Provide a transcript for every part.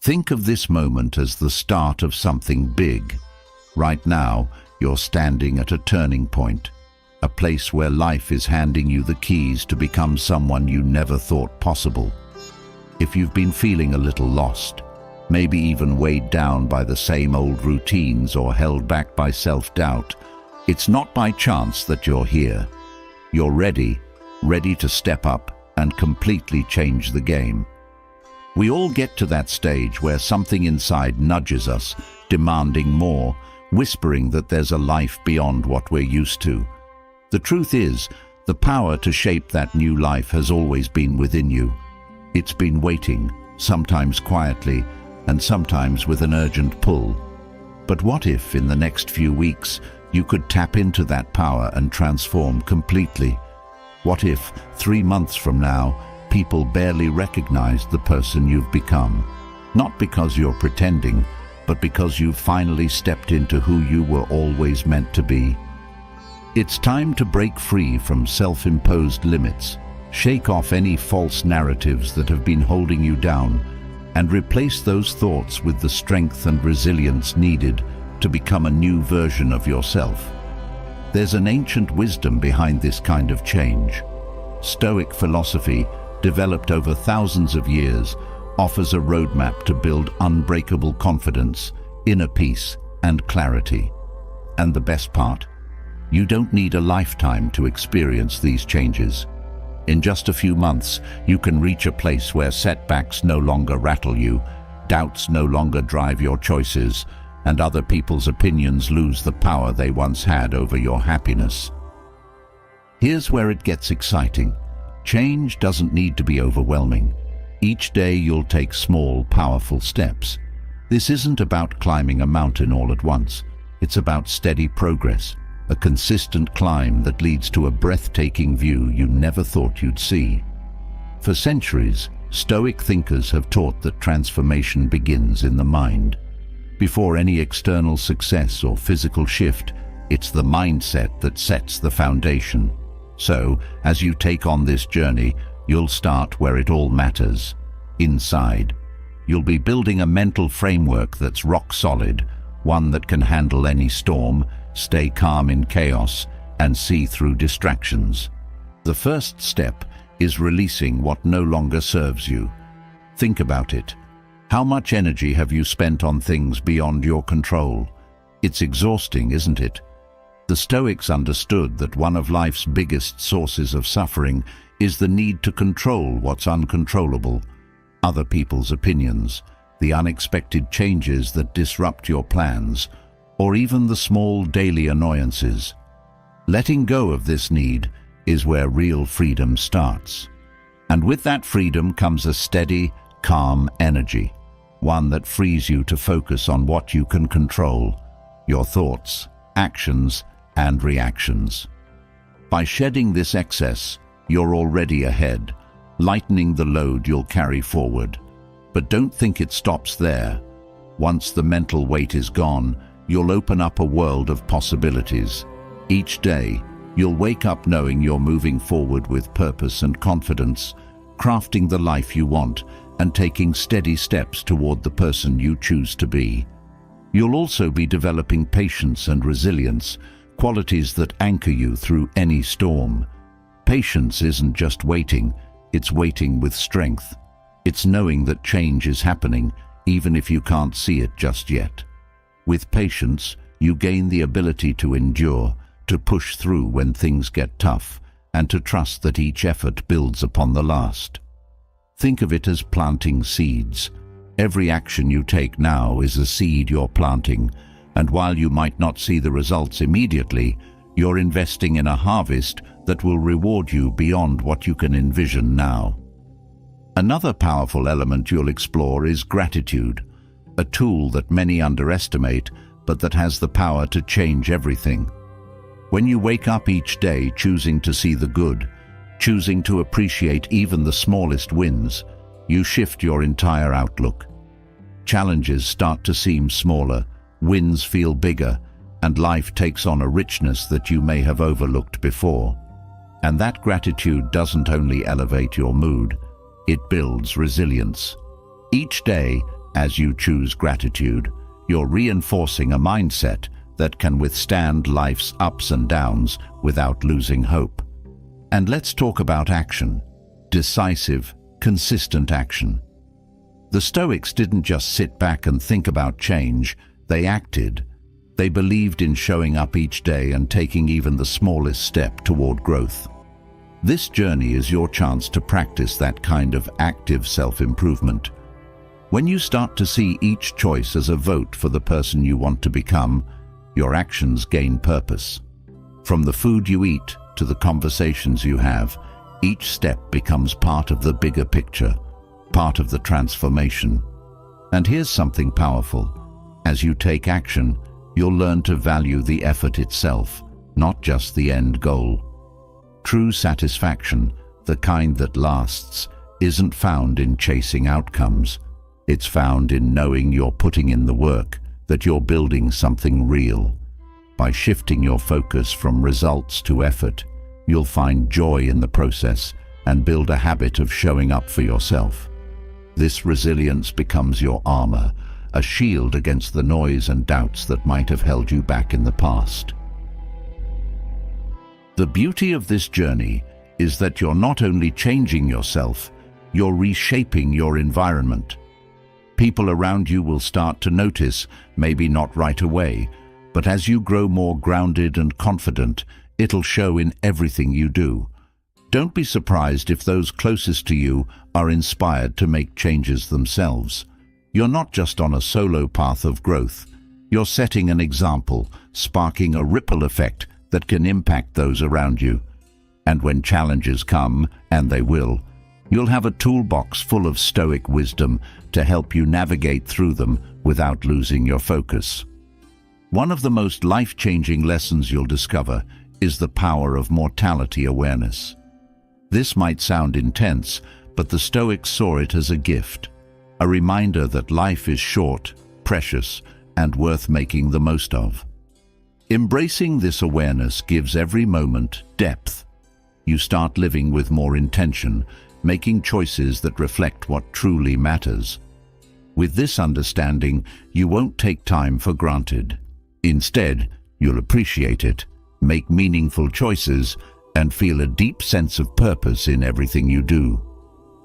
Think of this moment as the start of something big. Right now, you're standing at a turning point, a place where life is handing you the keys to become someone you never thought possible. If you've been feeling a little lost, maybe even weighed down by the same old routines or held back by self-doubt, it's not by chance that you're here. You're ready to step up and completely change the game. We all get to that stage where something inside nudges us, demanding more, whispering that there's a life beyond what we're used to. The truth is, the power to shape that new life has always been within you. It's been waiting, sometimes quietly, and sometimes with an urgent pull. But what if, in the next few weeks, you could tap into that power and transform completely? What if, 3 months from now, people barely recognized the person you've become? Not because you're pretending, but because you've finally stepped into who you were always meant to be. It's time to break free from self-imposed limits, shake off any false narratives that have been holding you down, and replace those thoughts with the strength and resilience needed to become a new version of yourself. There's an ancient wisdom behind this kind of change. Stoic philosophy, developed over thousands of years, offers a roadmap to build unbreakable confidence, inner peace, and clarity. And the best part? You don't need a lifetime to experience these changes. In just a few months, you can reach a place where setbacks no longer rattle you, doubts no longer drive your choices, and other people's opinions lose the power they once had over your happiness. Here's where it gets exciting. Change doesn't need to be overwhelming. Each day you'll take small, powerful steps. This isn't about climbing a mountain all at once. It's about steady progress, a consistent climb that leads to a breathtaking view you never thought you'd see. For centuries, Stoic thinkers have taught that transformation begins in the mind. Before any external success or physical shift, it's the mindset that sets the foundation. So, as you take on this journey, you'll start where it all matters, inside. You'll be building a mental framework that's rock solid, one that can handle any storm, stay calm in chaos, and see through distractions. The first step is releasing what no longer serves you. Think about it. How much energy have you spent on things beyond your control? It's exhausting, isn't it? The Stoics understood that one of life's biggest sources of suffering is the need to control what's uncontrollable. Other people's opinions, the unexpected changes that disrupt your plans, or even the small daily annoyances. Letting go of this need is where real freedom starts. And with that freedom comes a steady, calm energy, one that frees you to focus on what you can control, your thoughts, actions, and reactions. By shedding this excess, you're already ahead, lightening the load you'll carry forward. But don't think it stops there. Once the mental weight is gone, you'll open up a world of possibilities. Each day, you'll wake up knowing you're moving forward with purpose and confidence, crafting the life you want and taking steady steps toward the person you choose to be. You'll also be developing patience and resilience, qualities that anchor you through any storm. Patience isn't just waiting, it's waiting with strength. It's knowing that change is happening, even if you can't see it just yet. With patience, you gain the ability to endure, to push through when things get tough, and to trust that each effort builds upon the last. Think of it as planting seeds. Every action you take now is a seed you're planting, and while you might not see the results immediately, you're investing in a harvest that will reward you beyond what you can envision now. Another powerful element you'll explore is gratitude, a tool that many underestimate, but that has the power to change everything. When you wake up each day choosing to see the good, choosing to appreciate even the smallest wins, you shift your entire outlook. Challenges start to seem smaller, wins feel bigger, and life takes on a richness that you may have overlooked before. And that gratitude doesn't only elevate your mood, it builds resilience. Each day, As you choose gratitude, you're reinforcing a mindset that can withstand life's ups and downs without losing hope. And let's talk about action. Decisive, consistent action. The Stoics didn't just sit back and think about change, they acted. They believed in showing up each day and taking even the smallest step toward growth. This journey is your chance to practice that kind of active self-improvement. When you start to see each choice as a vote for the person you want to become, your actions gain purpose. From the food you eat to the conversations you have, each step becomes part of the bigger picture, part of the transformation. And here's something powerful. As you take action, you'll learn to value the effort itself, not just the end goal. True satisfaction, the kind that lasts, isn't found in chasing outcomes. It's found in knowing you're putting in the work, that you're building something real. By shifting your focus from results to effort, you'll find joy in the process and build a habit of showing up for yourself. This resilience becomes your armor, a shield against the noise and doubts that might have held you back in the past. The beauty of this journey is that you're not only changing yourself, you're reshaping your environment. People around you will start to notice, maybe not right away, but as you grow more grounded and confident, it'll show in everything you do. Don't be surprised if those closest to you are inspired to make changes themselves. You're not just on a solo path of growth. You're setting an example, sparking a ripple effect that can impact those around you. And when challenges come, and they will, you'll have a toolbox full of Stoic wisdom to help you navigate through them without losing your focus. One of the most life-changing lessons you'll discover is the power of mortality awareness. This might sound intense, but the Stoics saw it as a gift, a reminder that life is short, precious, and worth making the most of. Embracing this awareness gives every moment depth. You start living with more intention, making choices that reflect what truly matters. With this understanding, you won't take time for granted. Instead, you'll appreciate it, make meaningful choices, and feel a deep sense of purpose in everything you do.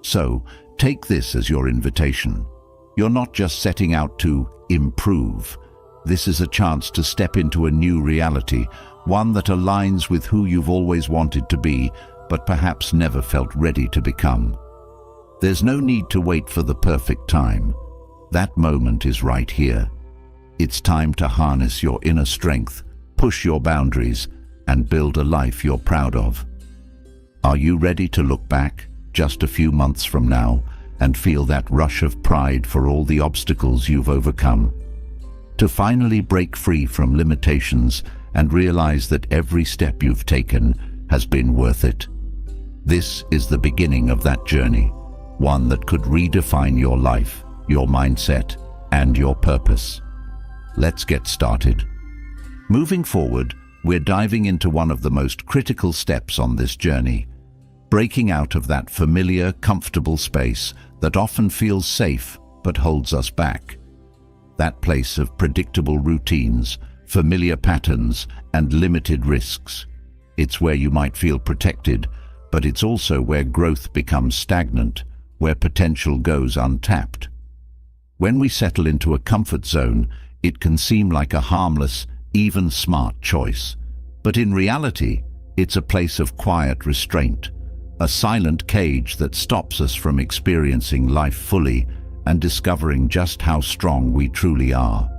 So, take this as your invitation. You're not just setting out to improve. This is a chance to step into a new reality, one that aligns with who you've always wanted to be, but perhaps never felt ready to become. There's no need to wait for the perfect time. That moment is right here. It's time to harness your inner strength, push your boundaries, and build a life you're proud of. Are you ready to look back, just a few months from now, and feel that rush of pride for all the obstacles you've overcome? To finally break free from limitations and realize that every step you've taken has been worth it? This is the beginning of that journey, one that could redefine your life, your mindset, and your purpose. Let's get started. Moving forward, we're diving into one of the most critical steps on this journey, breaking out of that familiar, comfortable space that often feels safe but holds us back. That place of predictable routines, familiar patterns, and limited risks. It's where you might feel protected, but it's also where growth becomes stagnant, where potential goes untapped. When we settle into a comfort zone, it can seem like a harmless, even smart choice. But in reality, it's a place of quiet restraint, a silent cage that stops us from experiencing life fully and discovering just how strong we truly are.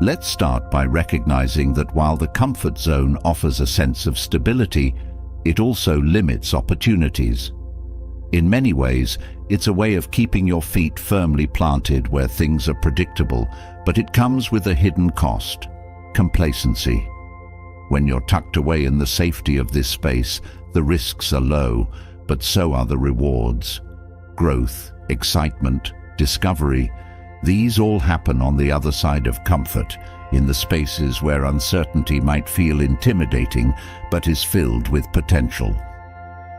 Let's start by recognizing that while the comfort zone offers a sense of stability, it also limits opportunities. In many ways, it's a way of keeping your feet firmly planted where things are predictable, but it comes with a hidden cost: complacency. When you're tucked away in the safety of this space, the risks are low, but so are the rewards. Growth, excitement, discovery, these all happen on the other side of comfort, in the spaces where uncertainty might feel intimidating, but is filled with potential.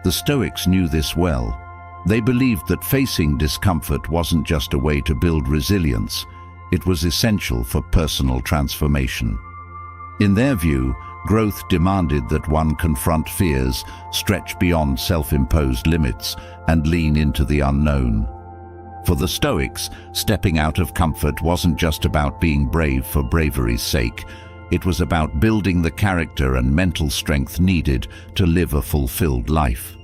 The Stoics knew this well. They believed that facing discomfort wasn't just a way to build resilience, it was essential for personal transformation. In their view, growth demanded that one confront fears, stretch beyond self-imposed limits, and lean into the unknown. For the Stoics, stepping out of comfort wasn't just about being brave for bravery's sake. It was about building the character and mental strength needed to live a fulfilled life.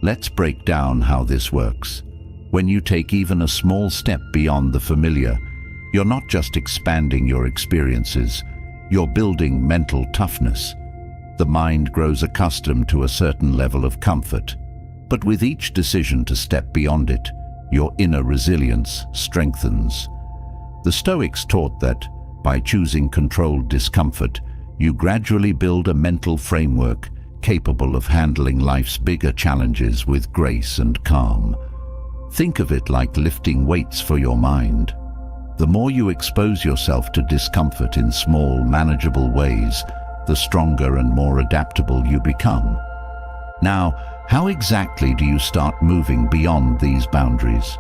Let's break down how this works. When you take even a small step beyond the familiar, you're not just expanding your experiences, you're building mental toughness. The mind grows accustomed to a certain level of comfort, but with each decision to step beyond it, your inner resilience strengthens. The Stoics taught that, by choosing controlled discomfort, you gradually build a mental framework capable of handling life's bigger challenges with grace and calm. Think of it like lifting weights for your mind. The more you expose yourself to discomfort in small, manageable ways, the stronger and more adaptable you become. Now, how exactly do you start moving beyond these boundaries?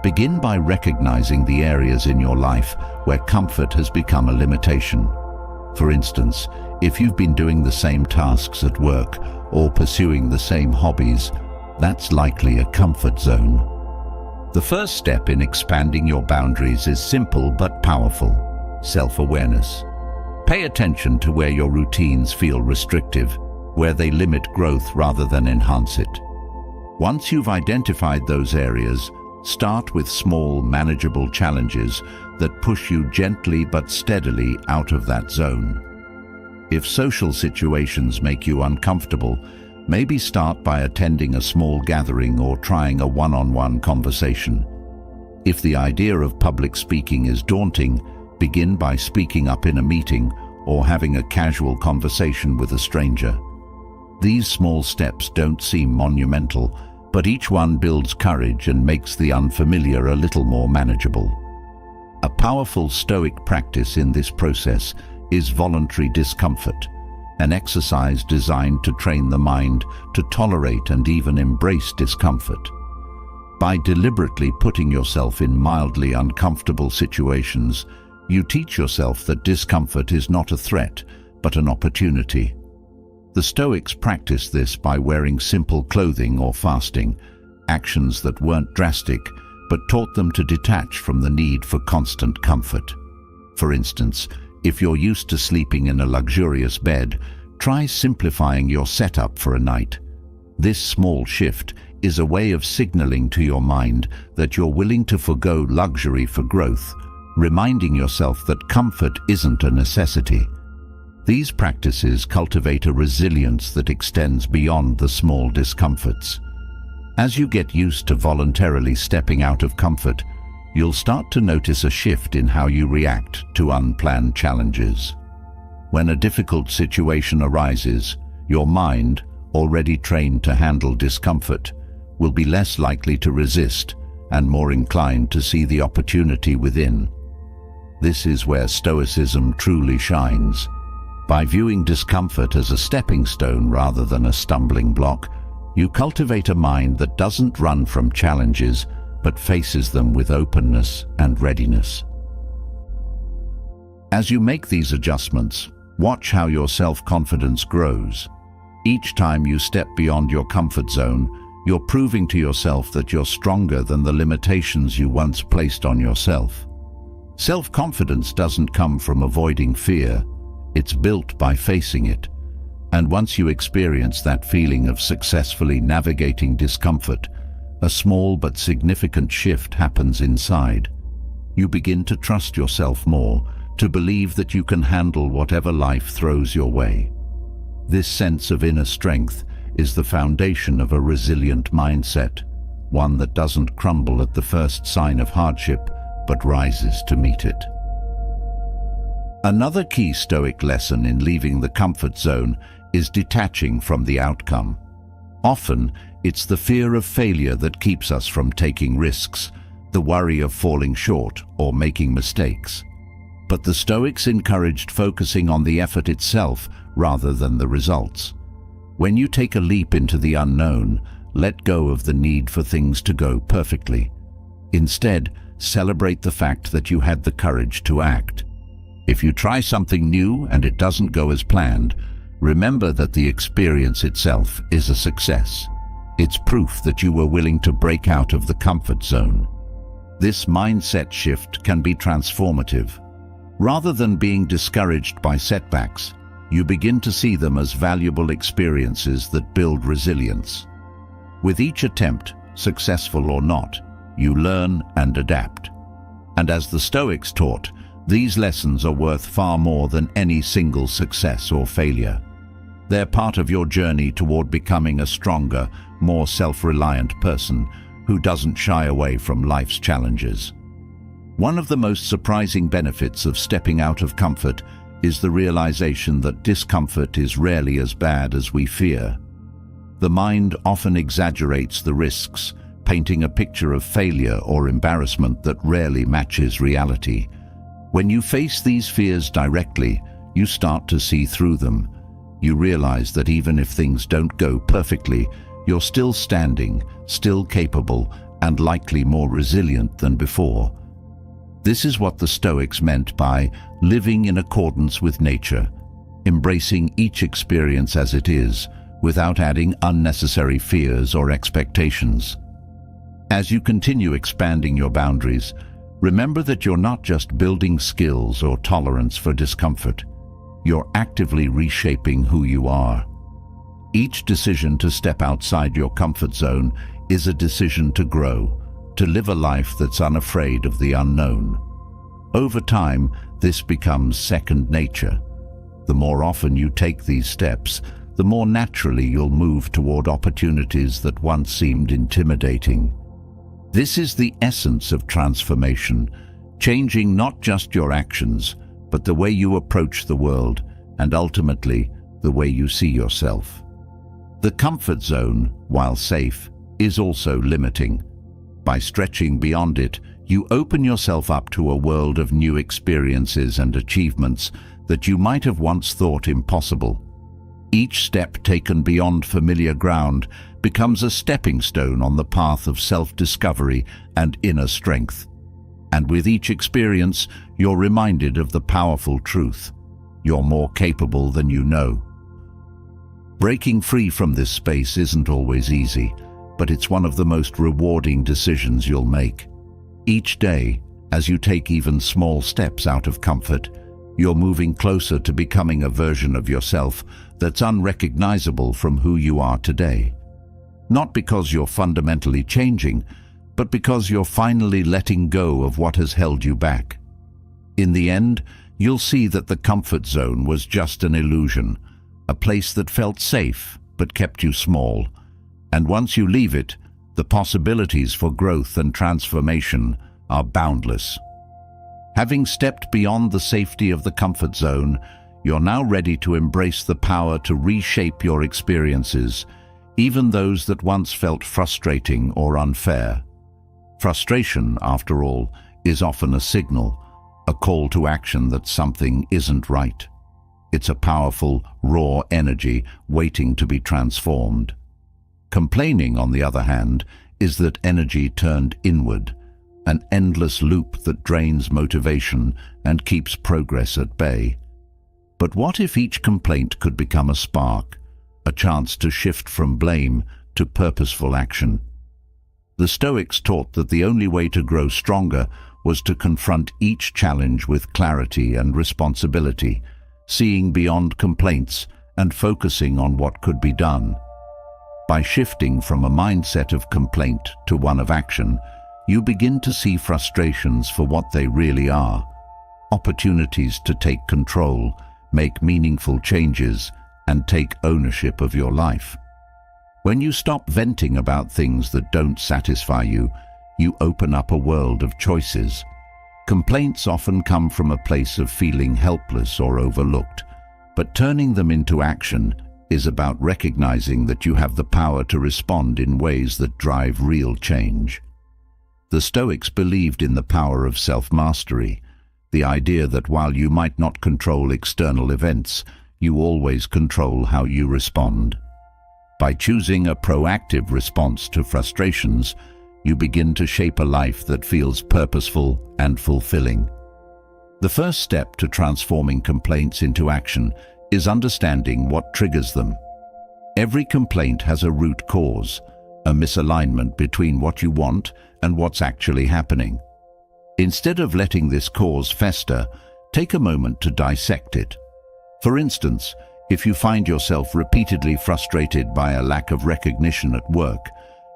Begin by recognizing the areas in your life where comfort has become a limitation. For instance, if you've been doing the same tasks at work or pursuing the same hobbies, that's likely a comfort zone. The first step in expanding your boundaries is simple but powerful: self-awareness. Pay attention to where your routines feel restrictive, where they limit growth rather than enhance it. Once you've identified those areas, start with small, manageable challenges that push you gently but steadily out of that zone. If social situations make you uncomfortable, maybe start by attending a small gathering or trying a one-on-one conversation. If the idea of public speaking is daunting, begin by speaking up in a meeting or having a casual conversation with a stranger. These small steps don't seem monumental, but each one builds courage and makes the unfamiliar a little more manageable. A powerful Stoic practice in this process is voluntary discomfort, an exercise designed to train the mind to tolerate and even embrace discomfort. By deliberately putting yourself in mildly uncomfortable situations, you teach yourself that discomfort is not a threat, but an opportunity. The Stoics practiced this by wearing simple clothing or fasting, actions that weren't drastic, but taught them to detach from the need for constant comfort. For instance, if you're used to sleeping in a luxurious bed, try simplifying your setup for a night. This small shift is a way of signaling to your mind that you're willing to forgo luxury for growth, reminding yourself that comfort isn't a necessity. These practices cultivate a resilience that extends beyond the small discomforts. As you get used to voluntarily stepping out of comfort, you'll start to notice a shift in how you react to unplanned challenges. When a difficult situation arises, your mind, already trained to handle discomfort, will be less likely to resist and more inclined to see the opportunity within. This is where Stoicism truly shines. By viewing discomfort as a stepping stone rather than a stumbling block, you cultivate a mind that doesn't run from challenges, but faces them with openness and readiness. As you make these adjustments, watch how your self-confidence grows. Each time you step beyond your comfort zone, you're proving to yourself that you're stronger than the limitations you once placed on yourself. Self-confidence doesn't come from avoiding fear, it's built by facing it. And once you experience that feeling of successfully navigating discomfort, a small but significant shift happens inside. You begin to trust yourself more, to believe that you can handle whatever life throws your way. This sense of inner strength is the foundation of a resilient mindset, one that doesn't crumble at the first sign of hardship, but rises to meet it. Another key Stoic lesson in leaving the comfort zone is detaching from the outcome. Often, it's the fear of failure that keeps us from taking risks, the worry of falling short or making mistakes. But the Stoics encouraged focusing on the effort itself rather than the results. When you take a leap into the unknown, let go of the need for things to go perfectly. Instead, celebrate the fact that you had the courage to act. If you try something new and it doesn't go as planned, remember that the experience itself is a success. It's proof that you were willing to break out of the comfort zone. This mindset shift can be transformative. Rather than being discouraged by setbacks, you begin to see them as valuable experiences that build resilience. With each attempt, successful or not, you learn and adapt. And as the Stoics taught, these lessons are worth far more than any single success or failure. They're part of your journey toward becoming a stronger, more self-reliant person who doesn't shy away from life's challenges. One of the most surprising benefits of stepping out of comfort is the realization that discomfort is rarely as bad as we fear. The mind often exaggerates the risks, painting a picture of failure or embarrassment that rarely matches reality. When you face these fears directly, you start to see through them. You realize that even if things don't go perfectly, you're still standing, still capable, and likely more resilient than before. This is what the Stoics meant by living in accordance with nature, embracing each experience as it is, without adding unnecessary fears or expectations. As you continue expanding your boundaries, remember that you're not just building skills or tolerance for discomfort. You're actively reshaping who you are. Each decision to step outside your comfort zone is a decision to grow, to live a life that's unafraid of the unknown. Over time, this becomes second nature. The more often you take these steps, the more naturally you'll move toward opportunities that once seemed intimidating. This is the essence of transformation, changing not just your actions, but the way you approach the world, and ultimately, the way you see yourself. The comfort zone, while safe, is also limiting. By stretching beyond it, you open yourself up to a world of new experiences and achievements that you might have once thought impossible. Each step taken beyond familiar ground becomes a stepping stone on the path of self-discovery and inner strength. And with each experience, you're reminded of the powerful truth: you're more capable than you know. Breaking free from this space isn't always easy, but it's one of the most rewarding decisions you'll make. Each day, as you take even small steps out of comfort, you're moving closer to becoming a version of yourself that's unrecognizable from who you are today. Not because you're fundamentally changing, but because you're finally letting go of what has held you back. In the end, you'll see that the comfort zone was just an illusion, a place that felt safe but kept you small. And once you leave it, the possibilities for growth and transformation are boundless. Having stepped beyond the safety of the comfort zone, you're now ready to embrace the power to reshape your experiences, even those that once felt frustrating or unfair. Frustration, after all, is often a signal, a call to action that something isn't right. It's a powerful, raw energy waiting to be transformed. Complaining, on the other hand, is that energy turned inward, an endless loop that drains motivation and keeps progress at bay. But what if each complaint could become a spark, a chance to shift from blame to purposeful action? The Stoics taught that the only way to grow stronger was to confront each challenge with clarity and responsibility, seeing beyond complaints and focusing on what could be done. By shifting from a mindset of complaint to one of action, you begin to see frustrations for what they really are: opportunities to take control, make meaningful changes, and take ownership of your life. When you stop venting about things that don't satisfy you, you open up a world of choices. Complaints often come from a place of feeling helpless or overlooked, but turning them into action is about recognizing that you have the power to respond in ways that drive real change. The Stoics believed in the power of self-mastery, the idea that while you might not control external events, you always control how you respond. By choosing a proactive response to frustrations, you begin to shape a life that feels purposeful and fulfilling. The first step to transforming complaints into action is understanding what triggers them. Every complaint has a root cause, a misalignment between what you want and what's actually happening. Instead of letting this cause fester, take a moment to dissect it. For instance, if you find yourself repeatedly frustrated by a lack of recognition at work,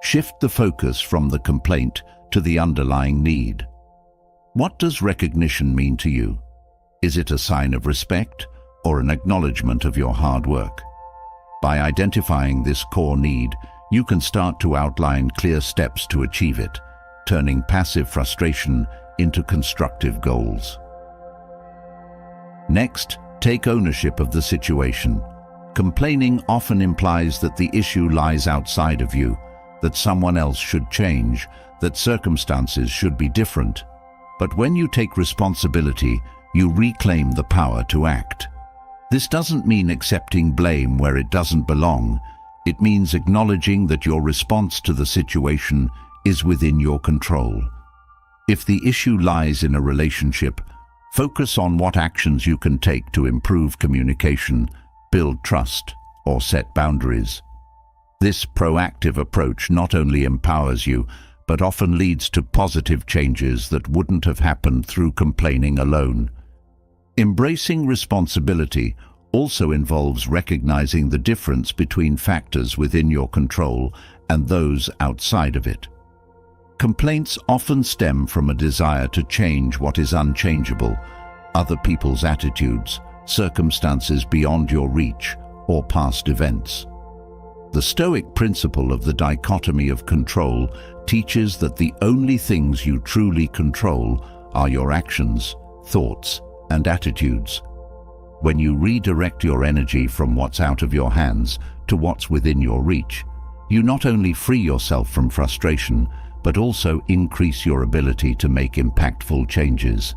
shift the focus from the complaint to the underlying need. What does recognition mean to you? Is it a sign of respect or an acknowledgement of your hard work? By identifying this core need, you can start to outline clear steps to achieve it, turning passive frustration into constructive goals. Next, take ownership of the situation. Complaining often implies that the issue lies outside of you, that someone else should change, that circumstances should be different. But when you take responsibility, you reclaim the power to act. This doesn't mean accepting blame where it doesn't belong. It means acknowledging that your response to the situation is within your control. If the issue lies in a relationship, focus on what actions you can take to improve communication, build trust, or set boundaries. This proactive approach not only empowers you, but often leads to positive changes that wouldn't have happened through complaining alone. Embracing responsibility also involves recognizing the difference between factors within your control and those outside of it. Complaints often stem from a desire to change what is unchangeable, other people's attitudes, circumstances beyond your reach, or past events. The Stoic principle of the dichotomy of control teaches that the only things you truly control are your actions, thoughts, and attitudes. When you redirect your energy from what's out of your hands to what's within your reach, you not only free yourself from frustration, but also increase your ability to make impactful changes.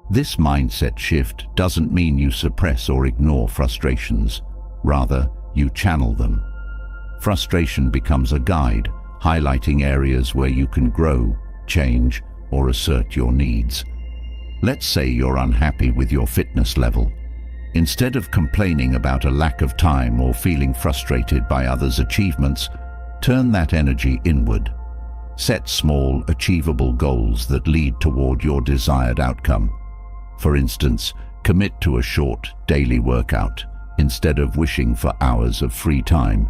This mindset shift doesn't mean you suppress or ignore frustrations. Rather, you channel them. Frustration becomes a guide, highlighting areas where you can grow, change, or assert your needs. Let's say you're unhappy with your fitness level. Instead of complaining about a lack of time or feeling frustrated by others' achievements, turn that energy inward. Set small, achievable goals that lead toward your desired outcome. For instance, commit to a short, daily workout instead of wishing for hours of free time.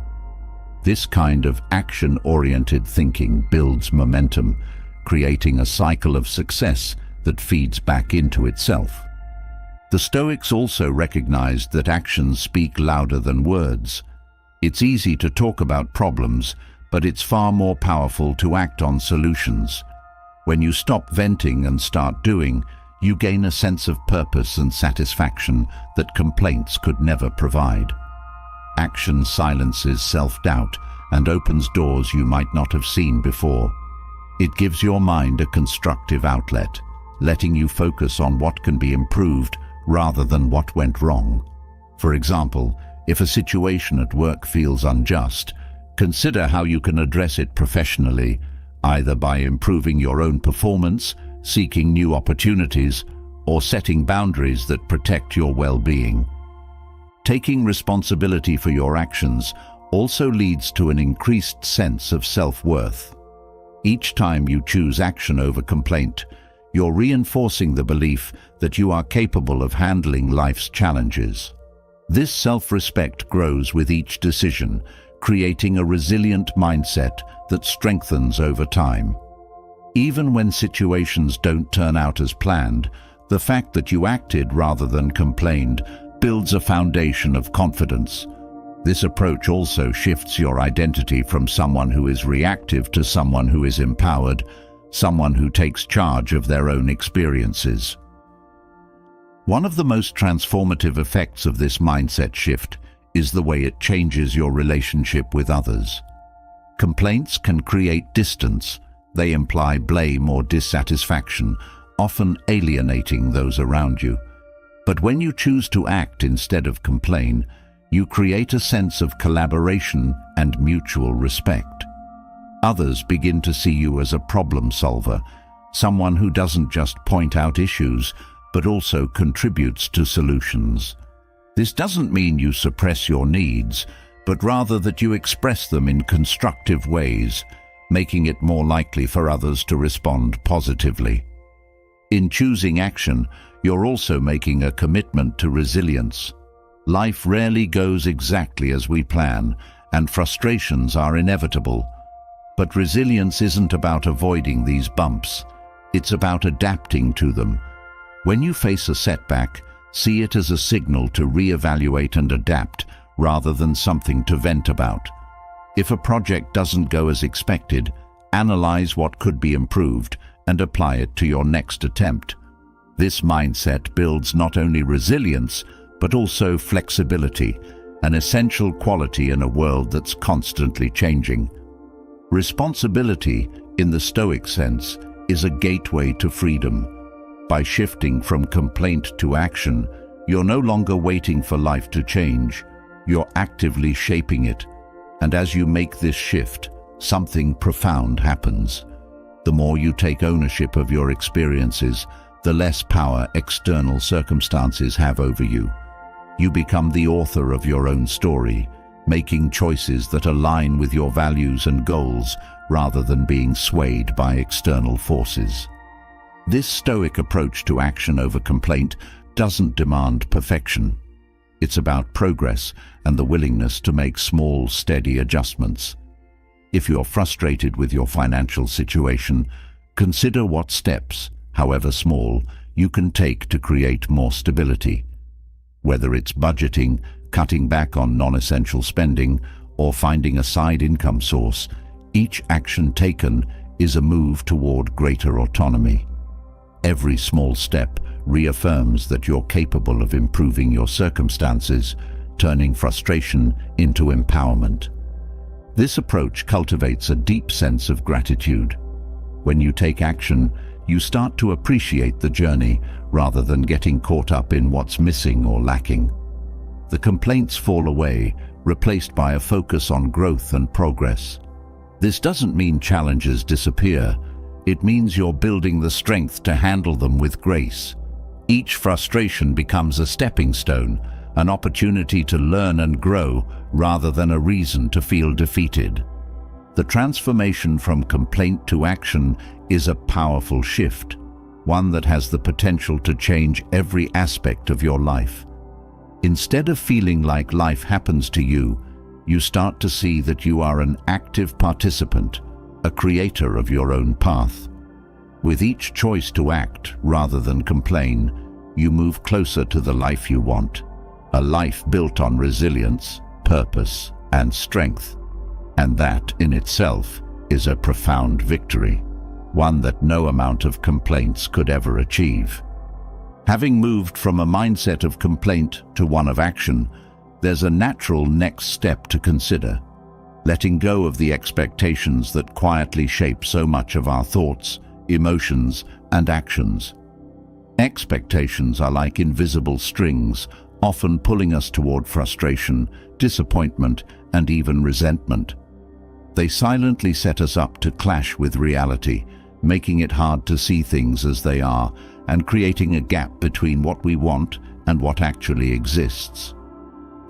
This kind of action-oriented thinking builds momentum, creating a cycle of success that feeds back into itself. The Stoics also recognized that actions speak louder than words. It's easy to talk about problems, but it's far more powerful to act on solutions. When you stop venting and start doing, you gain a sense of purpose and satisfaction that complaints could never provide. Action silences self-doubt and opens doors you might not have seen before. It gives your mind a constructive outlet, letting you focus on what can be improved rather than what went wrong. For example, if a situation at work feels unjust, consider how you can address it professionally, either by improving your own performance, seeking new opportunities, or setting boundaries that protect your well-being. Taking responsibility for your actions also leads to an increased sense of self-worth. Each time you choose action over complaint, you're reinforcing the belief that you are capable of handling life's challenges. This self-respect grows with each decision, creating a resilient mindset that strengthens over time. Even when situations don't turn out as planned, the fact that you acted rather than complained builds a foundation of confidence. This approach also shifts your identity from someone who is reactive to someone who is empowered, someone who takes charge of their own experiences. One of the most transformative effects of this mindset shift is the way it changes your relationship with others. Complaints can create distance. They imply blame or dissatisfaction, often alienating those around you. But when you choose to act instead of complain, You create a sense of collaboration and mutual respect. Others begin to see you as a problem solver, someone who doesn't just point out issues, but also contributes to solutions. This doesn't mean you suppress your needs, but rather that you express them in constructive ways, making it more likely for others to respond positively. In choosing action, you're also making a commitment to resilience. Life rarely goes exactly as we plan, and frustrations are inevitable. But resilience isn't about avoiding these bumps. It's about adapting to them. When you face a setback, see it as a signal to reevaluate and adapt, rather than something to vent about. If a project doesn't go as expected, analyze what could be improved and apply it to your next attempt. This mindset builds not only resilience, but also flexibility, an essential quality in a world that's constantly changing. Responsibility, in the Stoic sense, is a gateway to freedom. By shifting from complaint to action, you're no longer waiting for life to change. You're actively shaping it. And as you make this shift, something profound happens. The more you take ownership of your experiences, the less power external circumstances have over you. You become the author of your own story, making choices that align with your values and goals rather than being swayed by external forces. This Stoic approach to action over complaint doesn't demand perfection. It's about progress and the willingness to make small, steady adjustments. If you're frustrated with your financial situation, consider what steps, however small, you can take to create more stability. Whether it's budgeting, cutting back on non-essential spending, or finding a side income source, each action taken is a move toward greater autonomy. Every small step reaffirms that you're capable of improving your circumstances, turning frustration into empowerment. This approach cultivates a deep sense of gratitude. When you take action, you start to appreciate the journey rather than getting caught up in what's missing or lacking. The complaints fall away, replaced by a focus on growth and progress. This doesn't mean challenges disappear. It means you're building the strength to handle them with grace. Each frustration becomes a stepping stone, an opportunity to learn and grow rather than a reason to feel defeated. The transformation from complaint to action is a powerful shift, one that has the potential to change every aspect of your life. Instead of feeling like life happens to you, you start to see that you are an active participant, a creator of your own path. With each choice to act rather than complain, you move closer to the life you want, a life built on resilience, purpose, and strength. And that, in itself, is a profound victory, one that no amount of complaints could ever achieve. Having moved from a mindset of complaint to one of action, there's a natural next step to consider: letting go of the expectations that quietly shape so much of our thoughts, emotions, and actions. Expectations are like invisible strings, often pulling us toward frustration, disappointment, and even resentment. They silently set us up to clash with reality, making it hard to see things as they are and creating a gap between what we want and what actually exists.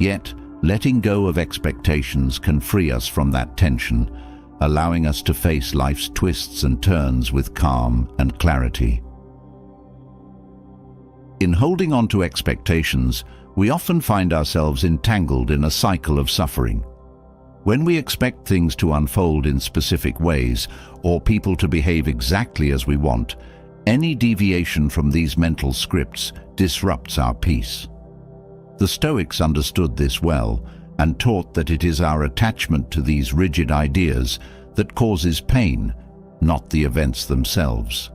Yet, letting go of expectations can free us from that tension, allowing us to face life's twists and turns with calm and clarity. In holding on to expectations, we often find ourselves entangled in a cycle of suffering. When we expect things to unfold in specific ways, or people to behave exactly as we want, any deviation from these mental scripts disrupts our peace. The Stoics understood this well and taught that it is our attachment to these rigid ideas that causes pain, not the events themselves.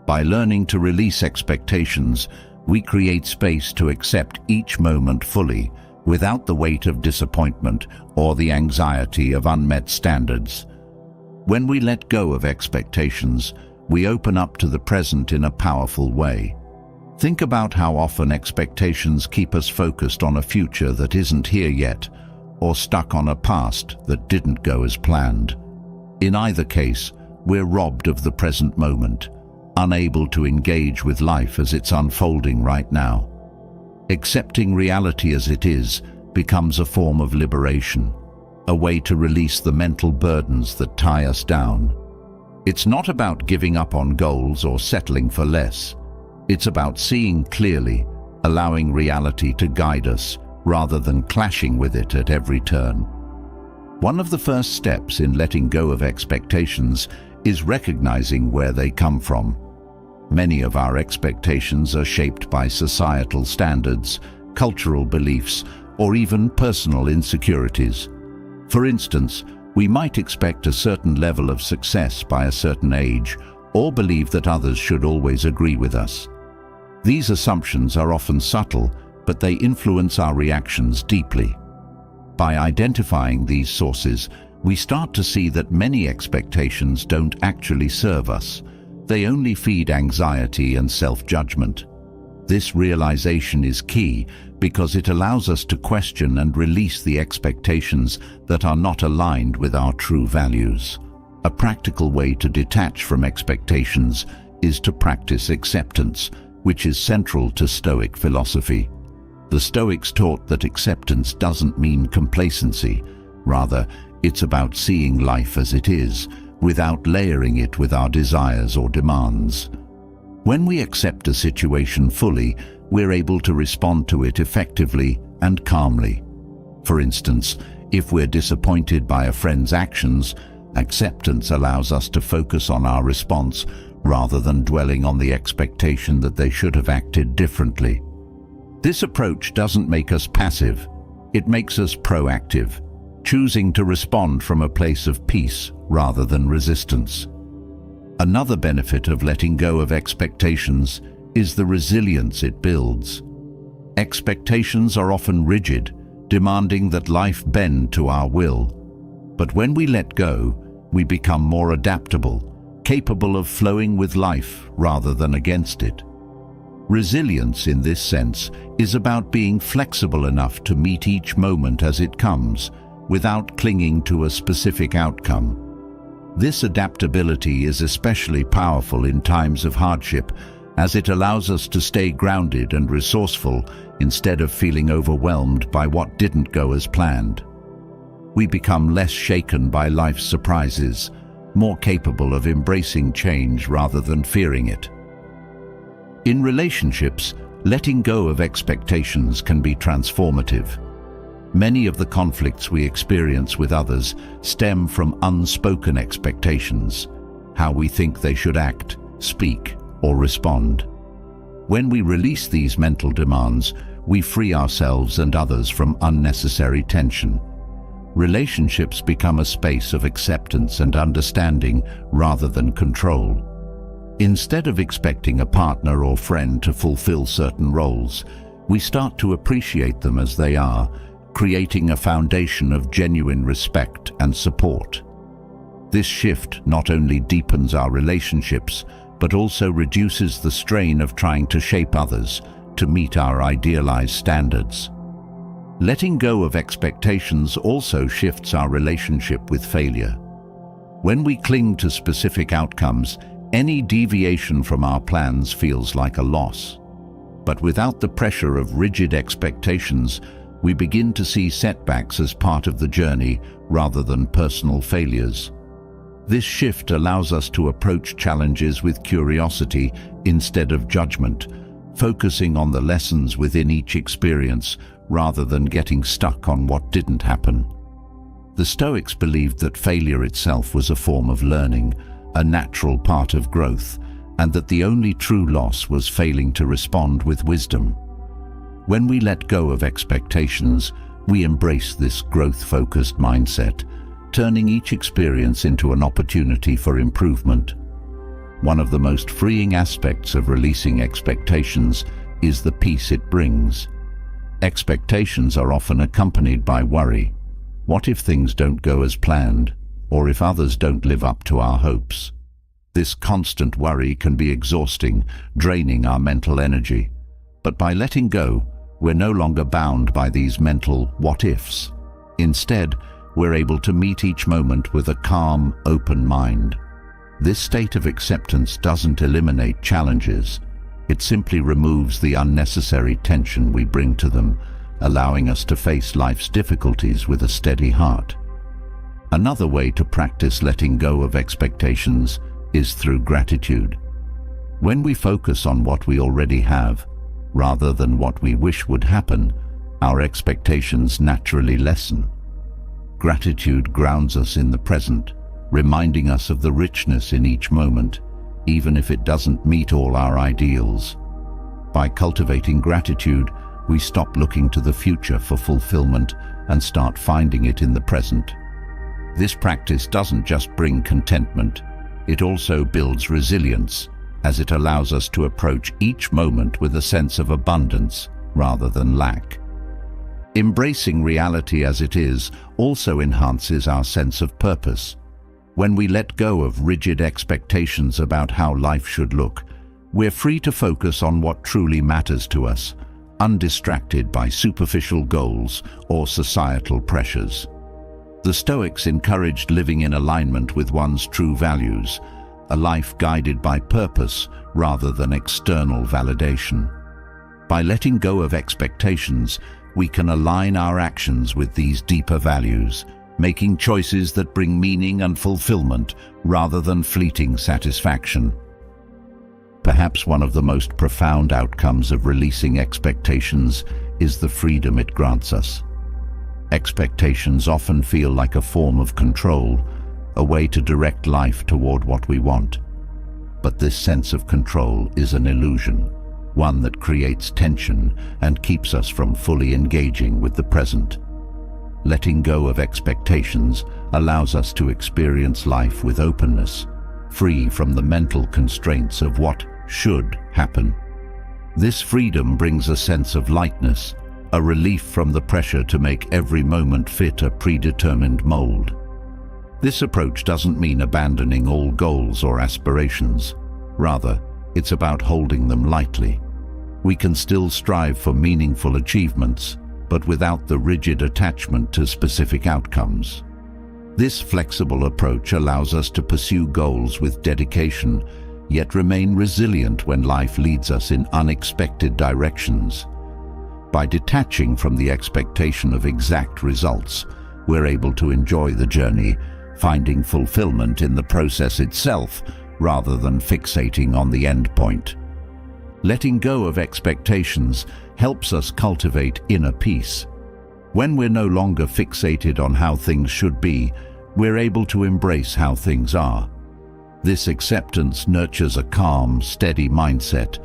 By learning to release expectations, we create space to accept each moment fully, without the weight of disappointment or the anxiety of unmet standards. When we let go of expectations, we open up to the present in a powerful way. Think about how often expectations keep us focused on a future that isn't here yet, or stuck on a past that didn't go as planned. In either case, we're robbed of the present moment, unable to engage with life as it's unfolding right now. Accepting reality as it is becomes a form of liberation, a way to release the mental burdens that tie us down. It's not about giving up on goals or settling for less. It's about seeing clearly, allowing reality to guide us, rather than clashing with it at every turn. One of the first steps in letting go of expectations is recognizing where they come from. Many of our expectations are shaped by societal standards, cultural beliefs, or even personal insecurities. For instance, we might expect a certain level of success by a certain age, or believe that others should always agree with us. These assumptions are often subtle, but they influence our reactions deeply. By identifying these sources, we start to see that many expectations don't actually serve us. They only feed anxiety and self-judgment. This realization is key because it allows us to question and release the expectations that are not aligned with our true values. A practical way to detach from expectations is to practice acceptance, which is central to Stoic philosophy. The Stoics taught that acceptance doesn't mean complacency. Rather, it's about seeing life as it is, without layering it with our desires or demands. When we accept a situation fully, we're able to respond to it effectively and calmly. For instance, if we're disappointed by a friend's actions, acceptance allows us to focus on our response rather than dwelling on the expectation that they should have acted differently. This approach doesn't make us passive, it makes us proactive, choosing to respond from a place of peace rather than resistance. Another benefit of letting go of expectations is the resilience it builds. Expectations are often rigid, demanding that life bend to our will. But when we let go, we become more adaptable, capable of flowing with life rather than against it. Resilience, in this sense, is about being flexible enough to meet each moment as it comes, without clinging to a specific outcome. This adaptability is especially powerful in times of hardship, as it allows us to stay grounded and resourceful instead of feeling overwhelmed by what didn't go as planned. We become less shaken by life's surprises, more capable of embracing change rather than fearing it. In relationships, letting go of expectations can be transformative. Many of the conflicts we experience with others stem from unspoken expectations, how we think they should act, speak, or respond. When we release these mental demands, we free ourselves and others from unnecessary tension. Relationships become a space of acceptance and understanding rather than control. Instead of expecting a partner or friend to fulfill certain roles, we start to appreciate them as they are, creating a foundation of genuine respect and support. This shift not only deepens our relationships, but also reduces the strain of trying to shape others to meet our idealized standards. Letting go of expectations also shifts our relationship with failure. When we cling to specific outcomes, any deviation from our plans feels like a loss. But without the pressure of rigid expectations, we begin to see setbacks as part of the journey rather than personal failures. This shift allows us to approach challenges with curiosity instead of judgment, focusing on the lessons within each experience rather than getting stuck on what didn't happen. The Stoics believed that failure itself was a form of learning, a natural part of growth, and that the only true loss was failing to respond with wisdom. When we let go of expectations, we embrace this growth-focused mindset, turning each experience into an opportunity for improvement. One of the most freeing aspects of releasing expectations is the peace it brings. Expectations are often accompanied by worry. What if things don't go as planned? Or if others don't live up to our hopes? This constant worry can be exhausting, draining our mental energy. But by letting go, we're no longer bound by these mental what-ifs. Instead, we're able to meet each moment with a calm, open mind. This state of acceptance doesn't eliminate challenges. It simply removes the unnecessary tension we bring to them, allowing us to face life's difficulties with a steady heart. Another way to practice letting go of expectations is through gratitude. When we focus on what we already have, rather than what we wish would happen, our expectations naturally lessen. Gratitude grounds us in the present, reminding us of the richness in each moment, even if it doesn't meet all our ideals. By cultivating gratitude, we stop looking to the future for fulfillment and start finding it in the present. This practice doesn't just bring contentment, it also builds resilience, as it allows us to approach each moment with a sense of abundance rather than lack. Embracing reality as it is also enhances our sense of purpose. When we let go of rigid expectations about how life should look, we're free to focus on what truly matters to us, undistracted by superficial goals or societal pressures. The Stoics encouraged living in alignment with one's true values, a life guided by purpose rather than external validation. By letting go of expectations, we can align our actions with these deeper values, making choices that bring meaning and fulfillment rather than fleeting satisfaction. Perhaps one of the most profound outcomes of releasing expectations is the freedom it grants us. Expectations often feel like a form of control, a way to direct life toward what we want. But this sense of control is an illusion, one that creates tension and keeps us from fully engaging with the present. Letting go of expectations allows us to experience life with openness, free from the mental constraints of what should happen. This freedom brings a sense of lightness, a relief from the pressure to make every moment fit a predetermined mold. This approach doesn't mean abandoning all goals or aspirations. Rather, it's about holding them lightly. We can still strive for meaningful achievements, but without the rigid attachment to specific outcomes. This flexible approach allows us to pursue goals with dedication, yet remain resilient when life leads us in unexpected directions. By detaching from the expectation of exact results, we're able to enjoy the journey, finding fulfillment in the process itself rather than fixating on the end point. Letting go of expectations helps us cultivate inner peace. When we're no longer fixated on how things should be, we're able to embrace how things are. This acceptance nurtures a calm, steady mindset,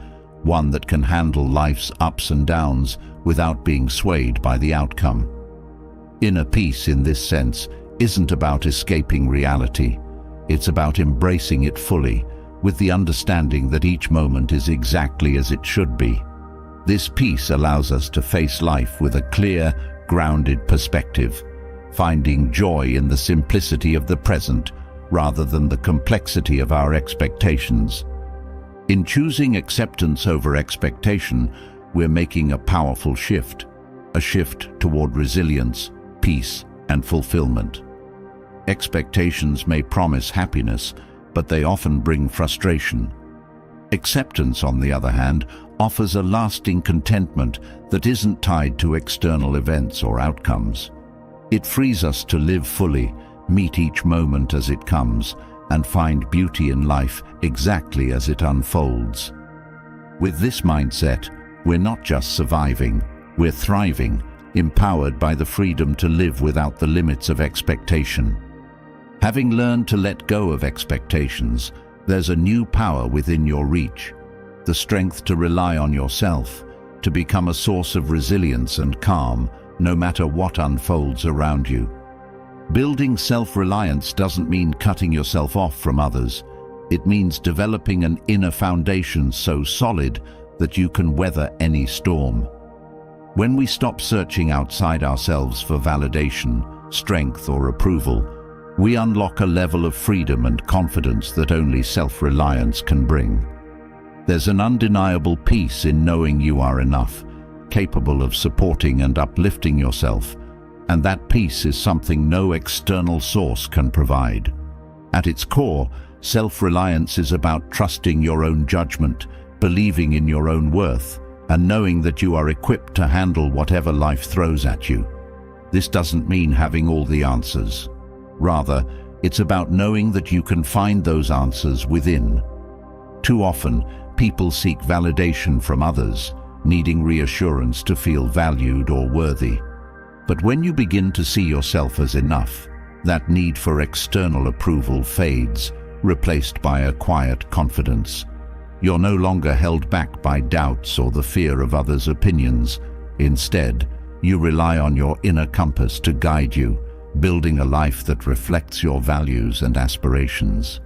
one that can handle life's ups and downs without being swayed by the outcome. Inner peace in this sense isn't about escaping reality. It's about embracing it fully, with the understanding that each moment is exactly as it should be. This peace allows us to face life with a clear, grounded perspective, finding joy in the simplicity of the present rather than the complexity of our expectations. In choosing acceptance over expectation, we're making a powerful shift, a shift toward resilience, peace, and fulfillment. Expectations may promise happiness, but they often bring frustration. Acceptance, on the other hand, offers a lasting contentment that isn't tied to external events or outcomes. It frees us to live fully, meet each moment as it comes, and find beauty in life exactly as it unfolds. With this mindset, we're not just surviving, we're thriving, empowered by the freedom to live without the limits of expectation. Having learned to let go of expectations, there's a new power within your reach, the strength to rely on yourself, to become a source of resilience and calm, no matter what unfolds around you. Building self-reliance doesn't mean cutting yourself off from others. It means developing an inner foundation so solid that you can weather any storm. When we stop searching outside ourselves for validation, strength, or approval, we unlock a level of freedom and confidence that only self-reliance can bring. There's an undeniable peace in knowing you are enough, capable of supporting and uplifting yourself, and that peace is something no external source can provide. At its core, self-reliance is about trusting your own judgment, believing in your own worth, and knowing that you are equipped to handle whatever life throws at you. This doesn't mean having all the answers. Rather, it's about knowing that you can find those answers within. Too often, people seek validation from others, needing reassurance to feel valued or worthy. But when you begin to see yourself as enough, that need for external approval fades, replaced by a quiet confidence. You're no longer held back by doubts or the fear of others' opinions. Instead, you rely on your inner compass to guide you, building a life that reflects your values and aspirations.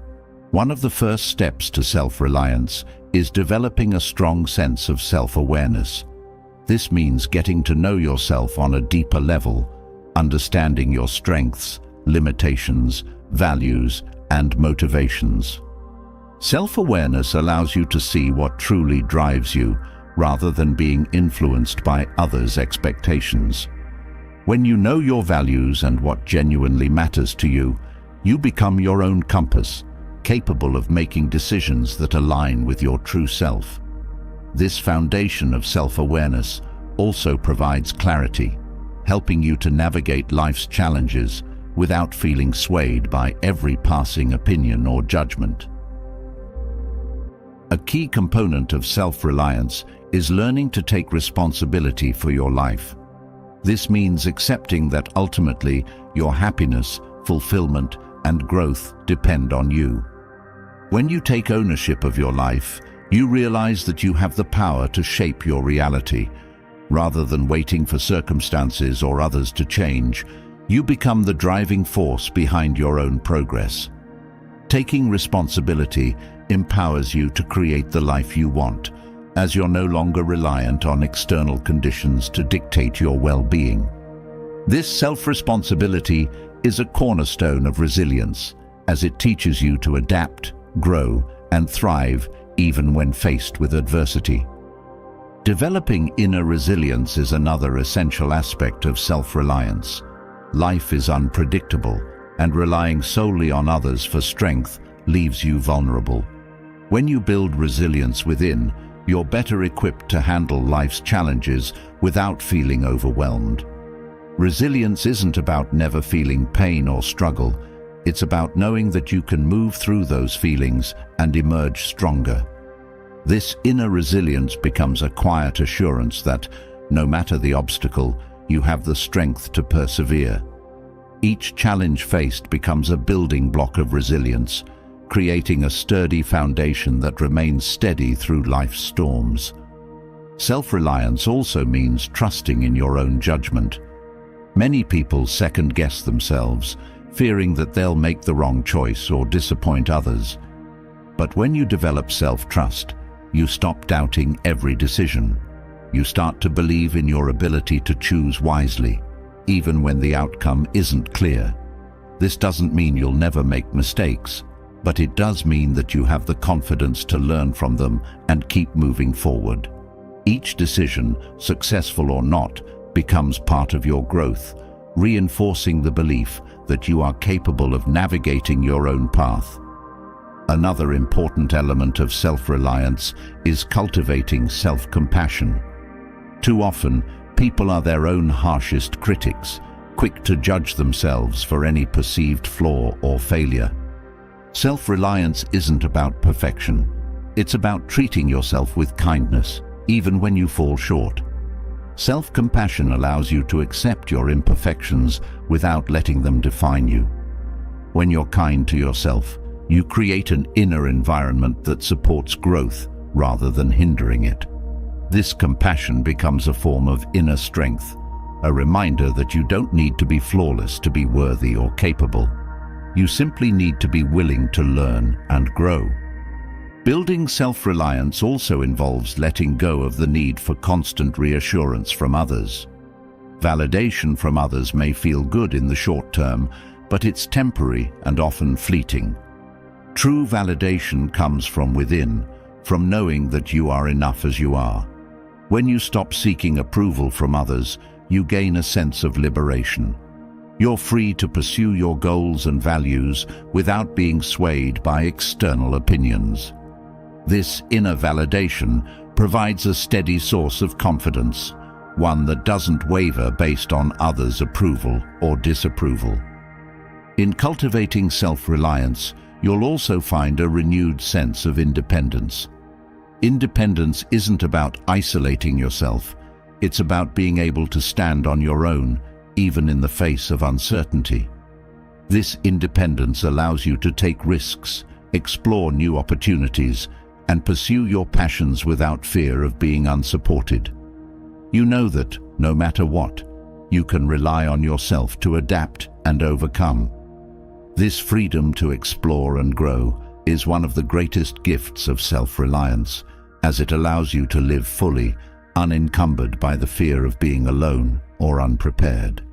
One of the first steps to self-reliance is developing a strong sense of self-awareness. This means getting to know yourself on a deeper level, understanding your strengths, limitations, values, and motivations. Self-awareness allows you to see what truly drives you, rather than being influenced by others' expectations. When you know your values and what genuinely matters to you, you become your own compass, capable of making decisions that align with your true self. This foundation of self-awareness also provides clarity, helping you to navigate life's challenges without feeling swayed by every passing opinion or judgment. A key component of self-reliance is learning to take responsibility for your life. This means accepting that ultimately your happiness, fulfillment, and growth depend on you. When you take ownership of your life, you realize that you have the power to shape your reality. Rather than waiting for circumstances or others to change, you become the driving force behind your own progress. Taking responsibility empowers you to create the life you want, as you're no longer reliant on external conditions to dictate your well-being. This self-responsibility is a cornerstone of resilience, as it teaches you to adapt, grow, and thrive even when faced with adversity. Developing inner resilience is another essential aspect of self-reliance. Life is unpredictable, and relying solely on others for strength leaves you vulnerable. When you build resilience within, you're better equipped to handle life's challenges without feeling overwhelmed. Resilience isn't about never feeling pain or struggle. It's about knowing that you can move through those feelings and emerge stronger. This inner resilience becomes a quiet assurance that, no matter the obstacle, you have the strength to persevere. Each challenge faced becomes a building block of resilience, creating a sturdy foundation that remains steady through life's storms. Self-reliance also means trusting in your own judgment. Many people second-guess themselves, fearing that they'll make the wrong choice or disappoint others. But when you develop self-trust, you stop doubting every decision. You start to believe in your ability to choose wisely, even when the outcome isn't clear. This doesn't mean you'll never make mistakes, but it does mean that you have the confidence to learn from them and keep moving forward. Each decision, successful or not, becomes part of your growth, reinforcing the belief that you are capable of navigating your own path. Another important element of self-reliance is cultivating self-compassion. Too often, people are their own harshest critics, quick to judge themselves for any perceived flaw or failure. Self-reliance isn't about perfection. It's about treating yourself with kindness, even when you fall short. Self-compassion allows you to accept your imperfections without letting them define you. When you're kind to yourself, you create an inner environment that supports growth rather than hindering it. This compassion becomes a form of inner strength, a reminder that you don't need to be flawless to be worthy or capable. You simply need to be willing to learn and grow. Building self-reliance also involves letting go of the need for constant reassurance from others. Validation from others may feel good in the short term, but it's temporary and often fleeting. True validation comes from within, from knowing that you are enough as you are. When you stop seeking approval from others, you gain a sense of liberation. You're free to pursue your goals and values without being swayed by external opinions. This inner validation provides a steady source of confidence, one that doesn't waver based on others' approval or disapproval. In cultivating self-reliance, you'll also find a renewed sense of independence. Independence isn't about isolating yourself. It's about being able to stand on your own, even in the face of uncertainty. This independence allows you to take risks, explore new opportunities, and pursue your passions without fear of being unsupported. You know that, no matter what, you can rely on yourself to adapt and overcome. This freedom to explore and grow is one of the greatest gifts of self-reliance, as it allows you to live fully, unencumbered by the fear of being alone or unprepared.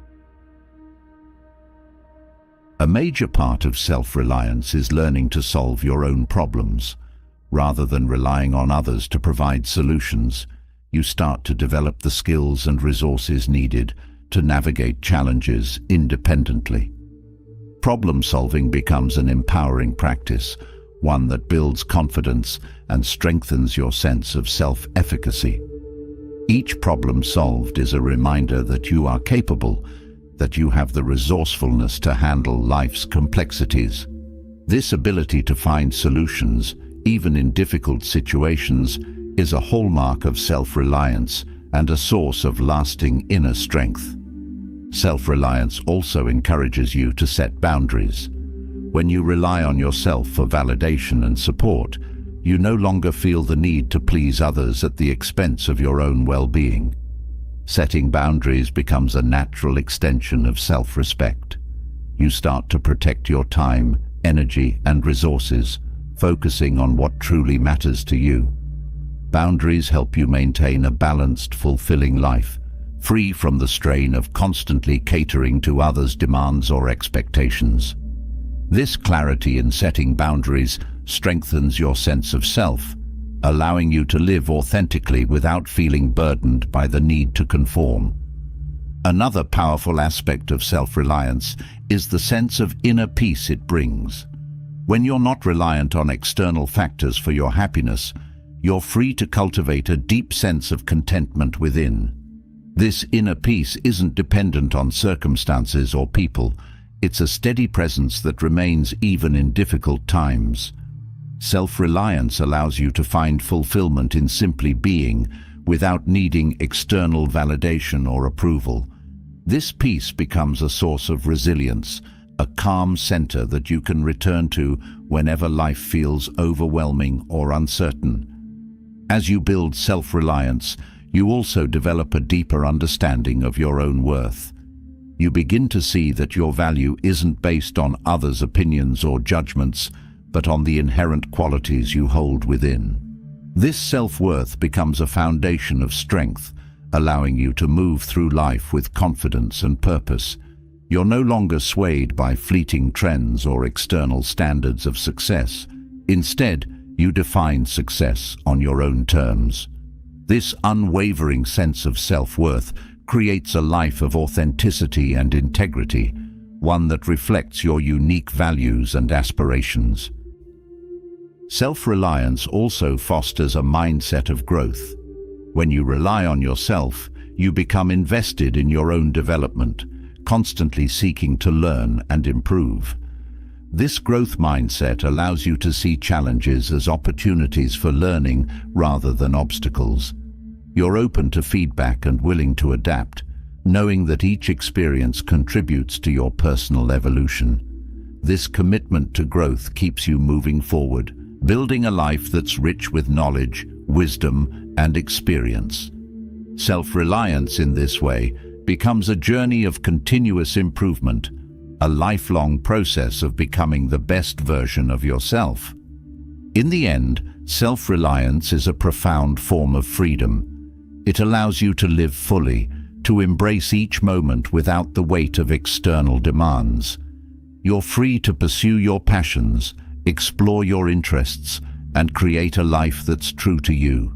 A major part of self-reliance is learning to solve your own problems. Rather than relying on others to provide solutions, you start to develop the skills and resources needed to navigate challenges independently. Problem-solving becomes an empowering practice, one that builds confidence and strengthens your sense of self-efficacy. Each problem solved is a reminder that you are capable, that you have the resourcefulness to handle life's complexities. This ability to find solutions, even in difficult situations, is a hallmark of self-reliance and a source of lasting inner strength. Self-reliance also encourages you to set boundaries. When you rely on yourself for validation and support, you no longer feel the need to please others at the expense of your own well-being. Setting boundaries becomes a natural extension of self-respect. You start to protect your time, energy, and resources, focusing on what truly matters to you. Boundaries help you maintain a balanced, fulfilling life, free from the strain of constantly catering to others' demands or expectations. This clarity in setting boundaries strengthens your sense of self, allowing you to live authentically without feeling burdened by the need to conform. Another powerful aspect of self-reliance is the sense of inner peace it brings. When you're not reliant on external factors for your happiness, you're free to cultivate a deep sense of contentment within. This inner peace isn't dependent on circumstances or people. It's a steady presence that remains even in difficult times. Self-reliance allows you to find fulfillment in simply being, without needing external validation or approval. This peace becomes a source of resilience, a calm center that you can return to whenever life feels overwhelming or uncertain. As you build self-reliance, you also develop a deeper understanding of your own worth. You begin to see that your value isn't based on others' opinions or judgments, but on the inherent qualities you hold within. This self-worth becomes a foundation of strength, allowing you to move through life with confidence and purpose. You're no longer swayed by fleeting trends or external standards of success. Instead, you define success on your own terms. This unwavering sense of self-worth creates a life of authenticity and integrity, one that reflects your unique values and aspirations. Self-reliance also fosters a mindset of growth. When you rely on yourself, you become invested in your own development, constantly seeking to learn and improve. This growth mindset allows you to see challenges as opportunities for learning rather than obstacles. You're open to feedback and willing to adapt, knowing that each experience contributes to your personal evolution. This commitment to growth keeps you moving forward, building a life that's rich with knowledge, wisdom, and experience. Self-reliance in this way becomes a journey of continuous improvement, a lifelong process of becoming the best version of yourself. In the end, self-reliance is a profound form of freedom. It allows you to live fully, to embrace each moment without the weight of external demands. You're free to pursue your passions, explore your interests, and create a life that's true to you.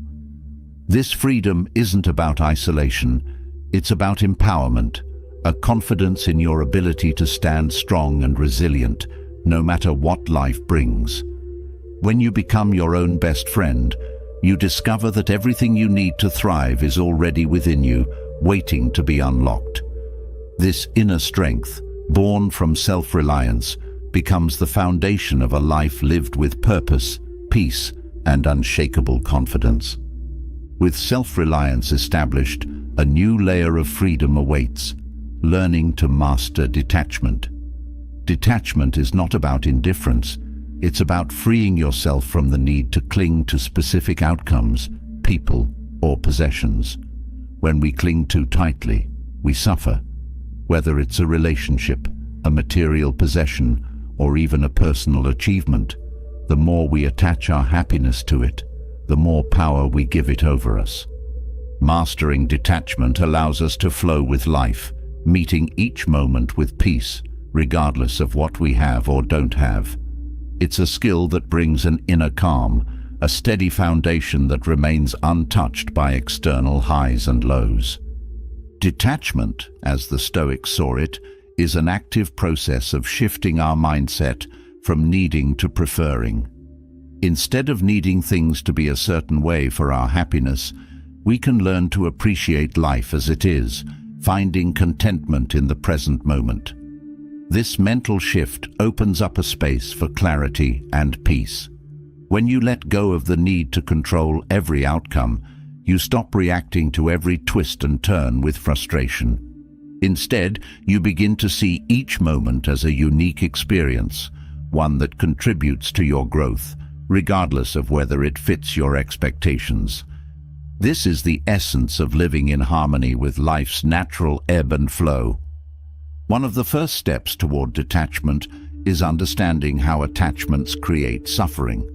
This freedom isn't about isolation, it's about empowerment, a confidence in your ability to stand strong and resilient, no matter what life brings. When you become your own best friend, you discover that everything you need to thrive is already within you, waiting to be unlocked. This inner strength, born from self-reliance, becomes the foundation of a life lived with purpose, peace, and unshakable confidence. With self-reliance established, a new layer of freedom awaits, learning to master detachment. Detachment is not about indifference. It's about freeing yourself from the need to cling to specific outcomes, people, or possessions. When we cling too tightly, we suffer. Whether it's a relationship, a material possession, or even a personal achievement, the more we attach our happiness to it, the more power we give it over us. Mastering detachment allows us to flow with life, meeting each moment with peace, regardless of what we have or don't have. It's a skill that brings an inner calm, a steady foundation that remains untouched by external highs and lows. Detachment, as the Stoics saw it, is an active process of shifting our mindset from needing to preferring. Instead of needing things to be a certain way for our happiness, we can learn to appreciate life as it is, finding contentment in the present moment. This mental shift opens up a space for clarity and peace. When you let go of the need to control every outcome, you stop reacting to every twist and turn with frustration. Instead, you begin to see each moment as a unique experience, one that contributes to your growth, regardless of whether it fits your expectations. This is the essence of living in harmony with life's natural ebb and flow. One of the first steps toward detachment is understanding how attachments create suffering.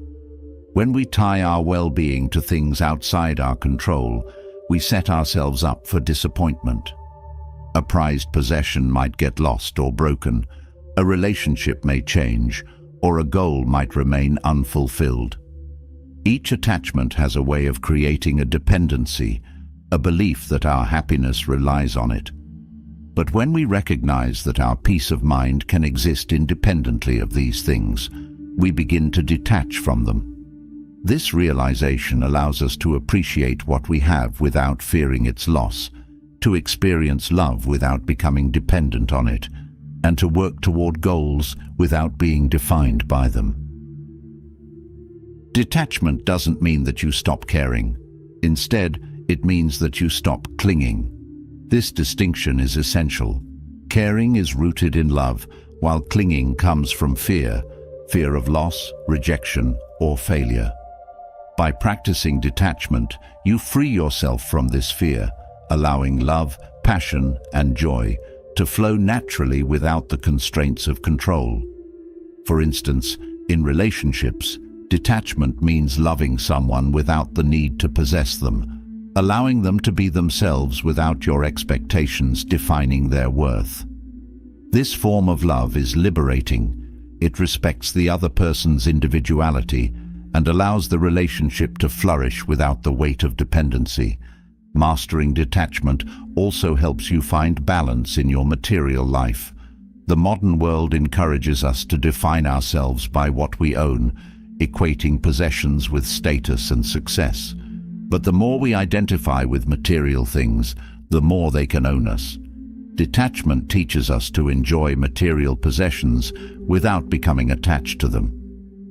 When we tie our well-being to things outside our control, we set ourselves up for disappointment. A prized possession might get lost or broken, a relationship may change, or a goal might remain unfulfilled. Each attachment has a way of creating a dependency, a belief that our happiness relies on it. But when we recognize that our peace of mind can exist independently of these things, we begin to detach from them. This realization allows us to appreciate what we have without fearing its loss, to experience love without becoming dependent on it, and to work toward goals without being defined by them. Detachment doesn't mean that you stop caring. Instead, it means that you stop clinging. This distinction is essential. Caring is rooted in love, while clinging comes from fear of loss, rejection, or failure. By practicing detachment, you free yourself from this fear, allowing love, passion, and joy to flow naturally without the constraints of control. For instance, in relationships, detachment means loving someone without the need to possess them, allowing them to be themselves without your expectations defining their worth. This form of love is liberating. It respects the other person's individuality and allows the relationship to flourish without the weight of dependency. Mastering detachment also helps you find balance in your material life. The modern world encourages us to define ourselves by what we own, equating possessions with status and success. But the more we identify with material things, the more they can own us. Detachment teaches us to enjoy material possessions without becoming attached to them.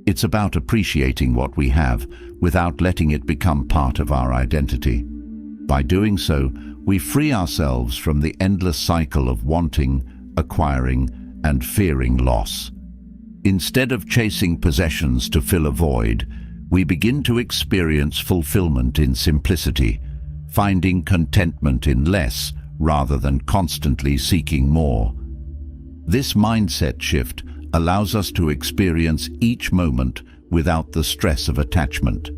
It's about appreciating what we have without letting it become part of our identity. By doing so, we free ourselves from the endless cycle of wanting, acquiring, and fearing loss. Instead of chasing possessions to fill a void, we begin to experience fulfillment in simplicity, finding contentment in less rather than constantly seeking more. This mindset shift allows us to experience each moment without the stress of attachment.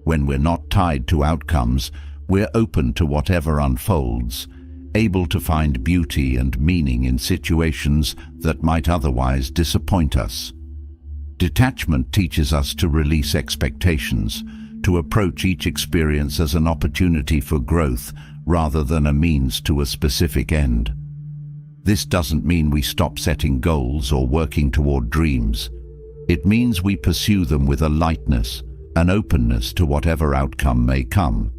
When we're not tied to outcomes, we're open to whatever unfolds, able to find beauty and meaning in situations that might otherwise disappoint us. Detachment teaches us to release expectations, to approach each experience as an opportunity for growth rather than a means to a specific end. This doesn't mean we stop setting goals or working toward dreams. It means we pursue them with a lightness, an openness to whatever outcome may come.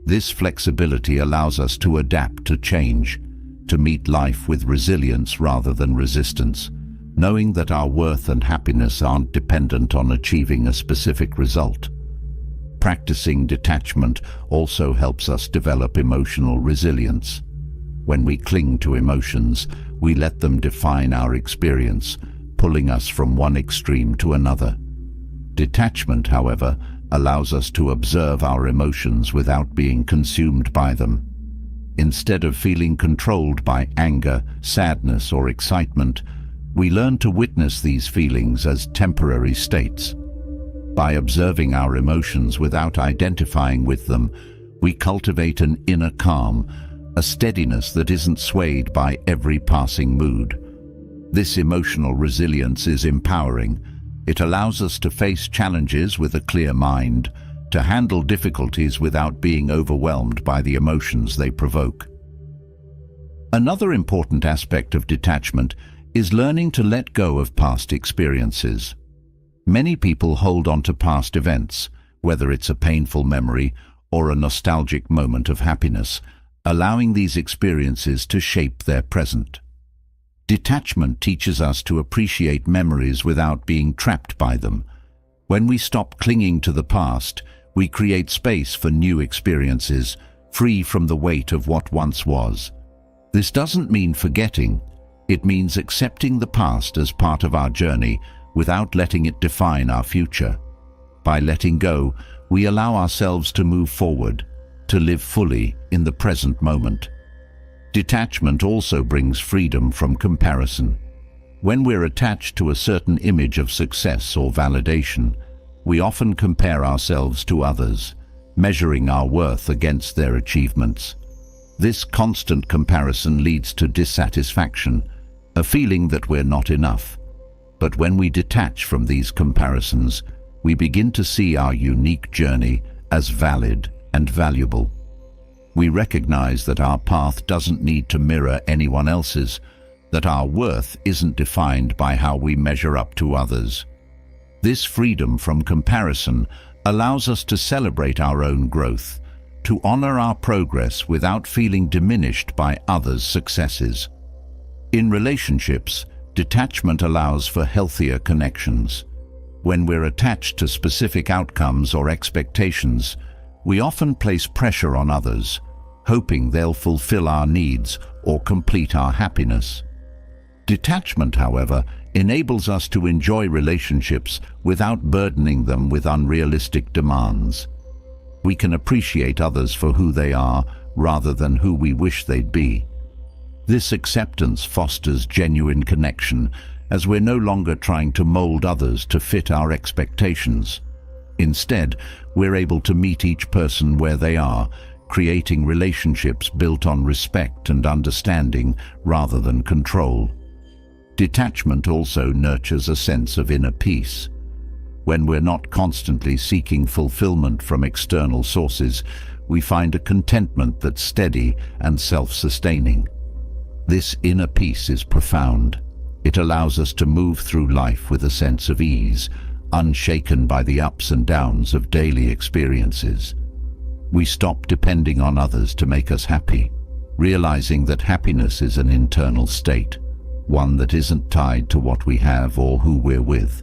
This flexibility allows us to adapt to change, to meet life with resilience rather than resistance, knowing that our worth and happiness aren't dependent on achieving a specific result. Practicing detachment also helps us develop emotional resilience. When we cling to emotions, we let them define our experience, pulling us from one extreme to another. Detachment, however, allows us to observe our emotions without being consumed by them. Instead of feeling controlled by anger, sadness, or excitement, we learn to witness these feelings as temporary states. By observing our emotions without identifying with them, we cultivate an inner calm, a steadiness that isn't swayed by every passing mood. This emotional resilience is empowering. It allows us to face challenges with a clear mind, to handle difficulties without being overwhelmed by the emotions they provoke. Another important aspect of detachment is learning to let go of past experiences. Many people hold on to past events, whether it's a painful memory or a nostalgic moment of happiness, allowing these experiences to shape their present. Detachment teaches us to appreciate memories without being trapped by them. When we stop clinging to the past, we create space for new experiences, free from the weight of what once was. This doesn't mean forgetting. It means accepting the past as part of our journey without letting it define our future. By letting go, we allow ourselves to move forward, to live fully in the present moment. Detachment also brings freedom from comparison. When we're attached to a certain image of success or validation, we often compare ourselves to others, measuring our worth against their achievements. This constant comparison leads to dissatisfaction, a feeling that we're not enough. But when we detach from these comparisons, we begin to see our unique journey as valid and valuable. We recognize that our path doesn't need to mirror anyone else's, that our worth isn't defined by how we measure up to others. This freedom from comparison allows us to celebrate our own growth, to honor our progress without feeling diminished by others' successes. In relationships, detachment allows for healthier connections. When we're attached to specific outcomes or expectations, we often place pressure on others, hoping they'll fulfill our needs or complete our happiness. Detachment, however, enables us to enjoy relationships without burdening them with unrealistic demands. We can appreciate others for who they are rather than who we wish they'd be. This acceptance fosters genuine connection, as we're no longer trying to mold others to fit our expectations. Instead, we're able to meet each person where they are, creating relationships built on respect and understanding rather than control. Detachment also nurtures a sense of inner peace. When we're not constantly seeking fulfillment from external sources, we find a contentment that's steady and self-sustaining. This inner peace is profound. It allows us to move through life with a sense of ease, unshaken by the ups and downs of daily experiences. We stop depending on others to make us happy, realizing that happiness is an internal state, one that isn't tied to what we have or who we're with.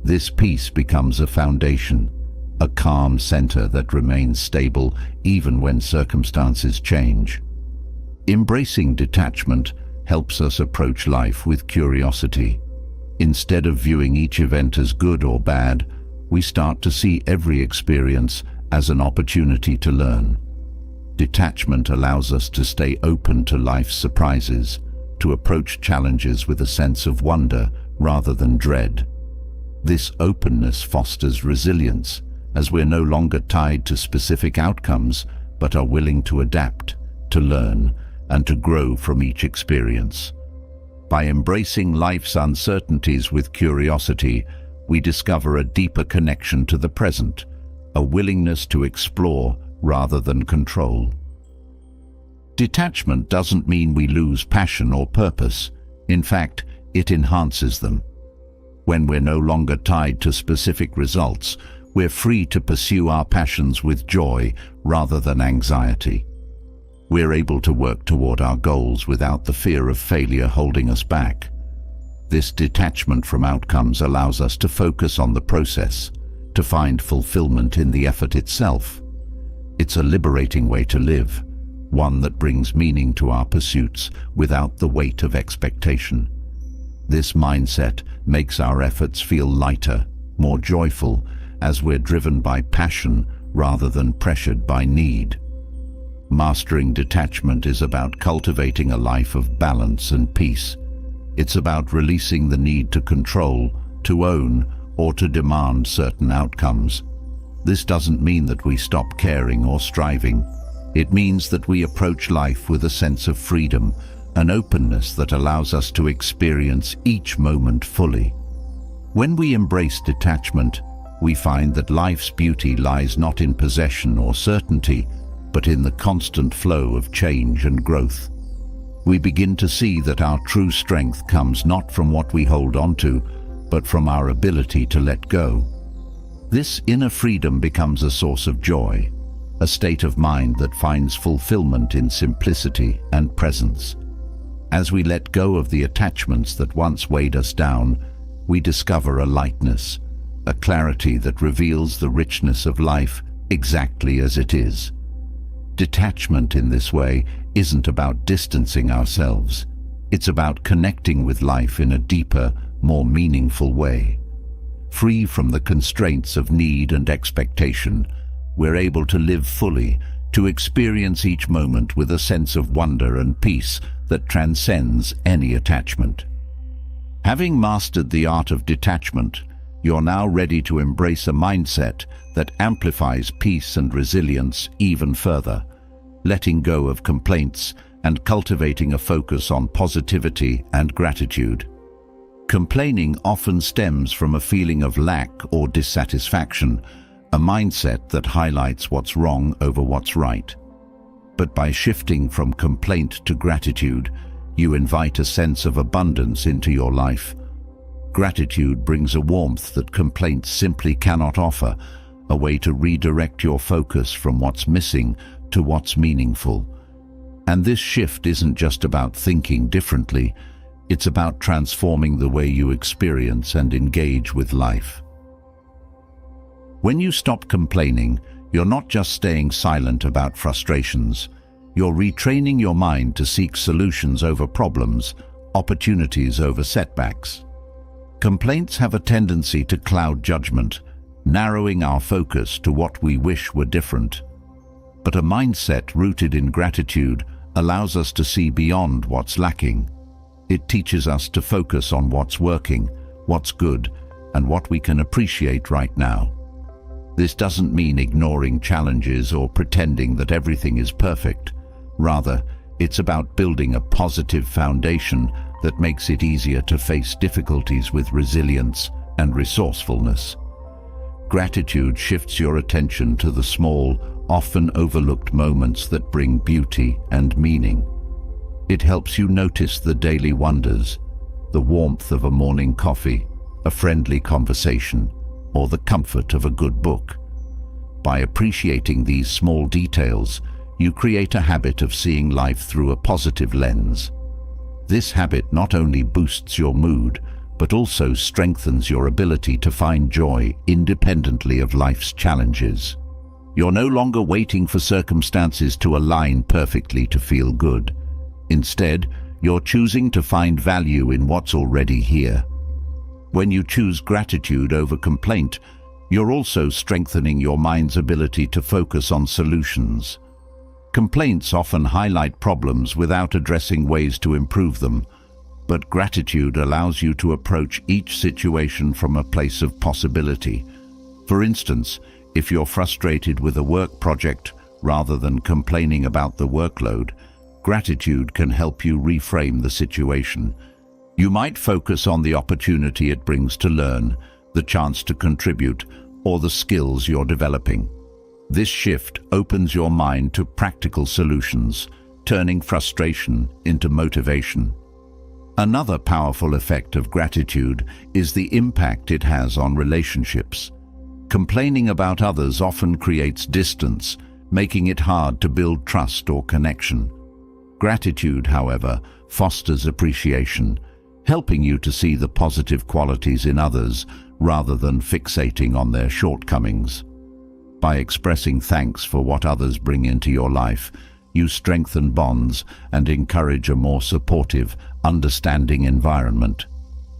This peace becomes a foundation, a calm center that remains stable even when circumstances change. Embracing detachment helps us approach life with curiosity. Instead of viewing each event as good or bad, we start to see every experience as an opportunity to learn. Detachment allows us to stay open to life's surprises, to approach challenges with a sense of wonder rather than dread. This openness fosters resilience, as we're no longer tied to specific outcomes, but are willing to adapt, to learn, and to grow from each experience. By embracing life's uncertainties with curiosity, we discover a deeper connection to the present, a willingness to explore rather than control. Detachment doesn't mean we lose passion or purpose. In fact, it enhances them. When we're no longer tied to specific results, we're free to pursue our passions with joy rather than anxiety. We're able to work toward our goals without the fear of failure holding us back. This detachment from outcomes allows us to focus on the process, to find fulfillment in the effort itself. It's a liberating way to live, one that brings meaning to our pursuits without the weight of expectation. This mindset makes our efforts feel lighter, more joyful, as we're driven by passion rather than pressured by need. Mastering detachment is about cultivating a life of balance and peace. It's about releasing the need to control, to own, or to demand certain outcomes. This doesn't mean that we stop caring or striving. It means that we approach life with a sense of freedom, an openness that allows us to experience each moment fully. When we embrace detachment, we find that life's beauty lies not in possession or certainty, but in the constant flow of change and growth. We begin to see that our true strength comes not from what we hold onto, but from our ability to let go. This inner freedom becomes a source of joy, a state of mind that finds fulfillment in simplicity and presence. As we let go of the attachments that once weighed us down, we discover a lightness, a clarity that reveals the richness of life exactly as it is. Detachment in this way isn't about distancing ourselves. It's about connecting with life in a deeper, more meaningful way. Free from the constraints of need and expectation, we're able to live fully, to experience each moment with a sense of wonder and peace that transcends any attachment. Having mastered the art of detachment, you're now ready to embrace a mindset that amplifies peace and resilience even further, letting go of complaints and cultivating a focus on positivity and gratitude. Complaining often stems from a feeling of lack or dissatisfaction, a mindset that highlights what's wrong over what's right. But by shifting from complaint to gratitude, you invite a sense of abundance into your life. Gratitude brings a warmth that complaints simply cannot offer, a way to redirect your focus from what's missing to what's meaningful. And this shift isn't just about thinking differently, it's about transforming the way you experience and engage with life. When you stop complaining, you're not just staying silent about frustrations. You're retraining your mind to seek solutions over problems, opportunities over setbacks. Complaints have a tendency to cloud judgment, narrowing our focus to what we wish were different. But a mindset rooted in gratitude allows us to see beyond what's lacking. It teaches us to focus on what's working, what's good, and what we can appreciate right now. This doesn't mean ignoring challenges or pretending that everything is perfect. Rather, it's about building a positive foundation that makes it easier to face difficulties with resilience and resourcefulness. Gratitude shifts your attention to the small, often overlooked moments that bring beauty and meaning. It helps you notice the daily wonders, the warmth of a morning coffee, a friendly conversation, or the comfort of a good book. By appreciating these small details, you create a habit of seeing life through a positive lens. This habit not only boosts your mood, but also strengthens your ability to find joy independently of life's challenges. You're no longer waiting for circumstances to align perfectly to feel good. Instead, you're choosing to find value in what's already here. When you choose gratitude over complaint, you're also strengthening your mind's ability to focus on solutions. Complaints often highlight problems without addressing ways to improve them, but gratitude allows you to approach each situation from a place of possibility. For instance, if you're frustrated with a work project rather than complaining about the workload, Gratitude can help you reframe the situation. You might focus on the opportunity it brings to learn, the chance to contribute, or the skills you're developing. This shift opens your mind to practical solutions, turning frustration into motivation. Another powerful effect of gratitude is the impact it has on relationships. Complaining about others often creates distance, making it hard to build trust or connection. Gratitude, however, fosters appreciation, helping you to see the positive qualities in others rather than fixating on their shortcomings. By expressing thanks for what others bring into your life, you strengthen bonds and encourage a more supportive, understanding environment.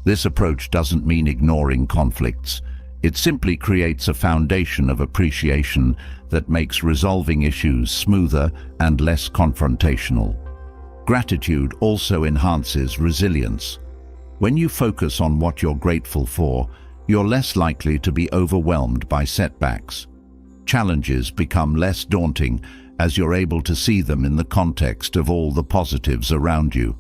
This approach doesn't mean ignoring conflicts. It simply creates a foundation of appreciation that makes resolving issues smoother and less confrontational. Gratitude also enhances resilience. When you focus on what you're grateful for, you're less likely to be overwhelmed by setbacks. Challenges become less daunting as you're able to see them in the context of all the positives around you.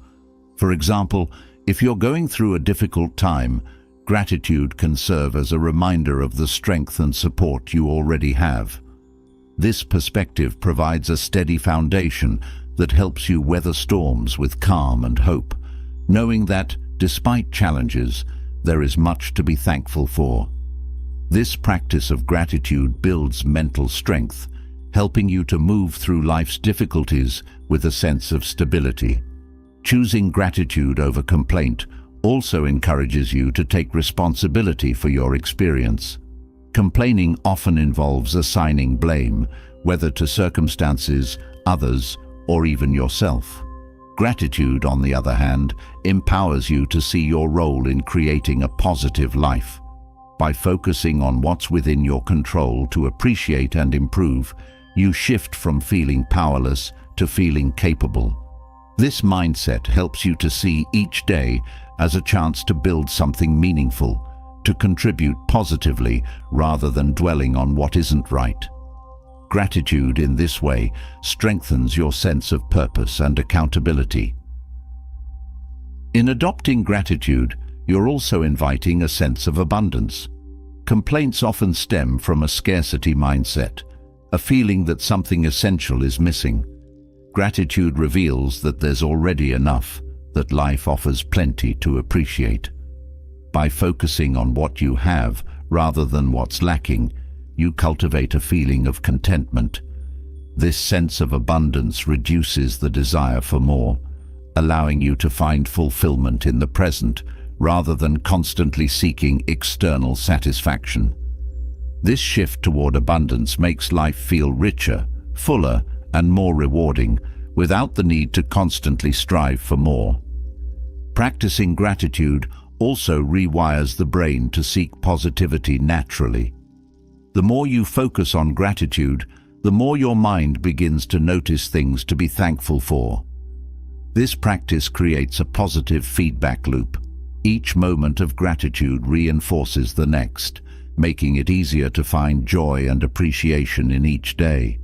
For example, if you're going through a difficult time, gratitude can serve as a reminder of the strength and support you already have. This perspective provides a steady foundation that helps you weather storms with calm and hope, knowing that, despite challenges, there is much to be thankful for. This practice of gratitude builds mental strength, helping you to move through life's difficulties with a sense of stability. Choosing gratitude over complaint also encourages you to take responsibility for your experience. Complaining often involves assigning blame, whether to circumstances, others, or even yourself. Gratitude, on the other hand, empowers you to see your role in creating a positive life. By focusing on what's within your control to appreciate and improve, you shift from feeling powerless to feeling capable. This mindset helps you to see each day as a chance to build something meaningful, to contribute positively rather than dwelling on what isn't right. Gratitude in this way strengthens your sense of purpose and accountability. In adopting gratitude, you're also inviting a sense of abundance. Complaints often stem from a scarcity mindset, a feeling that something essential is missing. Gratitude reveals that there's already enough, that life offers plenty to appreciate. By focusing on what you have rather than what's lacking, you cultivate a feeling of contentment. This sense of abundance reduces the desire for more, allowing you to find fulfillment in the present rather than constantly seeking external satisfaction. This shift toward abundance makes life feel richer, fuller, and more rewarding, without the need to constantly strive for more. Practicing gratitude also rewires the brain to seek positivity naturally. The more you focus on gratitude, the more your mind begins to notice things to be thankful for. This practice creates a positive feedback loop. Each moment of gratitude reinforces the next, making it easier to find joy and appreciation in each day.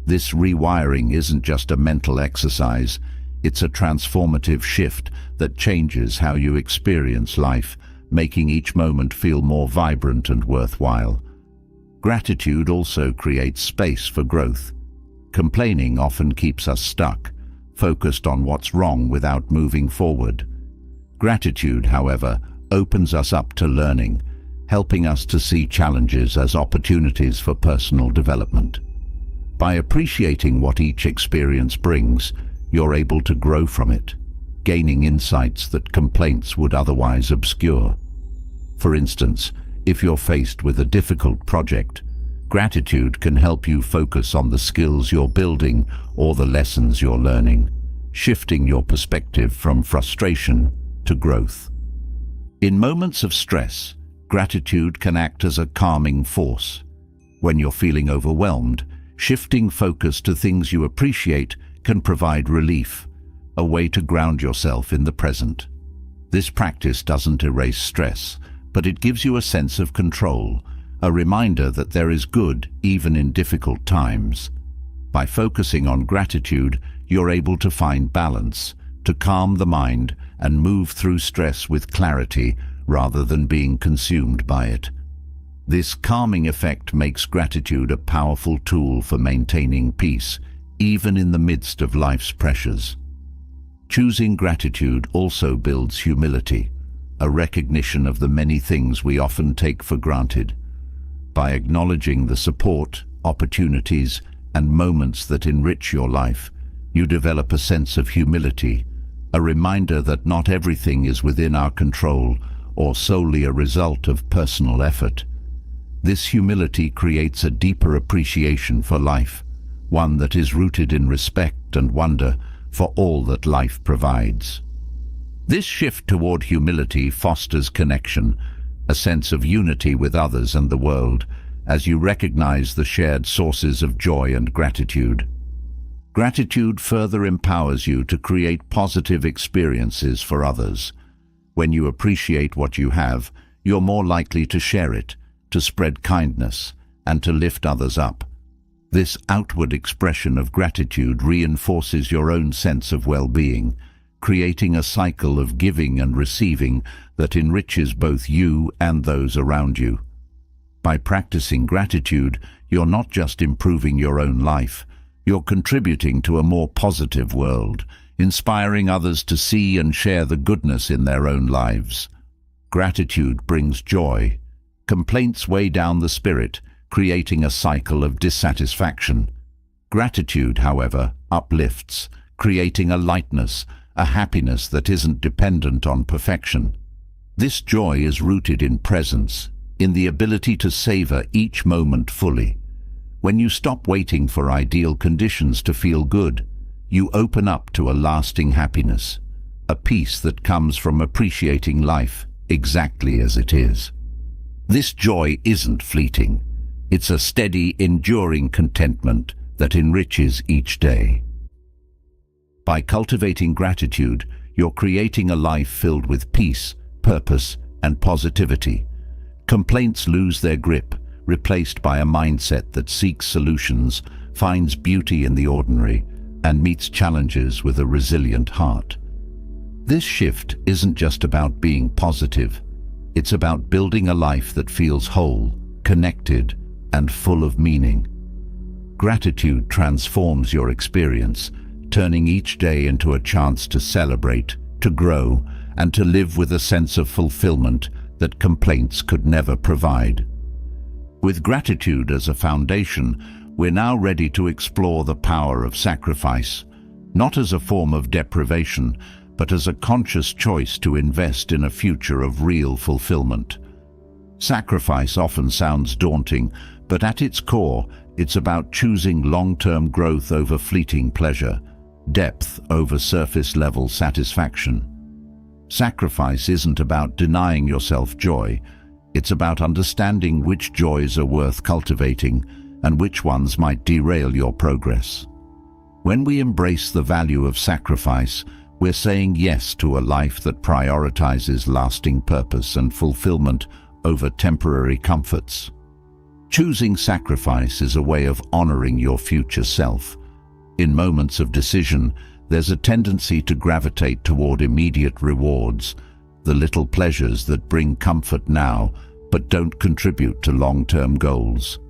This rewiring isn't just a mental exercise, it's a transformative shift that changes how you experience life, making each moment feel more vibrant and worthwhile. Gratitude also creates space for growth. Complaining often keeps us stuck, focused on what's wrong without moving forward. Gratitude, however, opens us up to learning, helping us to see challenges as opportunities for personal development. By appreciating what each experience brings, you're able to grow from it, gaining insights that complaints would otherwise obscure. For instance, if you're faced with a difficult project, gratitude can help you focus on the skills you're building or the lessons you're learning, shifting your perspective from frustration to growth. In moments of stress, gratitude can act as a calming force. When you're feeling overwhelmed, shifting focus to things you appreciate can provide relief, a way to ground yourself in the present. This practice doesn't erase stress, but it gives you a sense of control, a reminder that there is good even in difficult times. By focusing on gratitude, you're able to find balance, to calm the mind and move through stress with clarity rather than being consumed by it. This calming effect makes gratitude a powerful tool for maintaining peace, even in the midst of life's pressures. Choosing gratitude also builds humility, a recognition of the many things we often take for granted. By acknowledging the support, opportunities, and moments that enrich your life, you develop a sense of humility, a reminder that not everything is within our control or solely a result of personal effort. This humility creates a deeper appreciation for life, one that is rooted in respect and wonder for all that life provides. This shift toward humility fosters connection, a sense of unity with others and the world, as you recognize the shared sources of joy and gratitude. Gratitude further empowers you to create positive experiences for others. When you appreciate what you have, you're more likely to share it, to spread kindness, and to lift others up. This outward expression of gratitude reinforces your own sense of well-being, creating a cycle of giving and receiving that enriches both you and those around you. By practicing gratitude, you're not just improving your own life, you're contributing to a more positive world, inspiring others to see and share the goodness in their own lives. Gratitude brings joy. Complaints weigh down the spirit, creating a cycle of dissatisfaction. Gratitude, however, uplifts, creating a lightness, a happiness that isn't dependent on perfection. This joy is rooted in presence, in the ability to savor each moment fully. When you stop waiting for ideal conditions to feel good, you open up to a lasting happiness, a peace that comes from appreciating life exactly as it is. This joy isn't fleeting. It's a steady, enduring contentment that enriches each day. By cultivating gratitude, you're creating a life filled with peace, purpose, and positivity. Complaints lose their grip, replaced by a mindset that seeks solutions, finds beauty in the ordinary, and meets challenges with a resilient heart. This shift isn't just about being positive. It's about building a life that feels whole, connected, and full of meaning. Gratitude transforms your experience, turning each day into a chance to celebrate, to grow, and to live with a sense of fulfillment that complaints could never provide. With gratitude as a foundation, we're now ready to explore the power of sacrifice, not as a form of deprivation, but as a conscious choice to invest in a future of real fulfillment. Sacrifice often sounds daunting, but at its core, it's about choosing long-term growth over fleeting pleasure, depth over surface-level satisfaction. Sacrifice isn't about denying yourself joy. It's about understanding which joys are worth cultivating and which ones might derail your progress. When we embrace the value of sacrifice, we're saying yes to a life that prioritizes lasting purpose and fulfillment over temporary comforts. Choosing sacrifice is a way of honoring your future self. In moments of decision, there's a tendency to gravitate toward immediate rewards, the little pleasures that bring comfort now but don't contribute to long-term goals.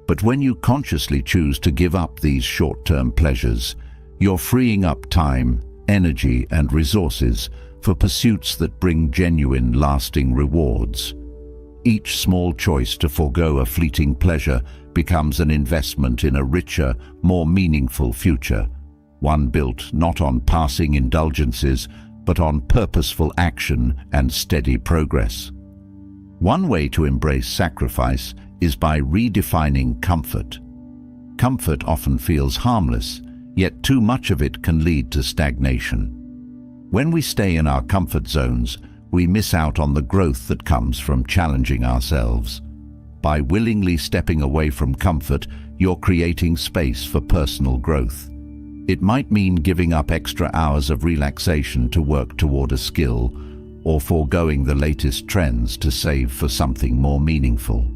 But when you consciously choose to give up these short-term pleasures, you're freeing up time, energy, and resources for pursuits that bring genuine, lasting rewards. Each small choice to forego a fleeting pleasure becomes an investment in a richer, more meaningful future, one built not on passing indulgences, but on purposeful action and steady progress. One way to embrace sacrifice is by redefining comfort. Comfort often feels harmless, yet too much of it can lead to stagnation. When we stay in our comfort zones, we miss out on the growth that comes from challenging ourselves. By willingly stepping away from comfort, you're creating space for personal growth. It might mean giving up extra hours of relaxation to work toward a skill, or foregoing the latest trends to save for something more meaningful.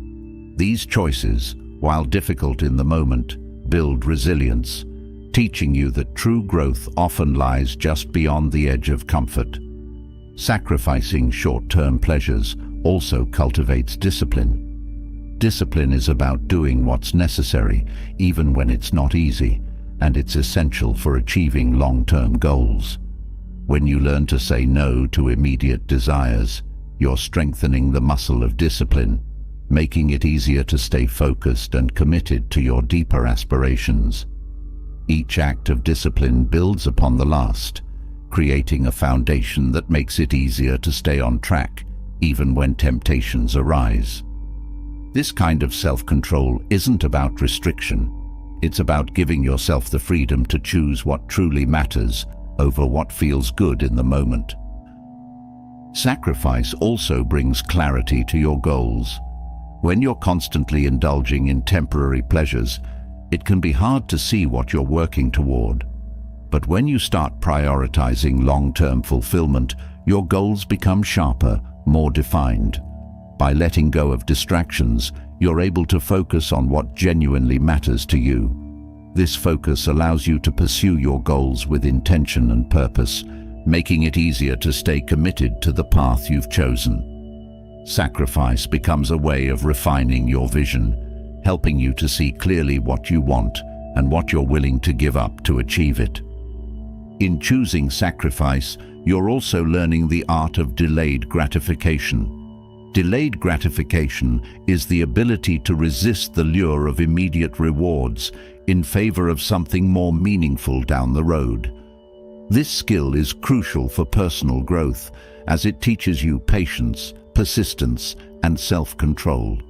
These choices, while difficult in the moment, build resilience. teaching you that true growth often lies just beyond the edge of comfort. Sacrificing short-term pleasures also cultivates discipline. Discipline is about doing what's necessary, even when it's not easy, and it's essential for achieving long-term goals. When you learn to say no to immediate desires, you're strengthening the muscle of discipline, making it easier to stay focused and committed to your deeper aspirations. Each act of discipline builds upon the last, creating a foundation that makes it easier to stay on track, even when temptations arise. This kind of self-control isn't about restriction. It's about giving yourself the freedom to choose what truly matters over what feels good in the moment. Sacrifice also brings clarity to your goals. When you're constantly indulging in temporary pleasures, it can be hard to see what you're working toward. But when you start prioritizing long-term fulfillment, your goals become sharper, more defined. By letting go of distractions, you're able to focus on what genuinely matters to you. This focus allows you to pursue your goals with intention and purpose, making it easier to stay committed to the path you've chosen. Sacrifice becomes a way of refining your vision, helping you to see clearly what you want and what you're willing to give up to achieve it. In choosing sacrifice, you're also learning the art of delayed gratification. Delayed gratification is the ability to resist the lure of immediate rewards in favor of something more meaningful down the road. This skill is crucial for personal growth, as it teaches you patience, persistence, and self-control.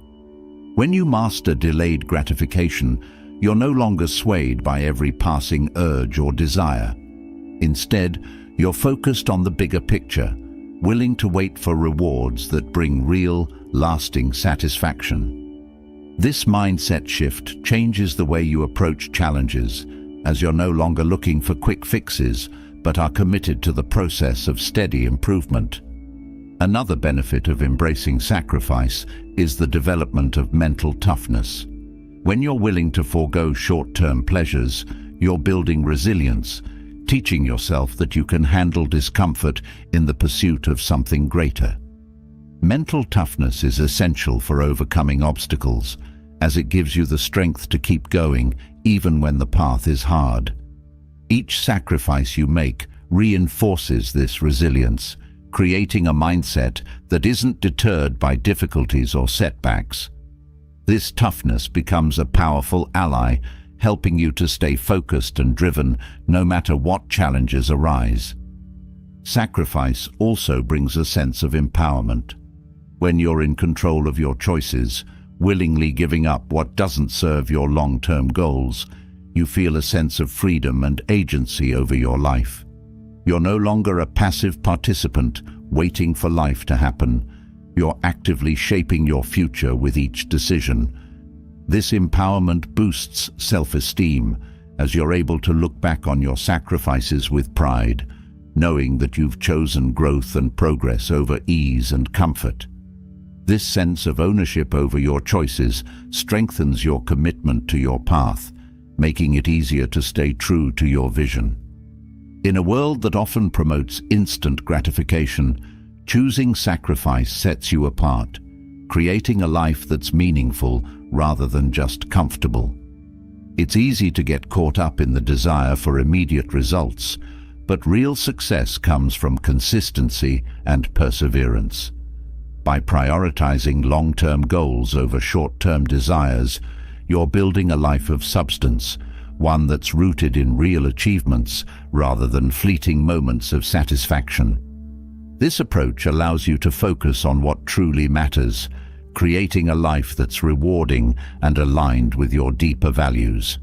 When you master delayed gratification, you're no longer swayed by every passing urge or desire. Instead, you're focused on the bigger picture, willing to wait for rewards that bring real, lasting satisfaction. This mindset shift changes the way you approach challenges, as you're no longer looking for quick fixes, but are committed to the process of steady improvement. Another benefit of embracing sacrifice is the development of mental toughness. When you're willing to forego short-term pleasures, you're building resilience, teaching yourself that you can handle discomfort in the pursuit of something greater. Mental toughness is essential for overcoming obstacles, as it gives you the strength to keep going even when the path is hard. Each sacrifice you make reinforces this resilience, creating a mindset that isn't deterred by difficulties or setbacks. This toughness becomes a powerful ally, helping you to stay focused and driven no matter what challenges arise. Sacrifice also brings a sense of empowerment. When you're in control of your choices, willingly giving up what doesn't serve your long-term goals, you feel a sense of freedom and agency over your life. You're no longer a passive participant waiting for life to happen. You're actively shaping your future with each decision. This empowerment boosts self-esteem, as you're able to look back on your sacrifices with pride, knowing that you've chosen growth and progress over ease and comfort. This sense of ownership over your choices strengthens your commitment to your path, making it easier to stay true to your vision. In a world that often promotes instant gratification, choosing sacrifice sets you apart, creating a life that's meaningful rather than just comfortable. It's easy to get caught up in the desire for immediate results, but real success comes from consistency and perseverance. By prioritizing long-term goals over short-term desires, you're building a life of substance, one that's rooted in real achievements rather than fleeting moments of satisfaction. This approach allows you to focus on what truly matters, creating a life that's rewarding and aligned with your deeper values.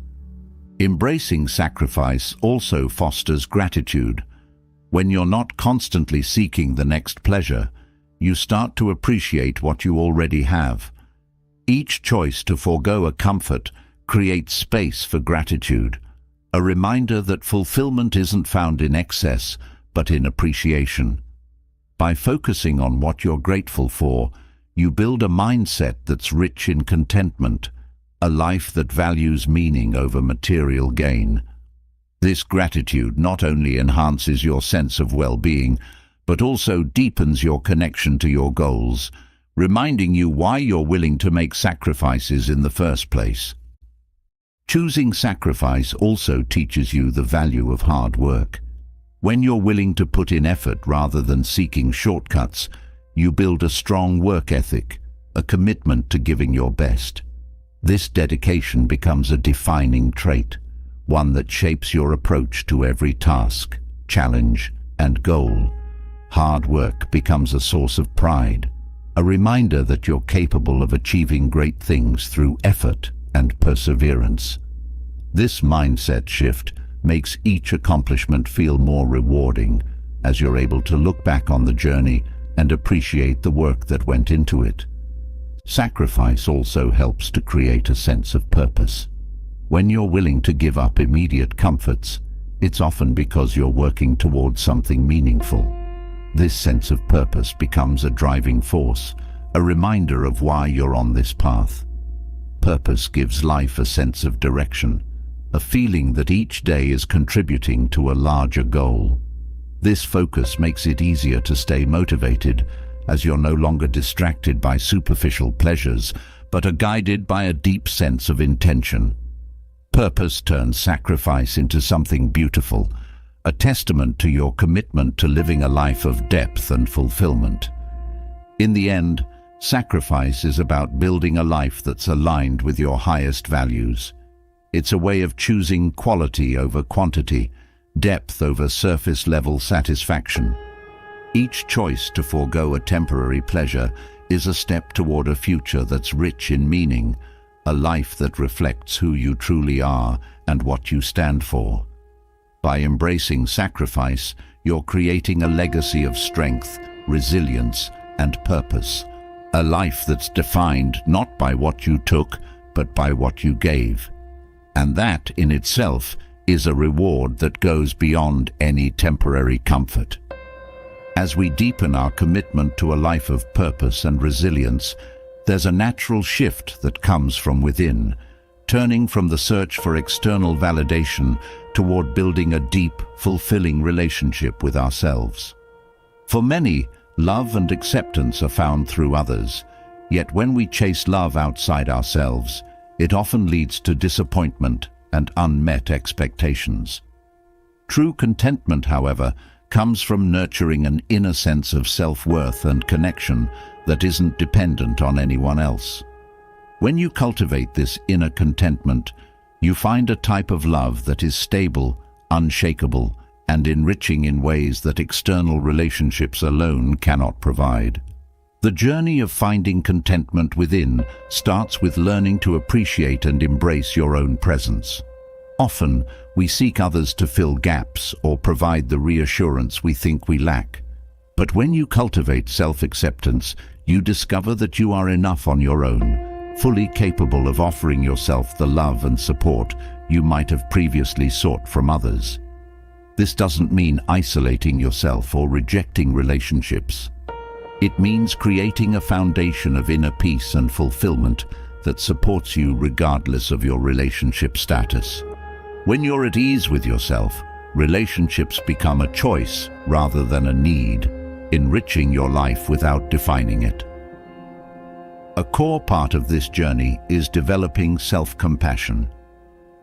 Embracing sacrifice also fosters gratitude. When you're not constantly seeking the next pleasure, you start to appreciate what you already have. Each choice to forego a comfort creates space for gratitude, a reminder that fulfillment isn't found in excess, but in appreciation. By focusing on what you're grateful for, you build a mindset that's rich in contentment, a life that values meaning over material gain. This gratitude not only enhances your sense of well-being, but also deepens your connection to your goals, reminding you why you're willing to make sacrifices in the first place. Choosing sacrifice also teaches you the value of hard work. When you're willing to put in effort rather than seeking shortcuts, you build a strong work ethic, a commitment to giving your best. This dedication becomes a defining trait, one that shapes your approach to every task, challenge, and goal. Hard work becomes a source of pride, a reminder that you're capable of achieving great things through effort and perseverance. This mindset shift makes each accomplishment feel more rewarding, as you're able to look back on the journey and appreciate the work that went into it. Sacrifice also helps to create a sense of purpose. When you're willing to give up immediate comforts, it's often because you're working towards something meaningful. This sense of purpose becomes a driving force, a reminder of why you're on this path. Purpose gives life a sense of direction, a feeling that each day is contributing to a larger goal. This focus makes it easier to stay motivated, as you're no longer distracted by superficial pleasures, but are guided by a deep sense of intention. Purpose turns sacrifice into something beautiful, a testament to your commitment to living a life of depth and fulfillment. In the end, sacrifice is about building a life that's aligned with your highest values. It's a way of choosing quality over quantity, depth over surface-level satisfaction. Each choice to forego a temporary pleasure is a step toward a future that's rich in meaning, a life that reflects who you truly are and what you stand for. By embracing sacrifice, you're creating a legacy of strength, resilience, and purpose. A life that's defined not by what you took, but by what you gave. And that, in itself, is a reward that goes beyond any temporary comfort. As we deepen our commitment to a life of purpose and resilience, there's a natural shift that comes from within, turning from the search for external validation toward building a deep, fulfilling relationship with ourselves. For many, love and acceptance are found through others, yet when we chase love outside ourselves, it often leads to disappointment and unmet expectations. True contentment, however, comes from nurturing an inner sense of self-worth and connection that isn't dependent on anyone else. When you cultivate this inner contentment, you find a type of love that is stable, unshakable, and enriching in ways that external relationships alone cannot provide. The journey of finding contentment within starts with learning to appreciate and embrace your own presence. Often, we seek others to fill gaps or provide the reassurance we think we lack. But when you cultivate self-acceptance, you discover that you are enough on your own, fully capable of offering yourself the love and support you might have previously sought from others. This doesn't mean isolating yourself or rejecting relationships. It means creating a foundation of inner peace and fulfillment that supports you regardless of your relationship status. When you're at ease with yourself, relationships become a choice rather than a need, enriching your life without defining it. A core part of this journey is developing self-compassion.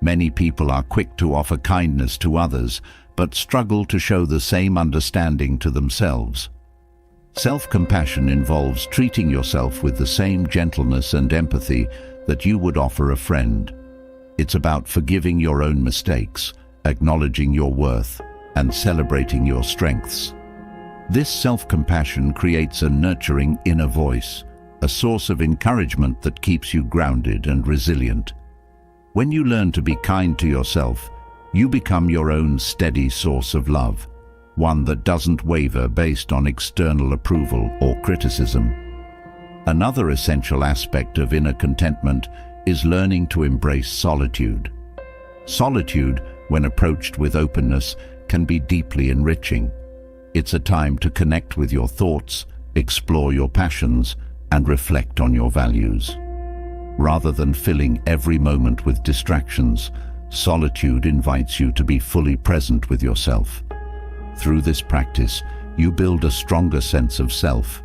Many people are quick to offer kindness to others, but struggle to show the same understanding to themselves. Self-compassion involves treating yourself with the same gentleness and empathy that you would offer a friend. It's about forgiving your own mistakes, acknowledging your worth, and celebrating your strengths. This self-compassion creates a nurturing inner voice, a source of encouragement that keeps you grounded and resilient. When you learn to be kind to yourself, you become your own steady source of love, one that doesn't waver based on external approval or criticism. Another essential aspect of inner contentment is learning to embrace solitude. Solitude, when approached with openness, can be deeply enriching. It's a time to connect with your thoughts, explore your passions, and reflect on your values. Rather than filling every moment with distractions, solitude invites you to be fully present with yourself. Through this practice, you build a stronger sense of self,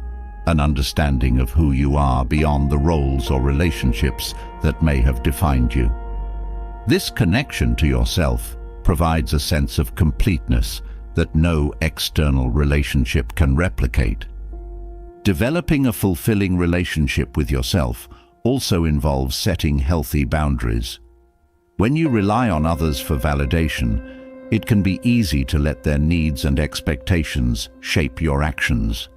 an understanding of who you are beyond the roles or relationships that may have defined you. This connection to yourself provides a sense of completeness that no external relationship can replicate. Developing a fulfilling relationship with yourself also involves setting healthy boundaries. When you rely on others for validation, it can be easy to let their needs and expectations shape your actions.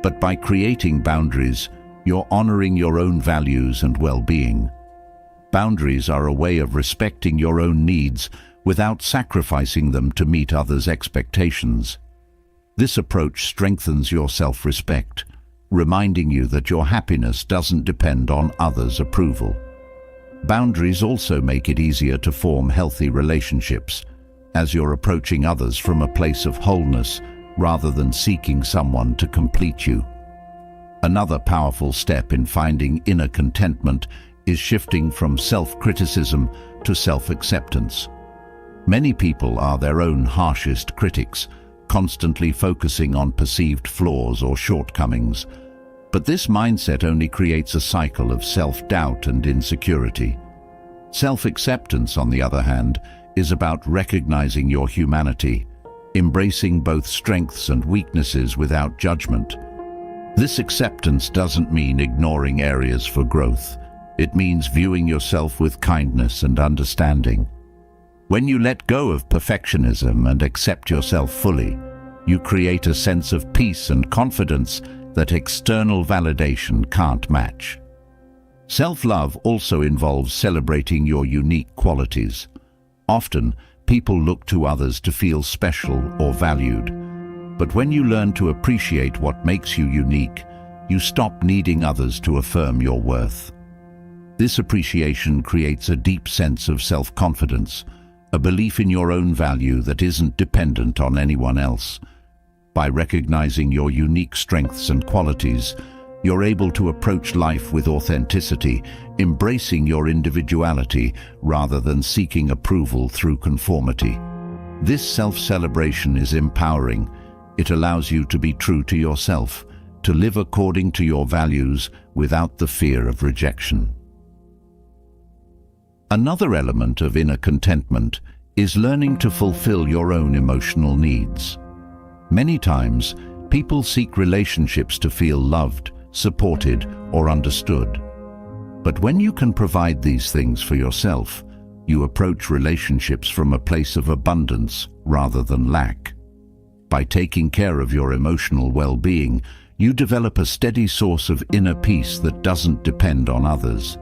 But by creating boundaries, you're honoring your own values and well-being. Boundaries are a way of respecting your own needs without sacrificing them to meet others' expectations. This approach strengthens your self-respect, reminding you that your happiness doesn't depend on others' approval. Boundaries also make it easier to form healthy relationships, as you're approaching others from a place of wholeness rather than seeking someone to complete you. Another powerful step in finding inner contentment is shifting from self-criticism to self-acceptance. Many people are their own harshest critics, constantly focusing on perceived flaws or shortcomings. But this mindset only creates a cycle of self-doubt and insecurity. Self-acceptance, on the other hand, is about recognizing your humanity, embracing both strengths and weaknesses without judgment. This acceptance doesn't mean ignoring areas for growth. It means viewing yourself with kindness and understanding. When you let go of perfectionism and accept yourself fully, you create a sense of peace and confidence that external validation can't match. Self-love also involves celebrating your unique qualities. Often, people look to others to feel special or valued. But when you learn to appreciate what makes you unique, you stop needing others to affirm your worth. This appreciation creates a deep sense of self-confidence, a belief in your own value that isn't dependent on anyone else. By recognizing your unique strengths and qualities, you're able to approach life with authenticity, embracing your individuality rather than seeking approval through conformity. This self-celebration is empowering. It allows you to be true to yourself, to live according to your values without the fear of rejection. Another element of inner contentment is learning to fulfill your own emotional needs. Many times, people seek relationships to feel loved, supported, or understood. But when you can provide these things for yourself, you approach relationships from a place of abundance rather than lack. By taking care of your emotional well-being, you develop a steady source of inner peace that doesn't depend on others.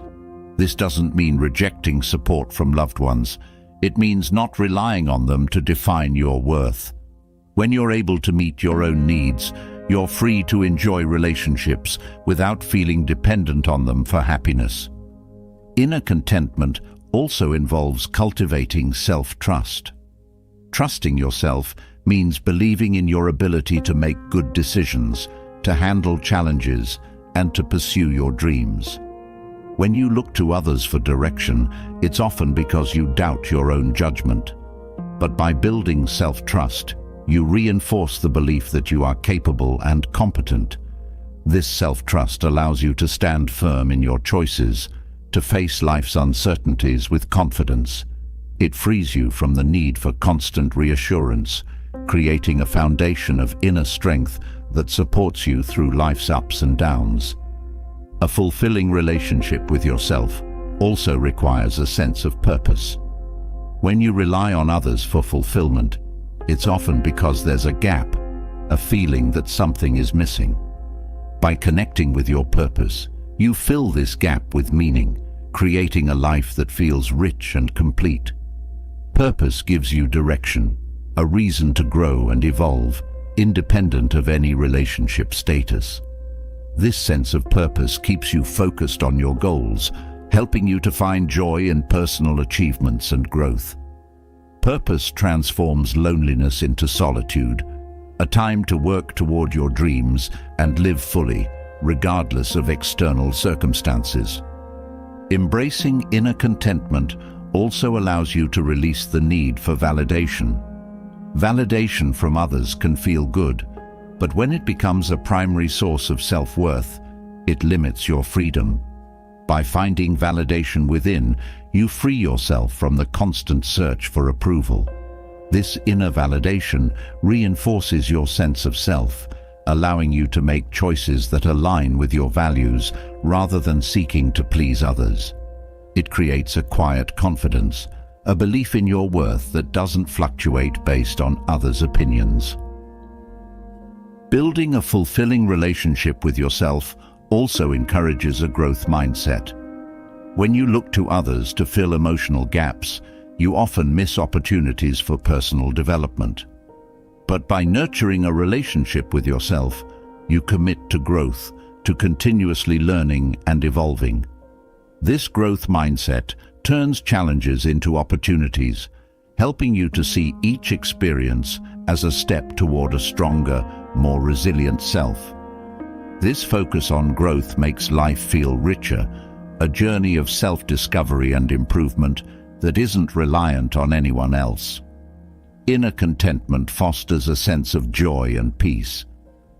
This doesn't mean rejecting support from loved ones. It means not relying on them to define your worth. When you're able to meet your own needs, you're free to enjoy relationships without feeling dependent on them for happiness. Inner contentment also involves cultivating self-trust. Trusting yourself means believing in your ability to make good decisions, to handle challenges, and to pursue your dreams. When you look to others for direction, it's often because you doubt your own judgment. But by building self-trust, you reinforce the belief that you are capable and competent. This self-trust allows you to stand firm in your choices, to face life's uncertainties with confidence. It frees you from the need for constant reassurance, creating a foundation of inner strength that supports you through life's ups and downs. A fulfilling relationship with yourself also requires a sense of purpose. When you rely on others for fulfillment, it's often because there's a gap, a feeling that something is missing. By connecting with your purpose, you fill this gap with meaning, creating a life that feels rich and complete. Purpose gives you direction, a reason to grow and evolve, independent of any relationship status. This sense of purpose keeps you focused on your goals, helping you to find joy in personal achievements and growth. Purpose transforms loneliness into solitude, a time to work toward your dreams and live fully, regardless of external circumstances. Embracing inner contentment also allows you to release the need for validation. Validation from others can feel good, but when it becomes a primary source of self-worth, it limits your freedom. By finding validation within, you free yourself from the constant search for approval. This inner validation reinforces your sense of self, allowing you to make choices that align with your values rather than seeking to please others. It creates a quiet confidence, a belief in your worth that doesn't fluctuate based on others' opinions. Building a fulfilling relationship with yourself also encourages a growth mindset. When you look to others to fill emotional gaps, you often miss opportunities for personal development. But by nurturing a relationship with yourself, you commit to growth, to continuously learning and evolving. This growth mindset turns challenges into opportunities, helping you to see each experience as a step toward a stronger, more resilient self. This focus on growth makes life feel richer, a journey of self-discovery and improvement that isn't reliant on anyone else. Inner contentment fosters a sense of joy and peace.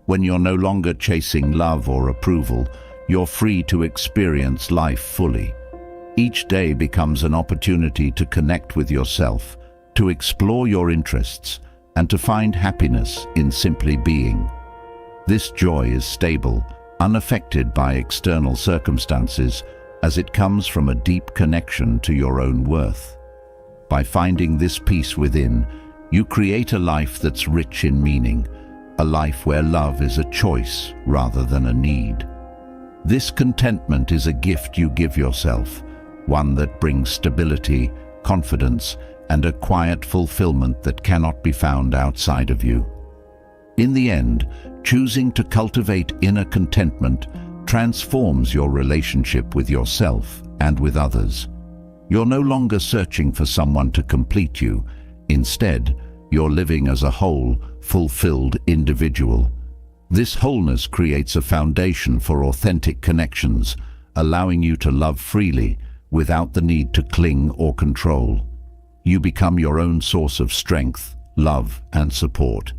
When you're no longer chasing love or approval, you're free to experience life fully. Each day becomes an opportunity to connect with yourself, to explore your interests, and to find happiness in simply being. This joy is stable, unaffected by external circumstances, as it comes from a deep connection to your own worth. By finding this peace within, you create a life that's rich in meaning, a life where love is a choice rather than a need. This contentment is a gift you give yourself, one that brings stability, confidence, and a quiet fulfillment that cannot be found outside of you. In the end, choosing to cultivate inner contentment transforms your relationship with yourself and with others. You're no longer searching for someone to complete you. Instead, you're living as a whole, fulfilled individual. This wholeness creates a foundation for authentic connections, allowing you to love freely without the need to cling or control. You become your own source of strength, love, and support,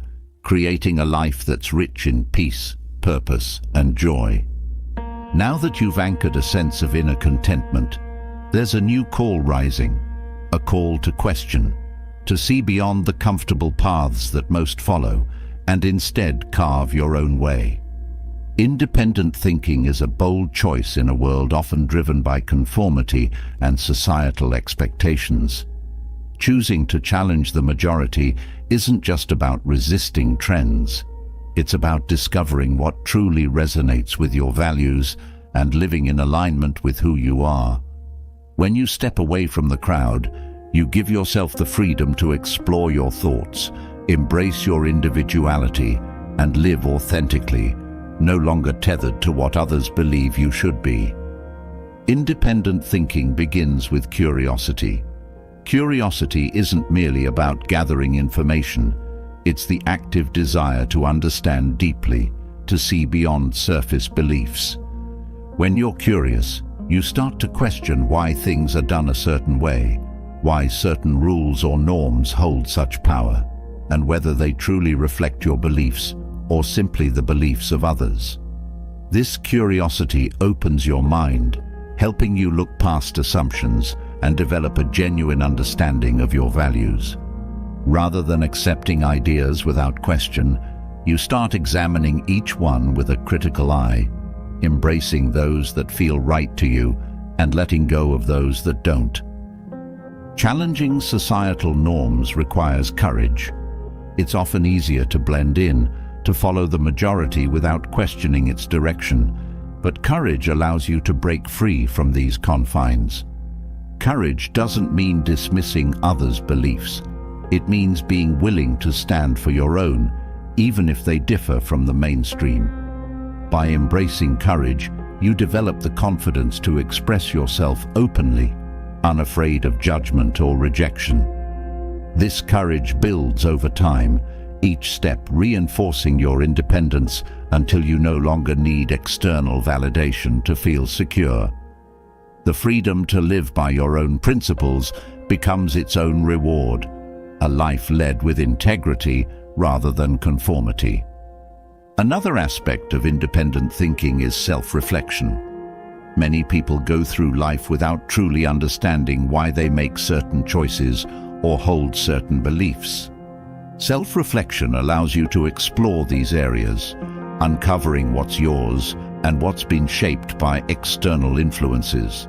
creating a life that's rich in peace, purpose, and joy. Now that you've anchored a sense of inner contentment, there's a new call rising, a call to question, to see beyond the comfortable paths that most follow, and instead carve your own way. Independent thinking is a bold choice in a world often driven by conformity and societal expectations. Choosing to challenge the majority isn't just about resisting trends. It's about discovering what truly resonates with your values and living in alignment with who you are. When you step away from the crowd, you give yourself the freedom to explore your thoughts, embrace your individuality, and live authentically, no longer tethered to what others believe you should be. Independent thinking begins with curiosity. Curiosity isn't merely about gathering information. It's the active desire to understand deeply, to see beyond surface beliefs. When you're curious, you start to question why things are done a certain way, why certain rules or norms hold such power, and whether they truly reflect your beliefs or simply the beliefs of others. This curiosity opens your mind, helping you look past assumptions and develop a genuine understanding of your values. Rather than accepting ideas without question, you start examining each one with a critical eye, embracing those that feel right to you and letting go of those that don't. Challenging societal norms requires courage. It's often easier to blend in, to follow the majority without questioning its direction, but courage allows you to break free from these confines. Courage doesn't mean dismissing others' beliefs. It means being willing to stand for your own, even if they differ from the mainstream. By embracing courage, you develop the confidence to express yourself openly, unafraid of judgment or rejection. This courage builds over time, each step reinforcing your independence until you no longer need external validation to feel secure. The freedom to live by your own principles becomes its own reward, a life led with integrity rather than conformity. Another aspect of independent thinking is self-reflection. Many people go through life without truly understanding why they make certain choices or hold certain beliefs. Self-reflection allows you to explore these areas, uncovering what's yours and what's been shaped by external influences.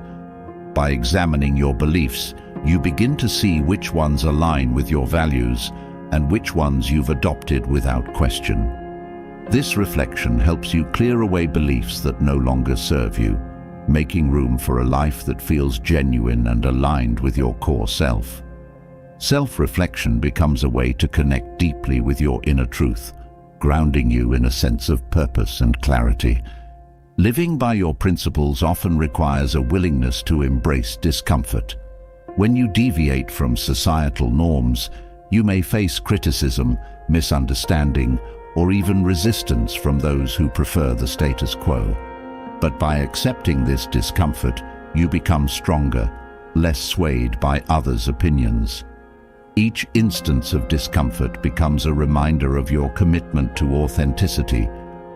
By examining your beliefs, you begin to see which ones align with your values and which ones you've adopted without question. This reflection helps you clear away beliefs that no longer serve you, making room for a life that feels genuine and aligned with your core self. Self-reflection becomes a way to connect deeply with your inner truth, grounding you in a sense of purpose and clarity. Living by your principles often requires a willingness to embrace discomfort. When you deviate from societal norms, you may face criticism, misunderstanding, or even resistance from those who prefer the status quo. But by accepting this discomfort, you become stronger, less swayed by others' opinions. Each instance of discomfort becomes a reminder of your commitment to authenticity,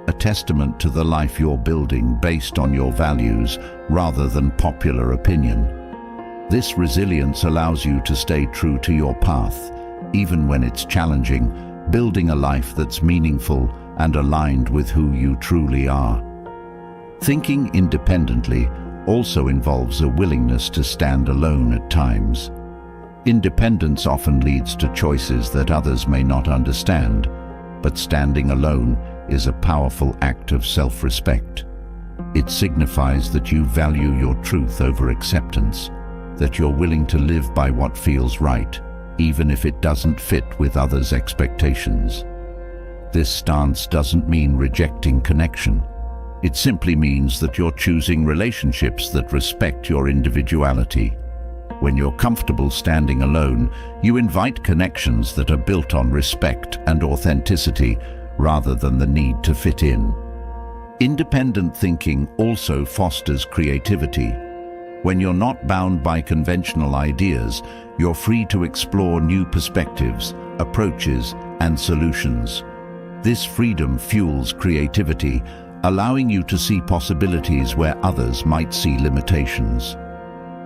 a testament to the life you're building based on your values rather than popular opinion. This resilience allows you to stay true to your path, even when it's challenging, building a life that's meaningful and aligned with who you truly are. Thinking independently also involves a willingness to stand alone at times. Independence often leads to choices that others may not understand, but standing alone is a powerful act of self-respect. It signifies that you value your truth over acceptance, that you're willing to live by what feels right, even if it doesn't fit with others' expectations. This stance doesn't mean rejecting connection. It simply means that you're choosing relationships that respect your individuality. When you're comfortable standing alone, you invite connections that are built on respect and authenticity rather than the need to fit in. Independent thinking also fosters creativity. When you're not bound by conventional ideas, you're free to explore new perspectives, approaches, and solutions. This freedom fuels creativity, allowing you to see possibilities where others might see limitations.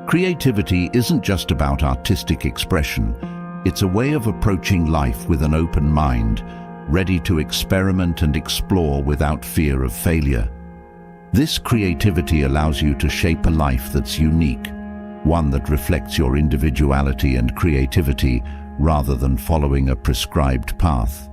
Creativity isn't just about artistic expression. It's a way of approaching life with an open mind, ready to experiment and explore without fear of failure. This creativity allows you to shape a life that's unique, one that reflects your individuality and creativity rather than following a prescribed path.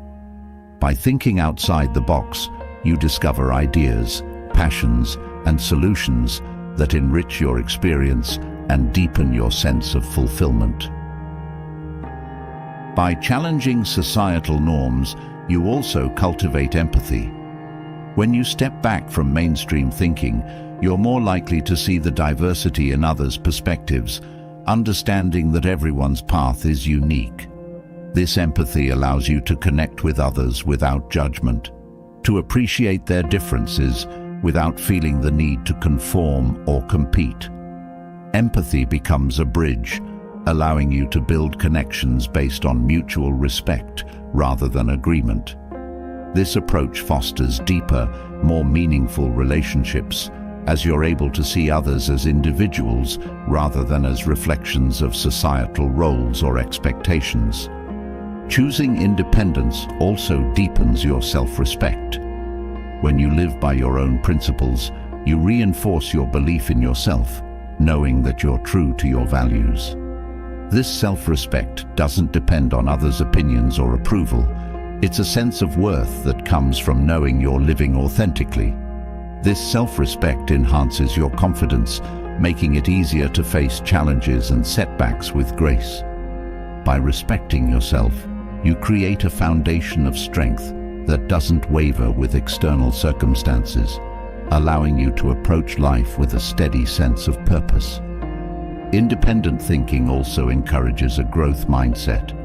By thinking outside the box, you discover ideas, passions, and solutions that enrich your experience and deepen your sense of fulfillment. By challenging societal norms, you also cultivate empathy. When you step back from mainstream thinking, you're more likely to see the diversity in others' perspectives, understanding that everyone's path is unique. This empathy allows you to connect with others without judgment, to appreciate their differences without feeling the need to conform or compete. Empathy becomes a bridge, allowing you to build connections based on mutual respect rather than agreement. This approach fosters deeper, more meaningful relationships, as you're able to see others as individuals rather than as reflections of societal roles or expectations. Choosing independence also deepens your self-respect. When you live by your own principles, you reinforce your belief in yourself, knowing that you're true to your values. This self-respect doesn't depend on others' opinions or approval. It's a sense of worth that comes from knowing you're living authentically. This self-respect enhances your confidence, making it easier to face challenges and setbacks with grace. By respecting yourself, you create a foundation of strength that doesn't waver with external circumstances, allowing you to approach life with a steady sense of purpose. Independent thinking also encourages a growth mindset.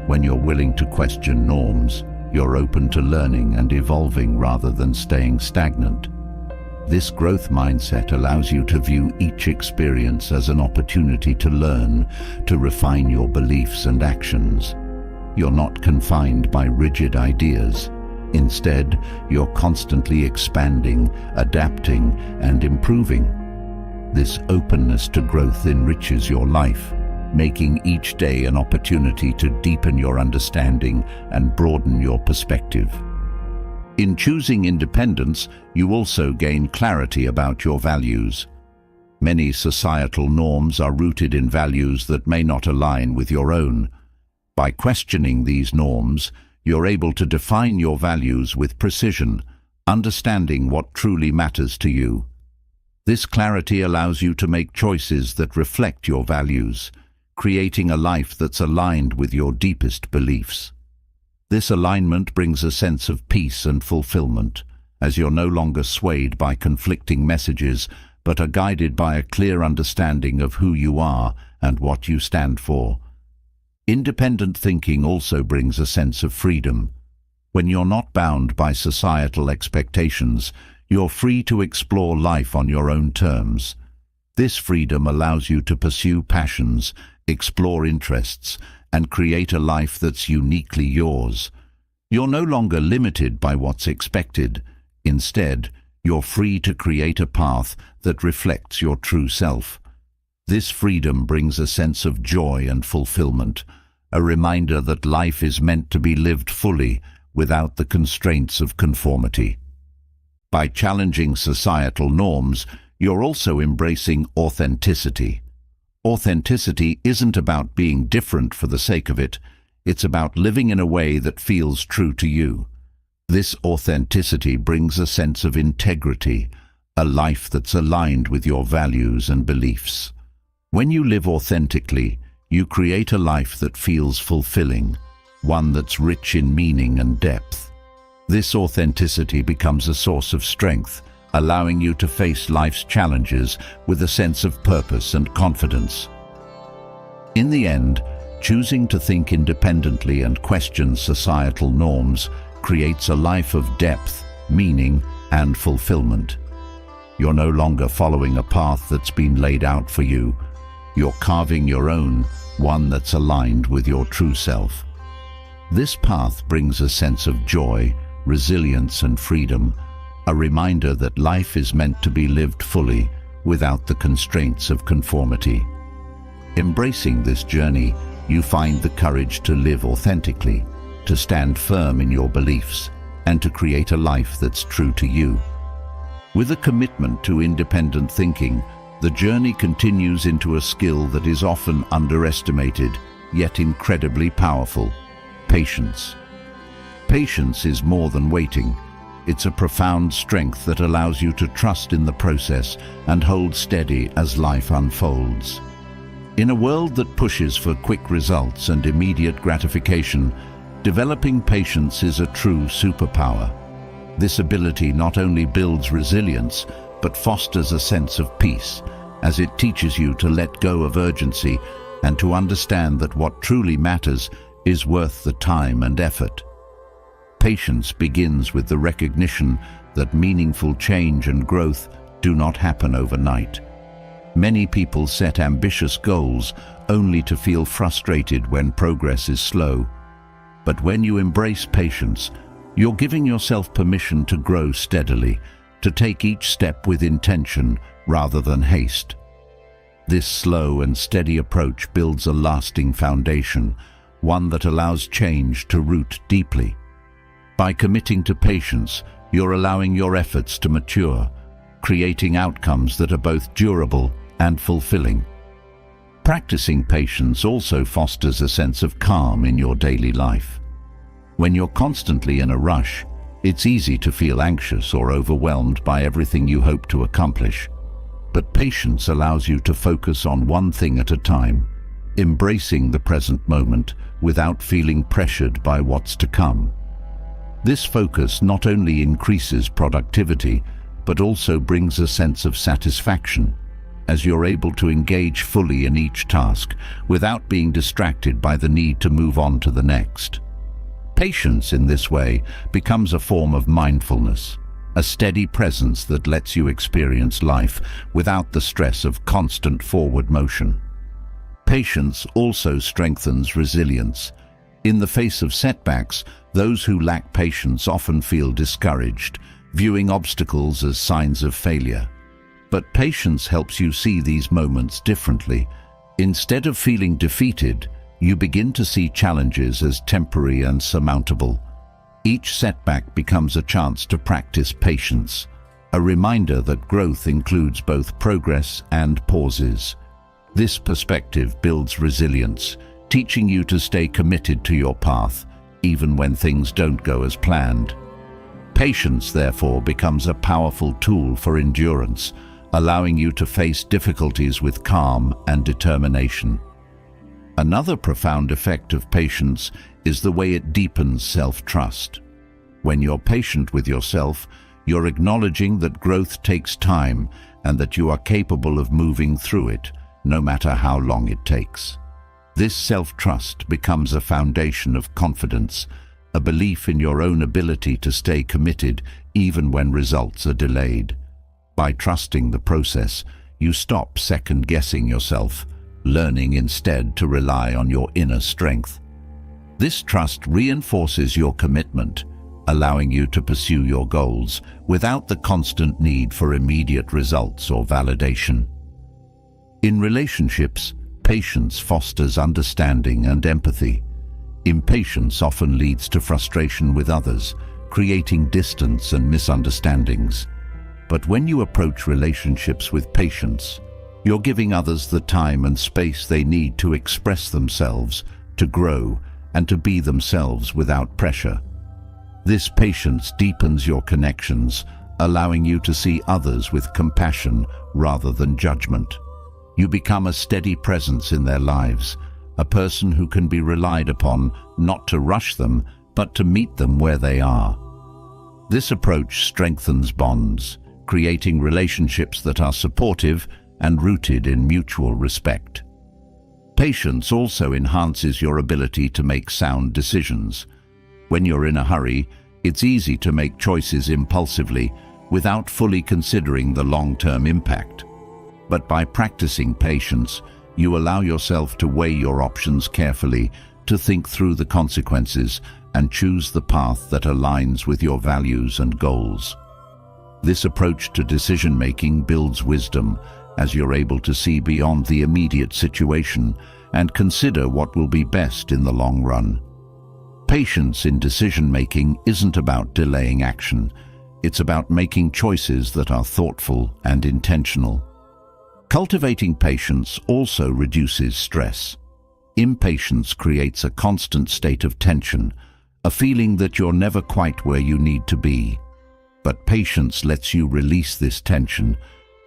When you're willing to question norms, you're open to learning and evolving rather than staying stagnant. This growth mindset allows you to view each experience as an opportunity to learn, to refine your beliefs and actions. You're not confined by rigid ideas. Instead, you're constantly expanding, adapting, and improving. This openness to growth enriches your life, making each day an opportunity to deepen your understanding and broaden your perspective. In choosing independence, you also gain clarity about your values. Many societal norms are rooted in values that may not align with your own. By questioning these norms, you're able to define your values with precision, understanding what truly matters to you. This clarity allows you to make choices that reflect your values, creating a life that's aligned with your deepest beliefs. This alignment brings a sense of peace and fulfillment, as you're no longer swayed by conflicting messages, but are guided by a clear understanding of who you are and what you stand for. Independent thinking also brings a sense of freedom. When you're not bound by societal expectations, you're free to explore life on your own terms. This freedom allows you to pursue passions, explore interests, and create a life that's uniquely yours. You're no longer limited by what's expected. Instead, you're free to create a path that reflects your true self. This freedom brings a sense of joy and fulfillment, a reminder that life is meant to be lived fully without the constraints of conformity. By challenging societal norms, you're also embracing authenticity. Authenticity isn't about being different for the sake of it. It's about living in a way that feels true to you. This authenticity brings a sense of integrity, a life that's aligned with your values and beliefs. When you live authentically, you create a life that feels fulfilling, one that's rich in meaning and depth. This authenticity becomes a source of strength, allowing you to face life's challenges with a sense of purpose and confidence. In the end, choosing to think independently and question societal norms creates a life of depth, meaning, and fulfillment. You're no longer following a path that's been laid out for you. You're carving your own, one that's aligned with your true self. This path brings a sense of joy, resilience, and freedom, a reminder that life is meant to be lived fully without the constraints of conformity. Embracing this journey, you find the courage to live authentically, to stand firm in your beliefs, and to create a life that's true to you. With a commitment to independent thinking, the journey continues into a skill that is often underestimated, yet incredibly powerful: patience. Patience is more than waiting. It's a profound strength that allows you to trust in the process and hold steady as life unfolds. In a world that pushes for quick results and immediate gratification, developing patience is a true superpower. This ability not only builds resilience, but fosters a sense of peace, as it teaches you to let go of urgency and to understand that what truly matters is worth the time and effort. Patience begins with the recognition that meaningful change and growth do not happen overnight. Many people set ambitious goals only to feel frustrated when progress is slow. But when you embrace patience, you're giving yourself permission to grow steadily, to take each step with intention rather than haste. This slow and steady approach builds a lasting foundation, one that allows change to root deeply. By committing to patience, you're allowing your efforts to mature, creating outcomes that are both durable and fulfilling. Practicing patience also fosters a sense of calm in your daily life. When you're constantly in a rush, it's easy to feel anxious or overwhelmed by everything you hope to accomplish. But patience allows you to focus on one thing at a time, embracing the present moment without feeling pressured by what's to come. This focus not only increases productivity, but also brings a sense of satisfaction, as you're able to engage fully in each task without being distracted by the need to move on to the next. Patience in this way becomes a form of mindfulness, a steady presence that lets you experience life without the stress of constant forward motion. Patience also strengthens resilience. In the face of setbacks, those who lack patience often feel discouraged, viewing obstacles as signs of failure. But patience helps you see these moments differently. Instead of feeling defeated, you begin to see challenges as temporary and surmountable. Each setback becomes a chance to practice patience, a reminder that growth includes both progress and pauses. This perspective builds resilience, teaching you to stay committed to your path, even when things don't go as planned. Patience, therefore, becomes a powerful tool for endurance, allowing you to face difficulties with calm and determination. Another profound effect of patience is the way it deepens self-trust. When you're patient with yourself, you're acknowledging that growth takes time and that you are capable of moving through it, no matter how long it takes. This self-trust becomes a foundation of confidence, a belief in your own ability to stay committed even when results are delayed. By trusting the process, you stop second-guessing yourself, learning instead to rely on your inner strength. This trust reinforces your commitment, allowing you to pursue your goals without the constant need for immediate results or validation. In relationships, patience fosters understanding and empathy. Impatience often leads to frustration with others, creating distance and misunderstandings. But when you approach relationships with patience, you're giving others the time and space they need to express themselves, to grow, and to be themselves without pressure. This patience deepens your connections, allowing you to see others with compassion rather than judgment. You become a steady presence in their lives, a person who can be relied upon not to rush them, but to meet them where they are. This approach strengthens bonds, creating relationships that are supportive and rooted in mutual respect. Patience also enhances your ability to make sound decisions. When you're in a hurry, it's easy to make choices impulsively without fully considering the long-term impact. But by practicing patience, you allow yourself to weigh your options carefully, to think through the consequences, and choose the path that aligns with your values and goals. This approach to decision-making builds wisdom, as you're able to see beyond the immediate situation and consider what will be best in the long run. Patience in decision-making isn't about delaying action. It's about making choices that are thoughtful and intentional. Cultivating patience also reduces stress. Impatience creates a constant state of tension, a feeling that you're never quite where you need to be. But patience lets you release this tension,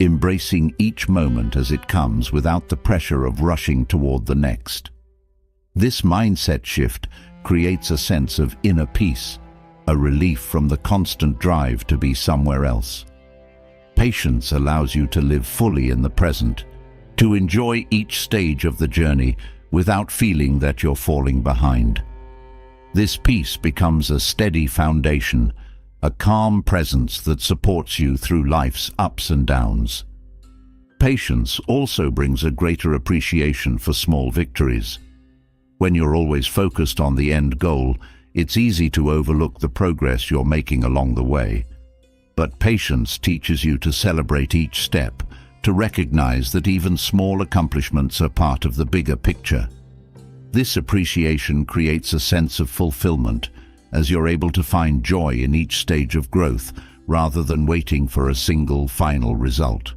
embracing each moment as it comes without the pressure of rushing toward the next. This mindset shift creates a sense of inner peace, a relief from the constant drive to be somewhere else. Patience allows you to live fully in the present, to enjoy each stage of the journey without feeling that you're falling behind. This peace becomes a steady foundation, a calm presence that supports you through life's ups and downs. Patience also brings a greater appreciation for small victories. When you're always focused on the end goal, it's easy to overlook the progress you're making along the way. But patience teaches you to celebrate each step, to recognize that even small accomplishments are part of the bigger picture. This appreciation creates a sense of fulfillment, as you're able to find joy in each stage of growth rather than waiting for a single final result.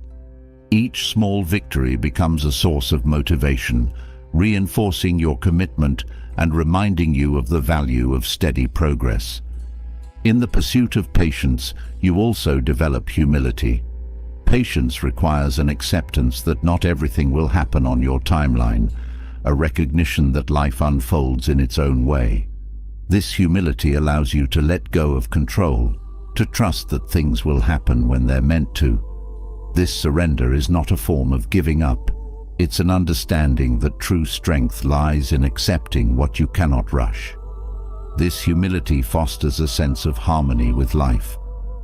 Each small victory becomes a source of motivation, reinforcing your commitment and reminding you of the value of steady progress. In the pursuit of patience, you also develop humility. Patience requires an acceptance that not everything will happen on your timeline, a recognition that life unfolds in its own way. This humility allows you to let go of control, to trust that things will happen when they're meant to. This surrender is not a form of giving up. It's an understanding that true strength lies in accepting what you cannot rush. This humility fosters a sense of harmony with life,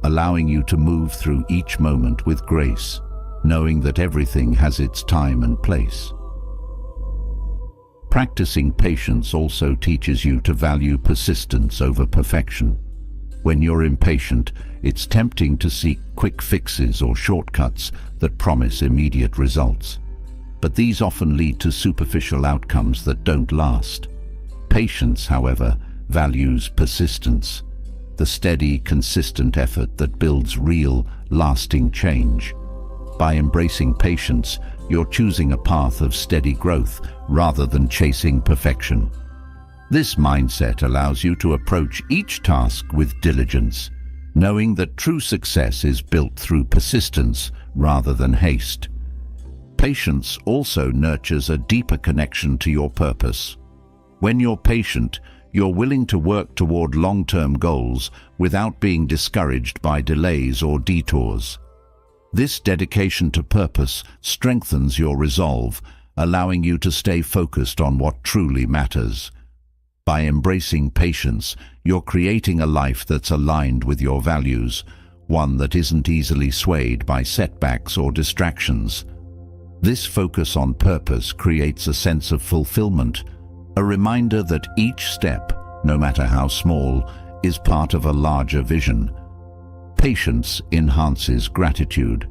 allowing you to move through each moment with grace, knowing that everything has its time and place. Practicing patience also teaches you to value persistence over perfection. When you're impatient, it's tempting to seek quick fixes or shortcuts that promise immediate results. But these often lead to superficial outcomes that don't last. Patience, however, values persistence, the steady, consistent effort that builds real, lasting change. By embracing patience, you're choosing a path of steady growth rather than chasing perfection. This mindset allows you to approach each task with diligence, knowing that true success is built through persistence rather than haste. Patience also nurtures a deeper connection to your purpose. When you're patient, you're willing to work toward long-term goals without being discouraged by delays or detours. This dedication to purpose strengthens your resolve, allowing you to stay focused on what truly matters. By embracing patience, you're creating a life that's aligned with your values, one that isn't easily swayed by setbacks or distractions. This focus on purpose creates a sense of fulfillment, a reminder that each step, no matter how small, is part of a larger vision. Patience enhances gratitude.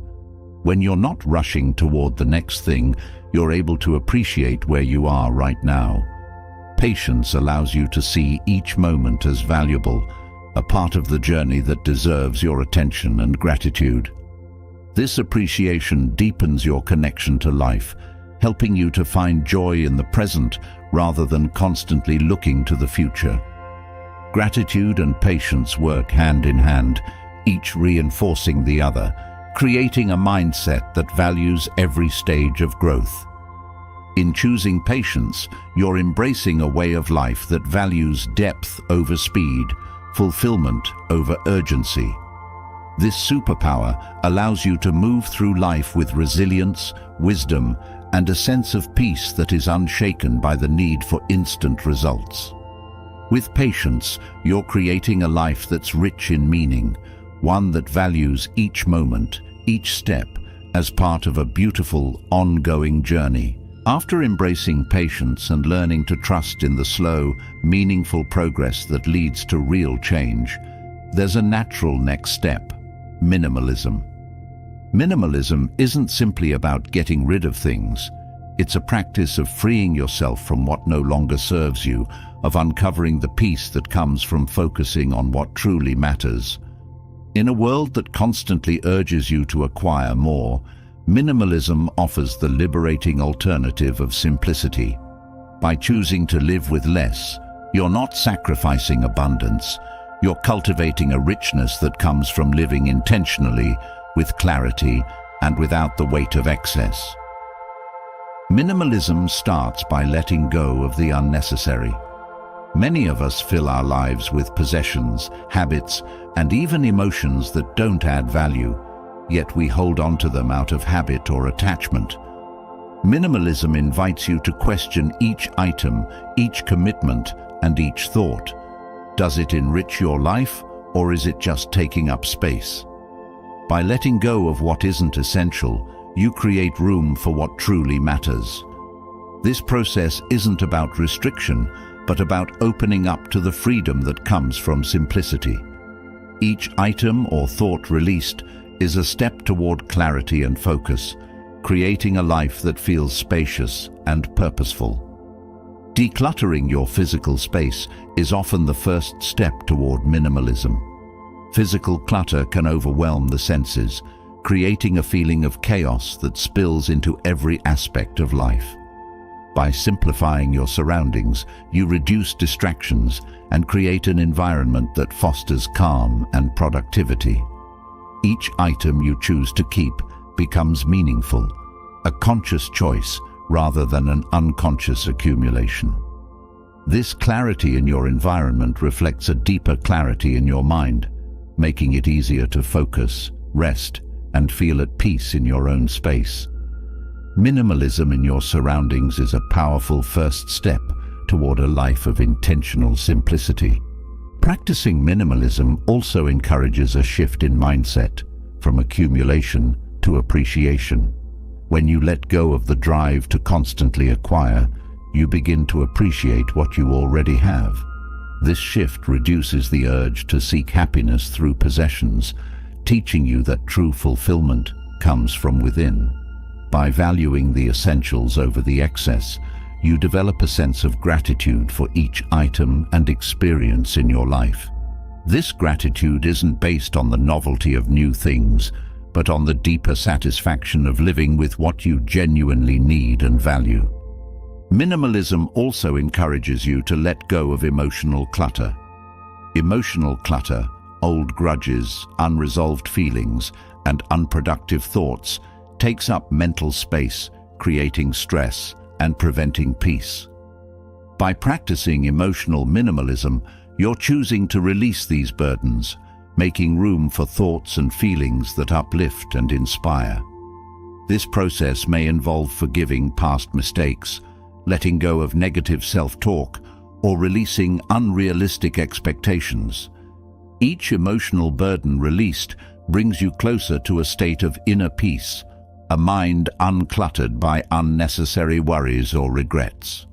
When you're not rushing toward the next thing, you're able to appreciate where you are right now. Patience allows you to see each moment as valuable, a part of the journey that deserves your attention and gratitude. This appreciation deepens your connection to life, helping you to find joy in the present rather than constantly looking to the future. Gratitude and patience work hand in hand, each reinforcing the other, creating a mindset that values every stage of growth. In choosing patience, you're embracing a way of life that values depth over speed, fulfillment over urgency. This superpower allows you to move through life with resilience, wisdom, and a sense of peace that is unshaken by the need for instant results. With patience, you're creating a life that's rich in meaning, one that values each moment, each step, as part of a beautiful, ongoing journey. After embracing patience and learning to trust in the slow, meaningful progress that leads to real change, there's a natural next step: minimalism. Minimalism isn't simply about getting rid of things. It's a practice of freeing yourself from what no longer serves you, of uncovering the peace that comes from focusing on what truly matters. In a world that constantly urges you to acquire more, minimalism offers the liberating alternative of simplicity. By choosing to live with less, you're not sacrificing abundance. You're cultivating a richness that comes from living intentionally, with clarity, and without the weight of excess. Minimalism starts by letting go of the unnecessary. Many of us fill our lives with possessions, habits, and even emotions that don't add value, yet we hold on to them out of habit or attachment. Minimalism invites you to question each item, each commitment, and each thought. Does it enrich your life, or is it just taking up space? By letting go of what isn't essential, you create room for what truly matters. This process isn't about restriction, but about opening up to the freedom that comes from simplicity. Each item or thought released is a step toward clarity and focus, creating a life that feels spacious and purposeful. Decluttering your physical space is often the first step toward minimalism. Physical clutter can overwhelm the senses, creating a feeling of chaos that spills into every aspect of life. By simplifying your surroundings, you reduce distractions and create an environment that fosters calm and productivity. Each item you choose to keep becomes meaningful, a conscious choice rather than an unconscious accumulation. This clarity in your environment reflects a deeper clarity in your mind, making it easier to focus, rest, and feel at peace in your own space. Minimalism in your surroundings is a powerful first step toward a life of intentional simplicity. Practicing minimalism also encourages a shift in mindset, from accumulation to appreciation. When you let go of the drive to constantly acquire, you begin to appreciate what you already have. This shift reduces the urge to seek happiness through possessions, teaching you that true fulfillment comes from within. By valuing the essentials over the excess, you develop a sense of gratitude for each item and experience in your life. This gratitude isn't based on the novelty of new things, but on the deeper satisfaction of living with what you genuinely need and value. Minimalism also encourages you to let go of emotional clutter. Emotional clutter, old grudges, unresolved feelings, and unproductive thoughts takes up mental space, creating stress and preventing peace. By practicing emotional minimalism, you're choosing to release these burdens, making room for thoughts and feelings that uplift and inspire. This process may involve forgiving past mistakes, letting go of negative self-talk, or releasing unrealistic expectations. Each emotional burden released brings you closer to a state of inner peace, a mind uncluttered by unnecessary worries or regrets.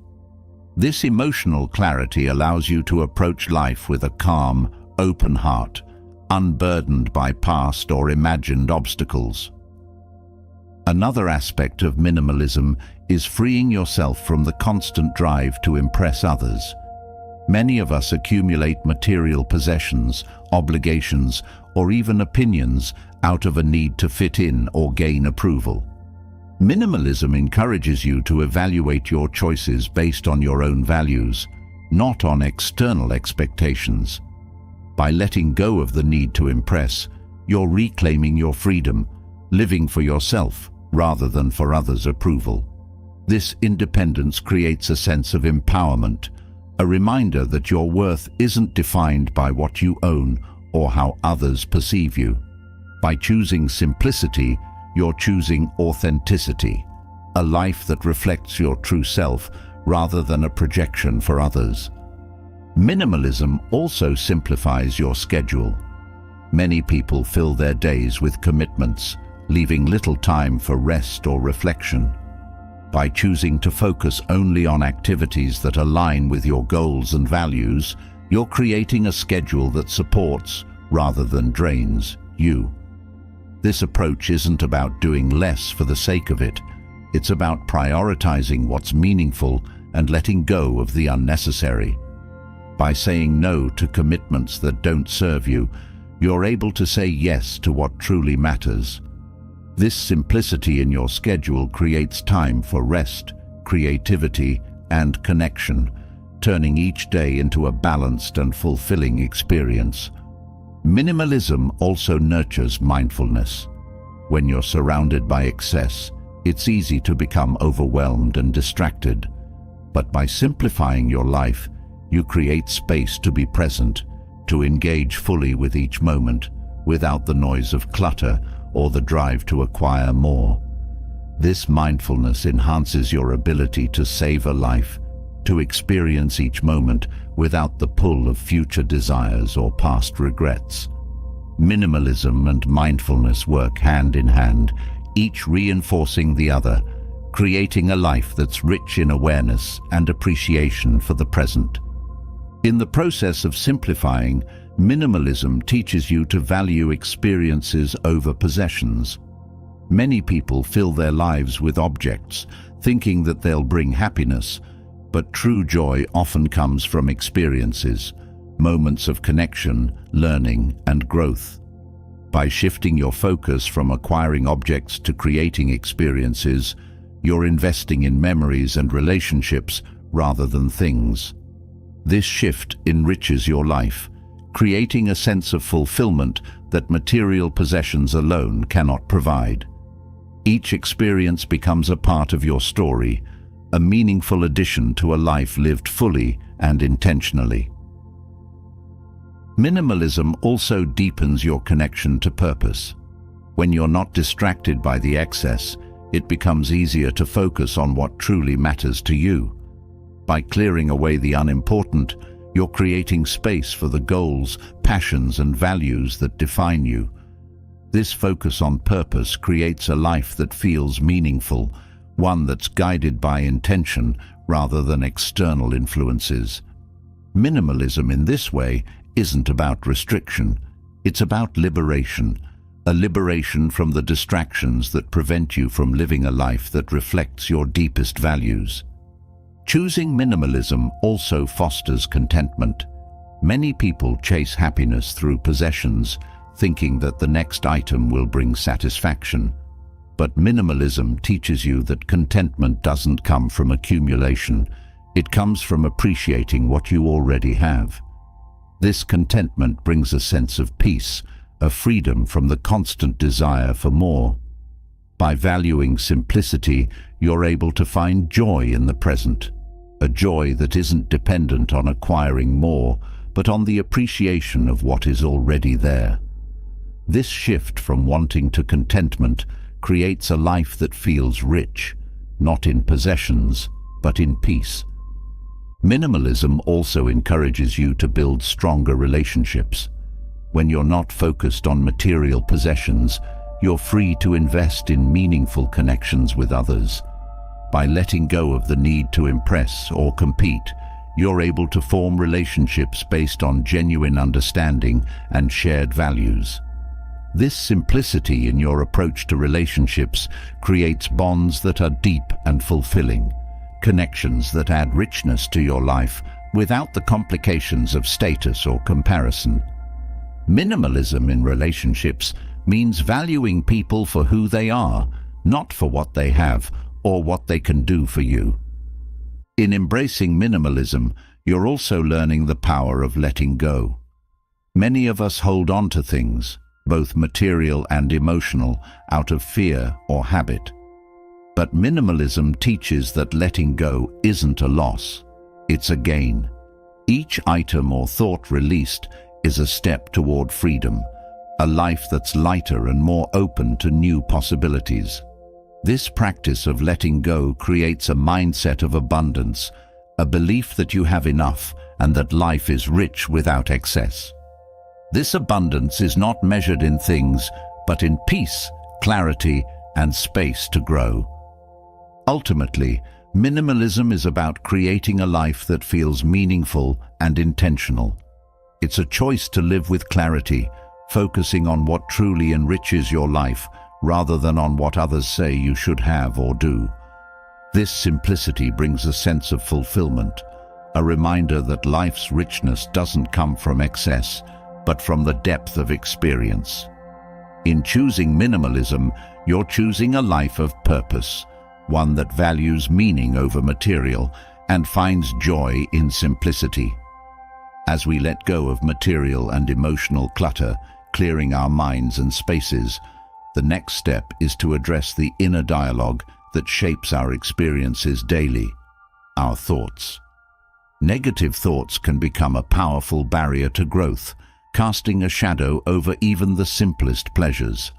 This emotional clarity allows you to approach life with a calm, open heart, unburdened by past or imagined obstacles. Another aspect of minimalism is freeing yourself from the constant drive to impress others. Many of us accumulate material possessions, obligations, or even opinions out of a need to fit in or gain approval. Minimalism encourages you to evaluate your choices based on your own values, not on external expectations. By letting go of the need to impress, you're reclaiming your freedom, living for yourself rather than for others' approval. This independence creates a sense of empowerment, a reminder that your worth isn't defined by what you own or how others perceive you. By choosing simplicity, you're choosing authenticity, a life that reflects your true self rather than a projection for others. Minimalism also simplifies your schedule. Many people fill their days with commitments, leaving little time for rest or reflection. By choosing to focus only on activities that align with your goals and values, you're creating a schedule that supports, rather than drains, you. This approach isn't about doing less for the sake of it. It's about prioritizing what's meaningful and letting go of the unnecessary. By saying no to commitments that don't serve you, you're able to say yes to what truly matters. This simplicity in your schedule creates time for rest, creativity, and connection, turning each day into a balanced and fulfilling experience. Minimalism also nurtures mindfulness. When you're surrounded by excess, it's easy to become overwhelmed and distracted. But by simplifying your life, you create space to be present, to engage fully with each moment, without the noise of clutter or the drive to acquire more. This mindfulness enhances your ability to savor life, to experience each moment without the pull of future desires or past regrets. Minimalism and mindfulness work hand in hand, each reinforcing the other, creating a life that's rich in awareness and appreciation for the present. In the process of simplifying, minimalism teaches you to value experiences over possessions. Many people fill their lives with objects, thinking that they'll bring happiness, but true joy often comes from experiences, moments of connection, learning, and growth. By shifting your focus from acquiring objects to creating experiences, you're investing in memories and relationships rather than things. This shift enriches your life, creating a sense of fulfillment that material possessions alone cannot provide. Each experience becomes a part of your story, a meaningful addition to a life lived fully and intentionally. Minimalism also deepens your connection to purpose. When you're not distracted by the excess, it becomes easier to focus on what truly matters to you. By clearing away the unimportant, You're creating space for the goals, passions, and values that define you. This focus on purpose creates a life that feels meaningful, one that's guided by intention rather than external influences. Minimalism in this way isn't about restriction, it's about liberation, a liberation from the distractions that prevent you from living a life that reflects your deepest values. Choosing minimalism also fosters contentment. Many people chase happiness through possessions, thinking that the next item will bring satisfaction. But minimalism teaches you that contentment doesn't come from accumulation. It comes from appreciating what you already have. This contentment brings a sense of peace, a freedom from the constant desire for more. By valuing simplicity, you're able to find joy in the present, a joy that isn't dependent on acquiring more, but on the appreciation of what is already there. This shift from wanting to contentment creates a life that feels rich, not in possessions, but in peace. Minimalism also encourages you to build stronger relationships. When you're not focused on material possessions, you're free to invest in meaningful connections with others. By letting go of the need to impress or compete, you're able to form relationships based on genuine understanding and shared values. This simplicity in your approach to relationships creates bonds that are deep and fulfilling, connections that add richness to your life without the complications of status or comparison. Minimalism in relationships means valuing people for who they are, not for what they have or what they can do for you. In embracing minimalism, you're also learning the power of letting go. Many of us hold on to things, both material and emotional, out of fear or habit. But minimalism teaches that letting go isn't a loss, it's a gain. Each item or thought released is a step toward freedom, a life that's lighter and more open to new possibilities. This practice of letting go creates a mindset of abundance, a belief that you have enough and that life is rich without excess. This abundance is not measured in things, but in peace, clarity, and space to grow. Ultimately, minimalism is about creating a life that feels meaningful and intentional. It's a choice to live with clarity, focusing on what truly enriches your life rather than on what others say you should have or do. This simplicity brings a sense of fulfillment, a reminder that life's richness doesn't come from excess, but from the depth of experience. In choosing minimalism, you're choosing a life of purpose, one that values meaning over material and finds joy in simplicity. As we let go of material and emotional clutter, clearing our minds and spaces, the next step is to address the inner dialogue that shapes our experiences daily, our thoughts. Negative thoughts can become a powerful barrier to growth, casting a shadow over even the simplest pleasures.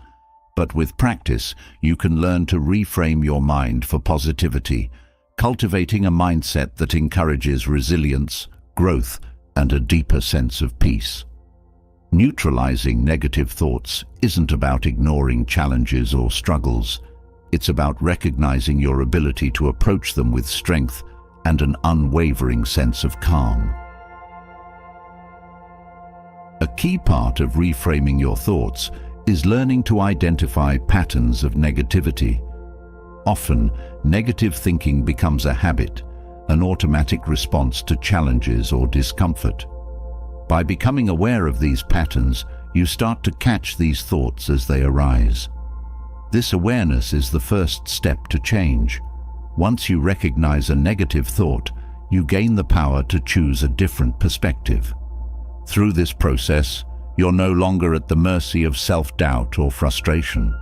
But with practice, you can learn to reframe your mind for positivity, cultivating a mindset that encourages resilience, growth, and a deeper sense of peace. Neutralizing negative thoughts isn't about ignoring challenges or struggles. It's about recognizing your ability to approach them with strength and an unwavering sense of calm. A key part of reframing your thoughts is learning to identify patterns of negativity. Often, negative thinking becomes a habit, an automatic response to challenges or discomfort. By becoming aware of these patterns, you start to catch these thoughts as they arise. This awareness is the first step to change. Once you recognize a negative thought, you gain the power to choose a different perspective. Through this process, you're no longer at the mercy of self-doubt or frustration.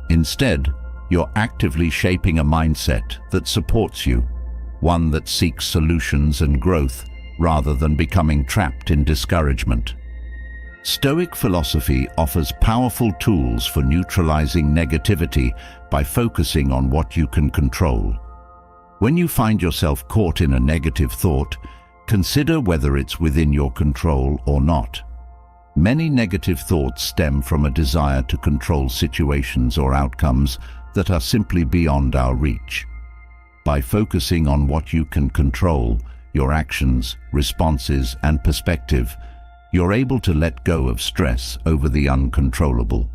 Instead, you're actively shaping a mindset that supports you, one that seeks solutions and growth rather than becoming trapped in discouragement. Stoic philosophy offers powerful tools for neutralizing negativity by focusing on what you can control. When you find yourself caught in a negative thought, Consider whether it's within your control or not. Many negative thoughts stem from a desire to control situations or outcomes that are simply beyond our reach. By focusing on what you can control, your actions, responses, and perspective, you're able to let go of stress over the uncontrollable.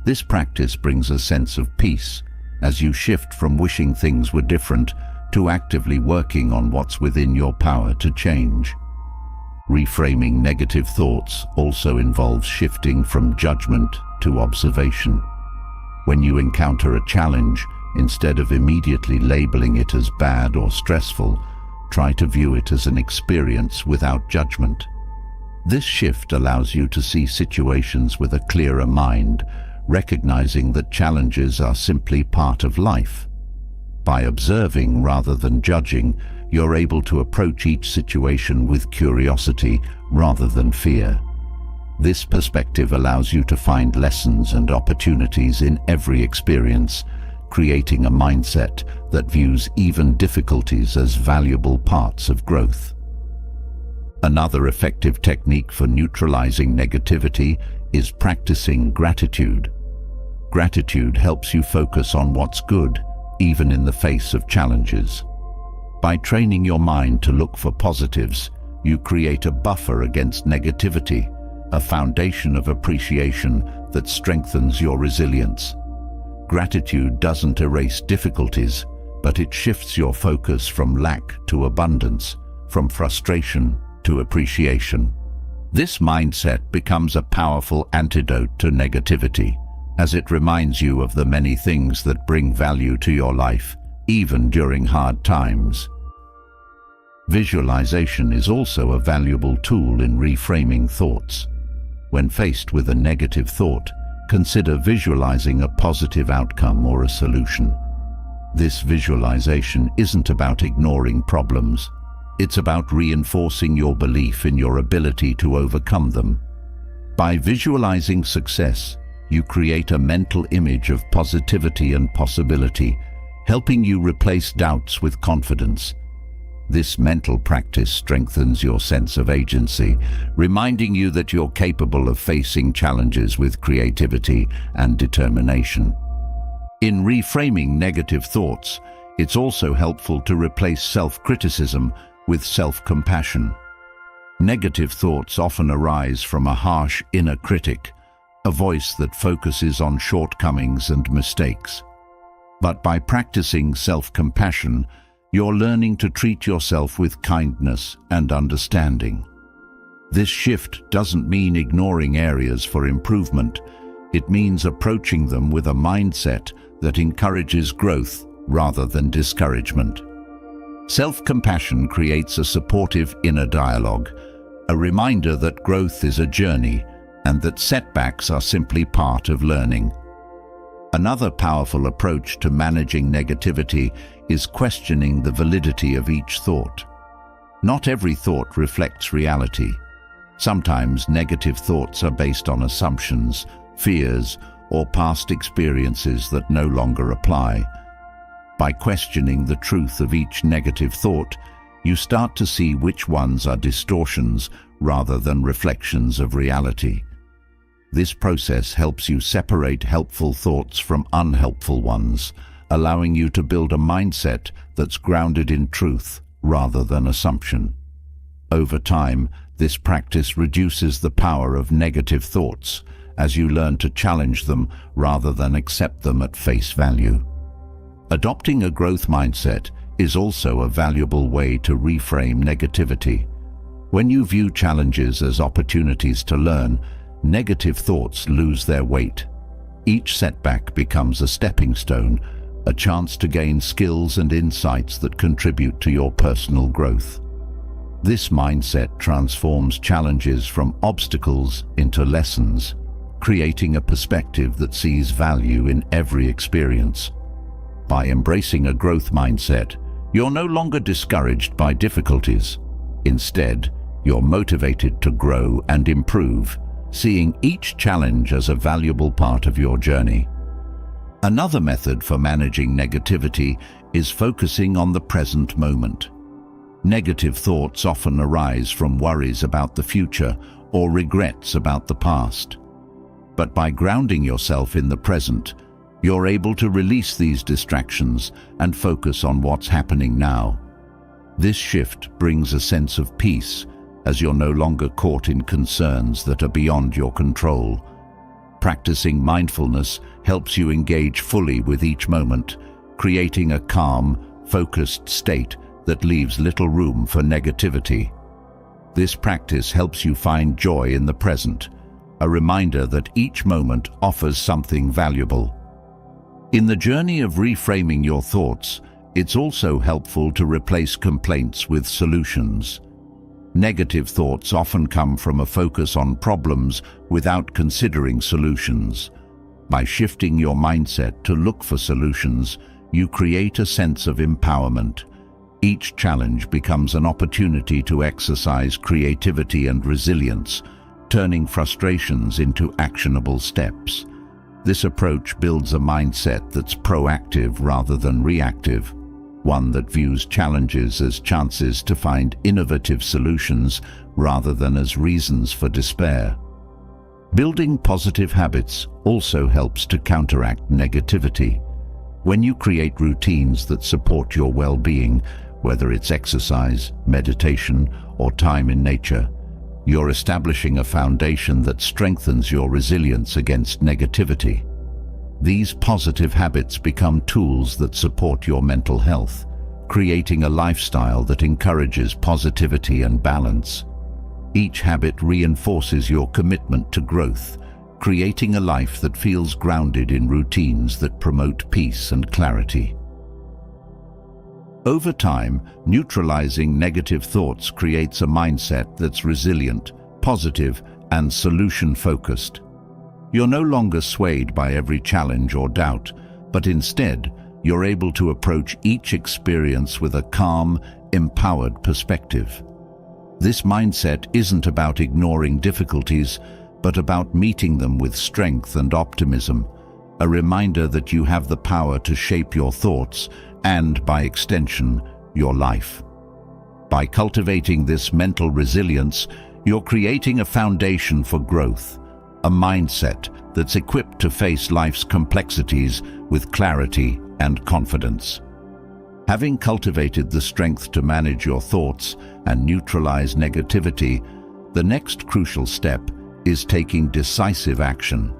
This practice brings a sense of peace as you shift from wishing things were different to actively working on what's within your power to change. Reframing negative thoughts also involves shifting from judgment to observation. When you encounter a challenge, instead of immediately labeling it as bad or stressful, try to view it as an experience without judgment. This shift allows you to see situations with a clearer mind, recognizing that challenges are simply part of life. By observing rather than judging, you're able to approach each situation with curiosity rather than fear. This perspective allows you to find lessons and opportunities in every experience, creating a mindset that views even difficulties as valuable parts of growth. Another effective technique for neutralizing negativity is practicing gratitude. Gratitude helps you focus on what's good, even in the face of challenges. By training your mind to look for positives, you create a buffer against negativity, a foundation of appreciation that strengthens your resilience. Gratitude doesn't erase difficulties, but it shifts your focus from lack to abundance, from frustration to appreciation. This mindset becomes a powerful antidote to negativity, as it reminds you of the many things that bring value to your life, even during hard times. Visualization is also a valuable tool in reframing thoughts. When faced with a negative thought, consider visualizing a positive outcome or a solution. This visualization isn't about ignoring problems. It's about reinforcing your belief in your ability to overcome them. By visualizing success, you create a mental image of positivity and possibility, helping you replace doubts with confidence. This mental practice strengthens your sense of agency, reminding you that you're capable of facing challenges with creativity and determination. In reframing negative thoughts, it's also helpful to replace self-criticism with self-compassion. Negative thoughts often arise from a harsh inner critic, a voice that focuses on shortcomings and mistakes. But by practicing self-compassion, you're learning to treat yourself with kindness and understanding. This shift doesn't mean ignoring areas for improvement. It means approaching them with a mindset that encourages growth rather than discouragement. Self-compassion creates a supportive inner dialogue, a reminder that growth is a journey and that setbacks are simply part of learning. Another powerful approach to managing negativity is questioning the validity of each thought. Not every thought reflects reality. Sometimes negative thoughts are based on assumptions, fears, or past experiences that no longer apply. By questioning the truth of each negative thought, you start to see which ones are distortions rather than reflections of reality. This process helps you separate helpful thoughts from unhelpful ones, allowing you to build a mindset that's grounded in truth rather than assumption. Over time, this practice reduces the power of negative thoughts as you learn to challenge them rather than accept them at face value. Adopting a growth mindset is also a valuable way to reframe negativity. When you view challenges as opportunities to learn, negative thoughts lose their weight. Each setback becomes a stepping stone, a chance to gain skills and insights that contribute to your personal growth. This mindset transforms challenges from obstacles into lessons, creating a perspective that sees value in every experience. By embracing a growth mindset, you're no longer discouraged by difficulties. Instead, you're motivated to grow and improve, seeing each challenge as a valuable part of your journey. Another method for managing negativity is focusing on the present moment. Negative thoughts often arise from worries about the future or regrets about the past. But by grounding yourself in the present, you're able to release these distractions and focus on what's happening now. This shift brings a sense of peace, as you're no longer caught in concerns that are beyond your control. Practicing mindfulness helps you engage fully with each moment, creating a calm, focused state that leaves little room for negativity. This practice helps you find joy in the present, a reminder that each moment offers something valuable. In the journey of reframing your thoughts, it's also helpful to replace complaints with solutions. Negative thoughts often come from a focus on problems without considering solutions. By shifting your mindset to look for solutions, you create a sense of empowerment. Each challenge becomes an opportunity to exercise creativity and resilience, turning frustrations into actionable steps. This approach builds a mindset that's proactive rather than reactive, one that views challenges as chances to find innovative solutions rather than as reasons for despair. Building positive habits also helps to counteract negativity. When you create routines that support your well-being, whether it's exercise, meditation, or time in nature, you're establishing a foundation that strengthens your resilience against negativity. These positive habits become tools that support your mental health, creating a lifestyle that encourages positivity and balance. Each habit reinforces your commitment to growth, creating a life that feels grounded in routines that promote peace and clarity. Over time, neutralizing negative thoughts creates a mindset that's resilient, positive, and solution-focused. You're no longer swayed by every challenge or doubt, but instead, you're able to approach each experience with a calm, empowered perspective. This mindset isn't about ignoring difficulties, but about meeting them with strength and optimism, a reminder that you have the power to shape your thoughts and, by extension, your life. By cultivating this mental resilience, you're creating a foundation for growth, a mindset that's equipped to face life's complexities with clarity and confidence. Having cultivated the strength to manage your thoughts and neutralize negativity, the next crucial step is taking decisive action.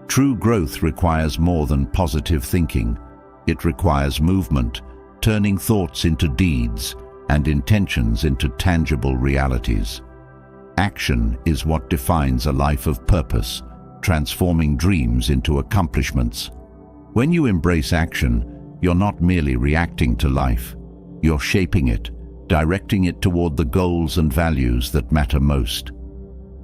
True growth requires more than positive thinking. It requires movement, turning thoughts into deeds and intentions into tangible realities. Action is what defines a life of purpose, transforming dreams into accomplishments. When you embrace action, you're not merely reacting to life. You're shaping it, directing it toward the goals and values that matter most.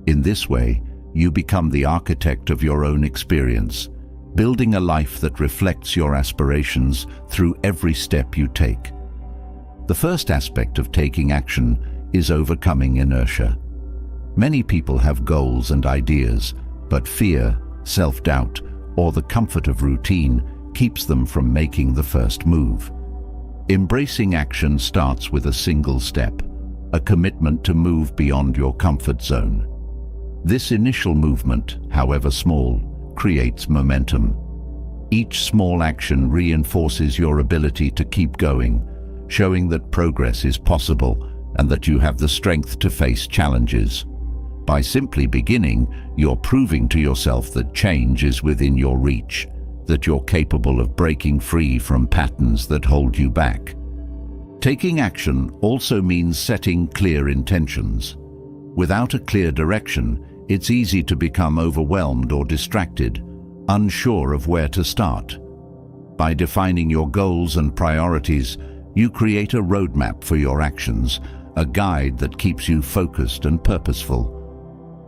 In this way, you become the architect of your own experience, building a life that reflects your aspirations through every step you take. The first aspect of taking action is overcoming inertia. Many people have goals and ideas, but fear, self-doubt, or the comfort of routine keeps them from making the first move. Embracing action starts with a single step, a commitment to move beyond your comfort zone. This initial movement, however small, creates momentum. Each small action reinforces your ability to keep going, showing that progress is possible and that you have the strength to face challenges. By simply beginning, you're proving to yourself that change is within your reach, that you're capable of breaking free from patterns that hold you back. Taking action also means setting clear intentions. Without a clear direction, it's easy to become overwhelmed or distracted, unsure of where to start. By defining your goals and priorities, you create a roadmap for your actions, a guide that keeps you focused and purposeful.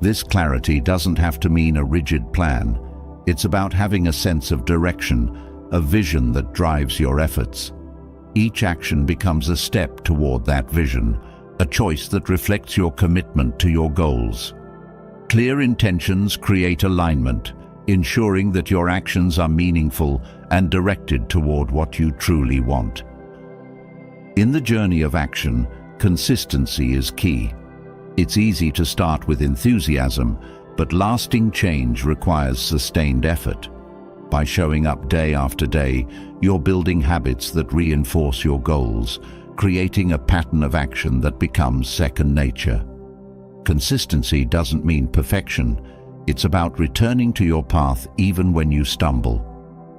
This clarity doesn't have to mean a rigid plan. It's about having a sense of direction, a vision that drives your efforts. Each action becomes a step toward that vision, a choice that reflects your commitment to your goals. Clear intentions create alignment, ensuring that your actions are meaningful and directed toward what you truly want. In the journey of action, Consistency is key. It's easy to start with enthusiasm, but lasting change requires sustained effort. By showing up day after day, you're building habits that reinforce your goals, creating a pattern of action that becomes second nature. Consistency doesn't mean perfection. It's about returning to your path even when you stumble.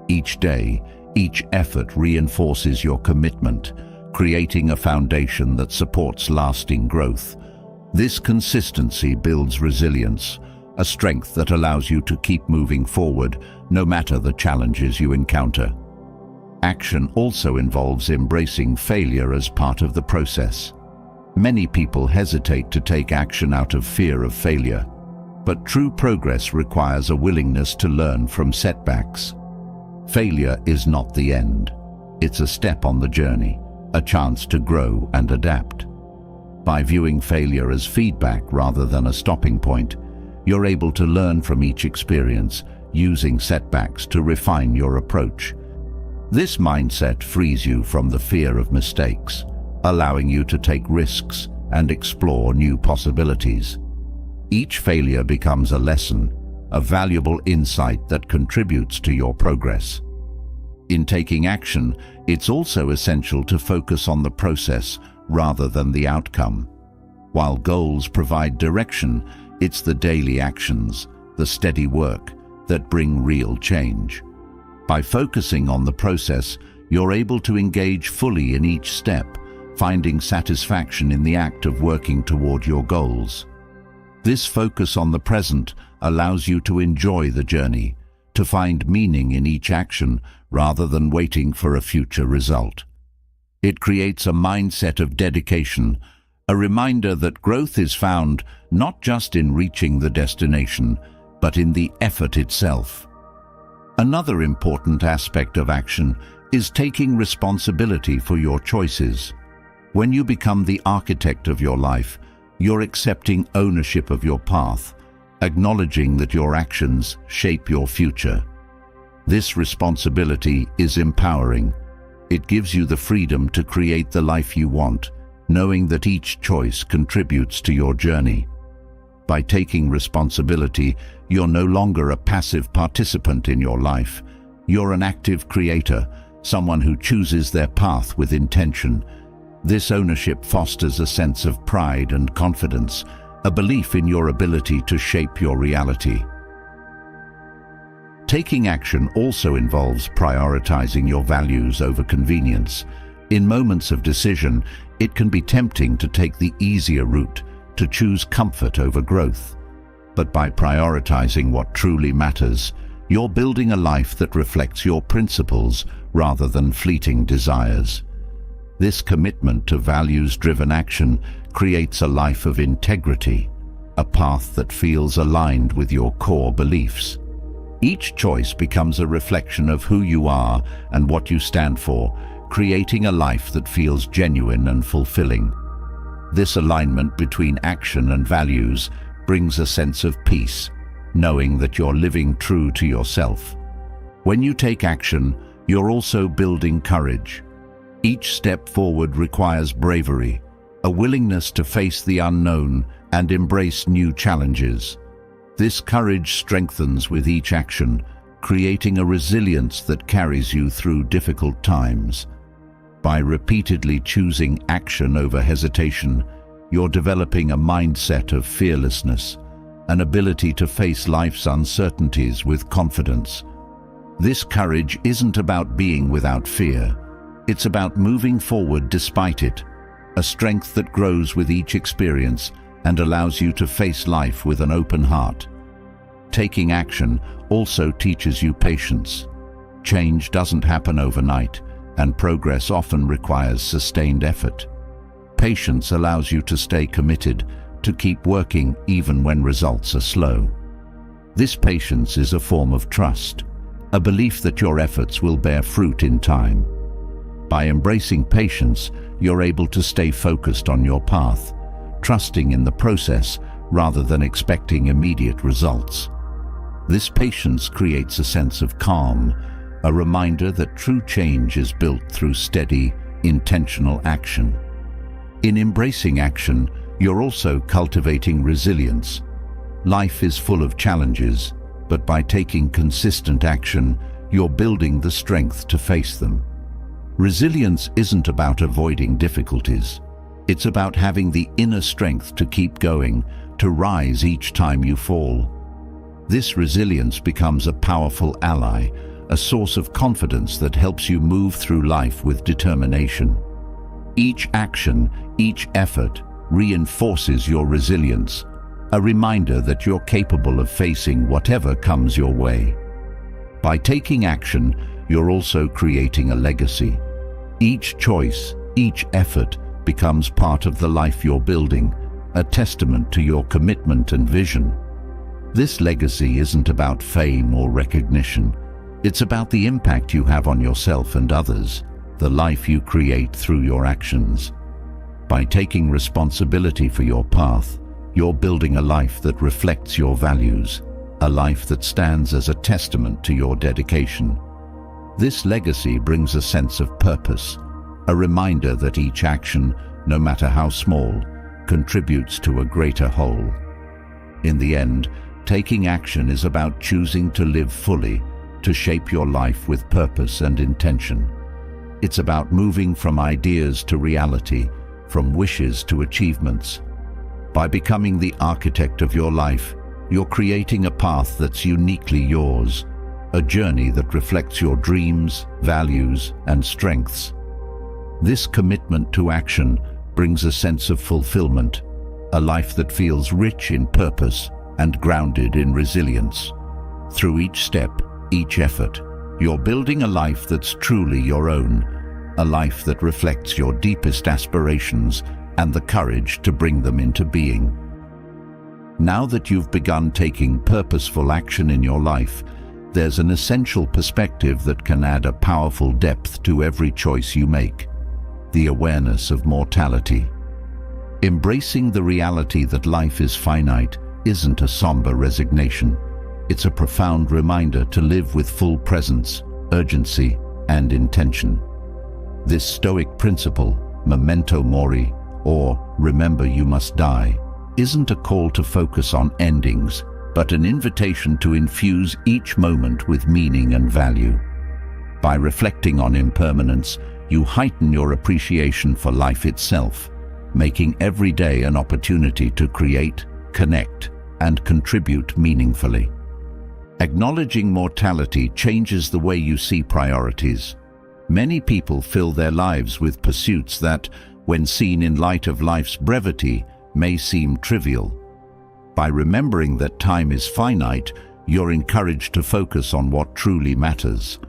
Each day, each effort reinforces your commitment, creating a foundation that supports lasting growth. This consistency builds resilience, a strength that allows you to keep moving forward no matter the challenges you encounter. Action also involves embracing failure as part of the process. Many people hesitate to take action out of fear of failure, but true progress requires a willingness to learn from setbacks. Failure is not the end. It's a step on the journey, a chance to grow and adapt. By viewing failure as feedback rather than a stopping point, you're able to learn from each experience, using setbacks to refine your approach. This mindset frees you from the fear of mistakes, allowing you to take risks and explore new possibilities. Each failure becomes a lesson, a valuable insight that contributes to your progress. In taking action, it's also essential to focus on the process rather than the outcome. While goals provide direction, it's the daily actions, the steady work, that bring real change. By focusing on the process, you're able to engage fully in each step, finding satisfaction in the act of working toward your goals. This focus on the present allows you to enjoy the journey, to find meaning in each action rather than waiting for a future result. It creates a mindset of dedication, a reminder that growth is found not just in reaching the destination, but in the effort itself. Another important aspect of action is taking responsibility for your choices. When you become the architect of your life, you're accepting ownership of your path, acknowledging that your actions shape your future. This responsibility is empowering. It gives you the freedom to create the life you want, knowing that each choice contributes to your journey. By taking responsibility, you're no longer a passive participant in your life. You're an active creator, someone who chooses their path with intention. This ownership fosters a sense of pride and confidence, a belief in your ability to shape your reality. Taking action also involves prioritizing your values over convenience. In moments of decision, it can be tempting to take the easier route, to choose comfort over growth. But by prioritizing what truly matters, you're building a life that reflects your principles rather than fleeting desires. This commitment to values-driven action creates a life of integrity, a path that feels aligned with your core beliefs. Each choice becomes a reflection of who you are and what you stand for, creating a life that feels genuine and fulfilling. This alignment between action and values brings a sense of peace, knowing that you're living true to yourself. When you take action, you're also building courage. Each step forward requires bravery, a willingness to face the unknown and embrace new challenges. This courage strengthens with each action, creating a resilience that carries you through difficult times. By repeatedly choosing action over hesitation, you're developing a mindset of fearlessness, an ability to face life's uncertainties with confidence. This courage isn't about being without fear. It's about moving forward despite it, a strength that grows with each experience and allows you to face life with an open heart. Taking action also teaches you patience. Change doesn't happen overnight, and progress often requires sustained effort. Patience allows you to stay committed, to keep working even when results are slow. This patience is a form of trust, a belief that your efforts will bear fruit in time. By embracing patience, you're able to stay focused on your path, trusting in the process rather than expecting immediate results. This patience creates a sense of calm, a reminder that true change is built through steady, intentional action. In embracing action, you're also cultivating resilience. Life is full of challenges, but by taking consistent action, you're building the strength to face them. Resilience isn't about avoiding difficulties. It's about having the inner strength to keep going, to rise each time you fall. This resilience becomes a powerful ally, a source of confidence that helps you move through life with determination. Each action, each effort, reinforces your resilience, a reminder that you're capable of facing whatever comes your way. By taking action, you're also creating a legacy. Each choice, each effort becomes part of the life you're building, a testament to your commitment and vision. This legacy isn't about fame or recognition. It's about the impact you have on yourself and others, the life you create through your actions. By taking responsibility for your path, you're building a life that reflects your values, a life that stands as a testament to your dedication. This legacy brings a sense of purpose, a reminder that each action, no matter how small, contributes to a greater whole. In the end, taking action is about choosing to live fully, to shape your life with purpose and intention. It's about moving from ideas to reality, from wishes to achievements. By becoming the architect of your life, you're creating a path that's uniquely yours, a journey that reflects your dreams, values, and strengths. This commitment to action brings a sense of fulfillment, a life that feels rich in purpose and grounded in resilience. Through each step, each effort, you're building a life that's truly your own, a life that reflects your deepest aspirations and the courage to bring them into being. Now that you've begun taking purposeful action in your life, there's an essential perspective that can add a powerful depth to every choice you make: the awareness of mortality. Embracing the reality that life is finite isn't a somber resignation. It's a profound reminder to live with full presence, urgency, and intention. This Stoic principle, memento mori, or remember you must die, isn't a call to focus on endings, but an invitation to infuse each moment with meaning and value. By reflecting on impermanence, you heighten your appreciation for life itself, making every day an opportunity to create, connect, and contribute meaningfully. Acknowledging mortality changes the way you see priorities. Many people fill their lives with pursuits that, when seen in light of life's brevity, may seem trivial. By remembering that time is finite, you're encouraged to focus on what truly matters.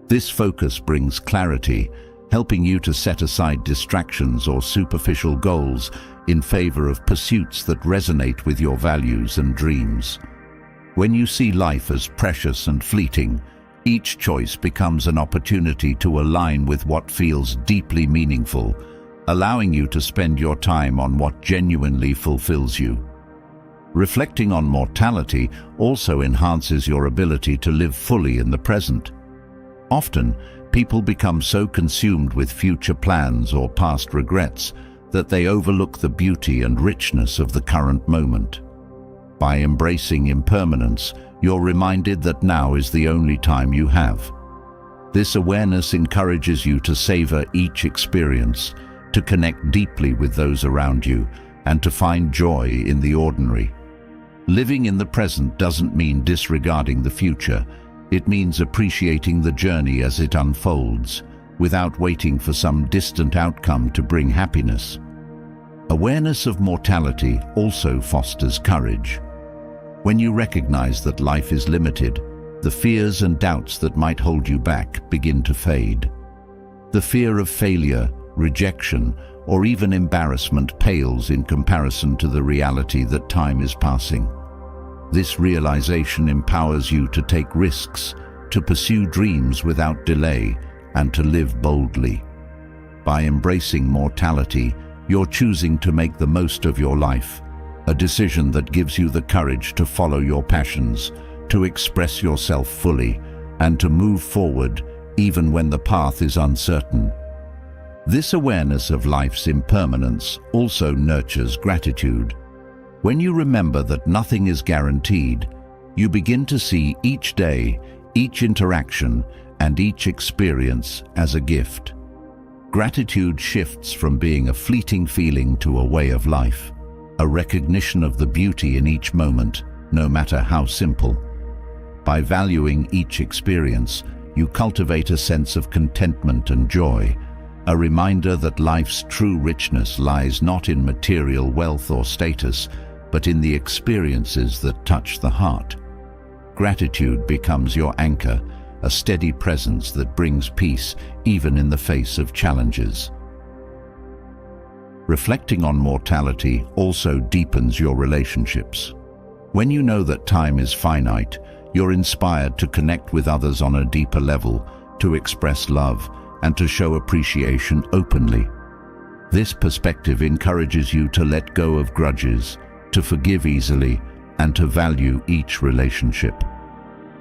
This focus brings clarity, helping you to set aside distractions or superficial goals in favor of pursuits that resonate with your values and dreams. When you see life as precious and fleeting, each choice becomes an opportunity to align with what feels deeply meaningful, allowing you to spend your time on what genuinely fulfills you. Reflecting on mortality also enhances your ability to live fully in the present. Often, people become so consumed with future plans or past regrets that they overlook the beauty and richness of the current moment. By embracing impermanence, you're reminded that now is the only time you have. This awareness encourages you to savor each experience, to connect deeply with those around you, and to find joy in the ordinary. Living in the present doesn't mean disregarding the future. It means appreciating the journey as it unfolds, without waiting for some distant outcome to bring happiness. Awareness of mortality also fosters courage. When you recognize that life is limited, the fears and doubts that might hold you back begin to fade. The fear of failure, rejection, or even embarrassment pales in comparison to the reality that time is passing. This realization empowers you to take risks, to pursue dreams without delay, and to live boldly. By embracing mortality, you're choosing to make the most of your life, a decision that gives you the courage to follow your passions, to express yourself fully, and to move forward even when the path is uncertain. This awareness of life's impermanence also nurtures gratitude. When you remember that nothing is guaranteed, you begin to see each day, each interaction, and each experience as a gift. Gratitude shifts from being a fleeting feeling to a way of life, a recognition of the beauty in each moment, no matter how simple. By valuing each experience, you cultivate a sense of contentment and joy, a reminder that life's true richness lies not in material wealth or status, but in the experiences that touch the heart. Gratitude becomes your anchor, a steady presence that brings peace even in the face of challenges. Reflecting on mortality also deepens your relationships. When you know that time is finite, you're inspired to connect with others on a deeper level, to express love, and to show appreciation openly. This perspective encourages you to let go of grudges, to forgive easily, and to value each relationship.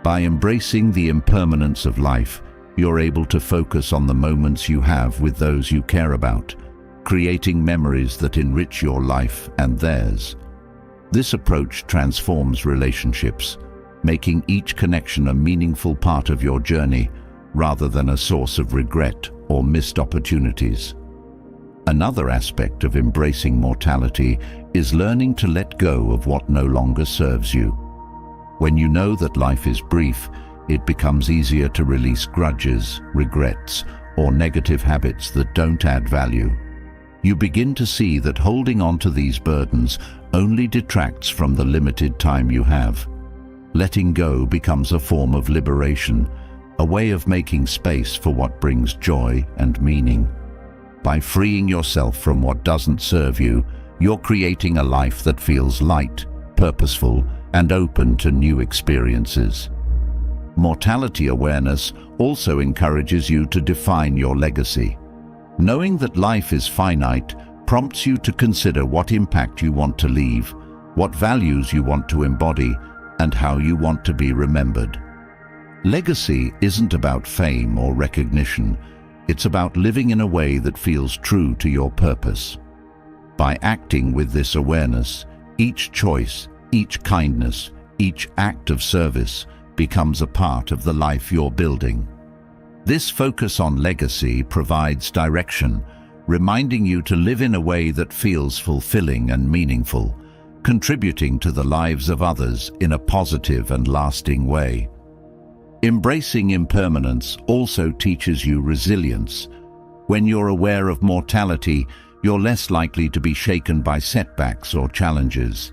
By embracing the impermanence of life, you're able to focus on the moments you have with those you care about, creating memories that enrich your life and theirs. This approach transforms relationships, making each connection a meaningful part of your journey rather than a source of regret or missed opportunities. Another aspect of embracing mortality is learning to let go of what no longer serves you. When you know that life is brief, it becomes easier to release grudges, regrets, or negative habits that don't add value. You begin to see that holding on to these burdens only detracts from the limited time you have. Letting go becomes a form of liberation, a way of making space for what brings joy and meaning. By freeing yourself from what doesn't serve you, you're creating a life that feels light, purposeful, and open to new experiences. Mortality awareness also encourages you to define your legacy. Knowing that life is finite prompts you to consider what impact you want to leave, what values you want to embody, and how you want to be remembered. Legacy isn't about fame or recognition. It's about living in a way that feels true to your purpose. By acting with this awareness, each choice, each kindness, each act of service becomes a part of the life you're building. This focus on legacy provides direction, reminding you to live in a way that feels fulfilling and meaningful, contributing to the lives of others in a positive and lasting way. Embracing impermanence also teaches you resilience. When you're aware of mortality, you're less likely to be shaken by setbacks or challenges.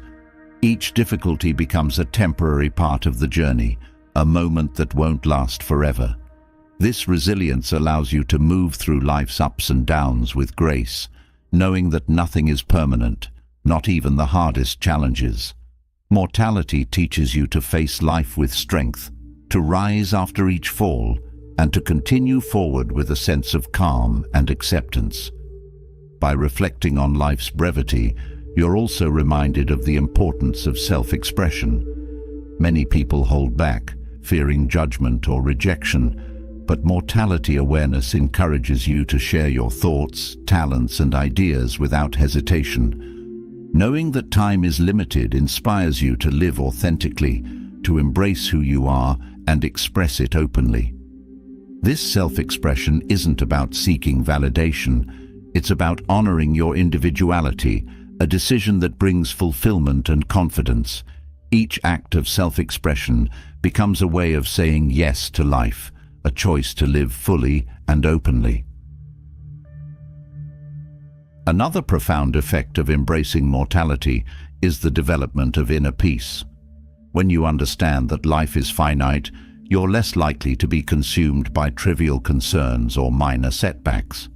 Each difficulty becomes a temporary part of the journey, a moment that won't last forever. This resilience allows you to move through life's ups and downs with grace, knowing that nothing is permanent, not even the hardest challenges. Mortality teaches you to face life with strength, to rise after each fall, and to continue forward with a sense of calm and acceptance. By reflecting on life's brevity, you're also reminded of the importance of self-expression. Many people hold back, fearing judgment or rejection, but mortality awareness encourages you to share your thoughts, talents, and ideas without hesitation. Knowing that time is limited inspires you to live authentically, to embrace who you are and express it openly. This self-expression isn't about seeking validation. It's about honoring your individuality, a decision that brings fulfillment and confidence. Each act of self-expression becomes a way of saying yes to life, a choice to live fully and openly. Another profound effect of embracing mortality is the development of inner peace. When you understand that life is finite, you're less likely to be consumed by trivial concerns or minor setbacks.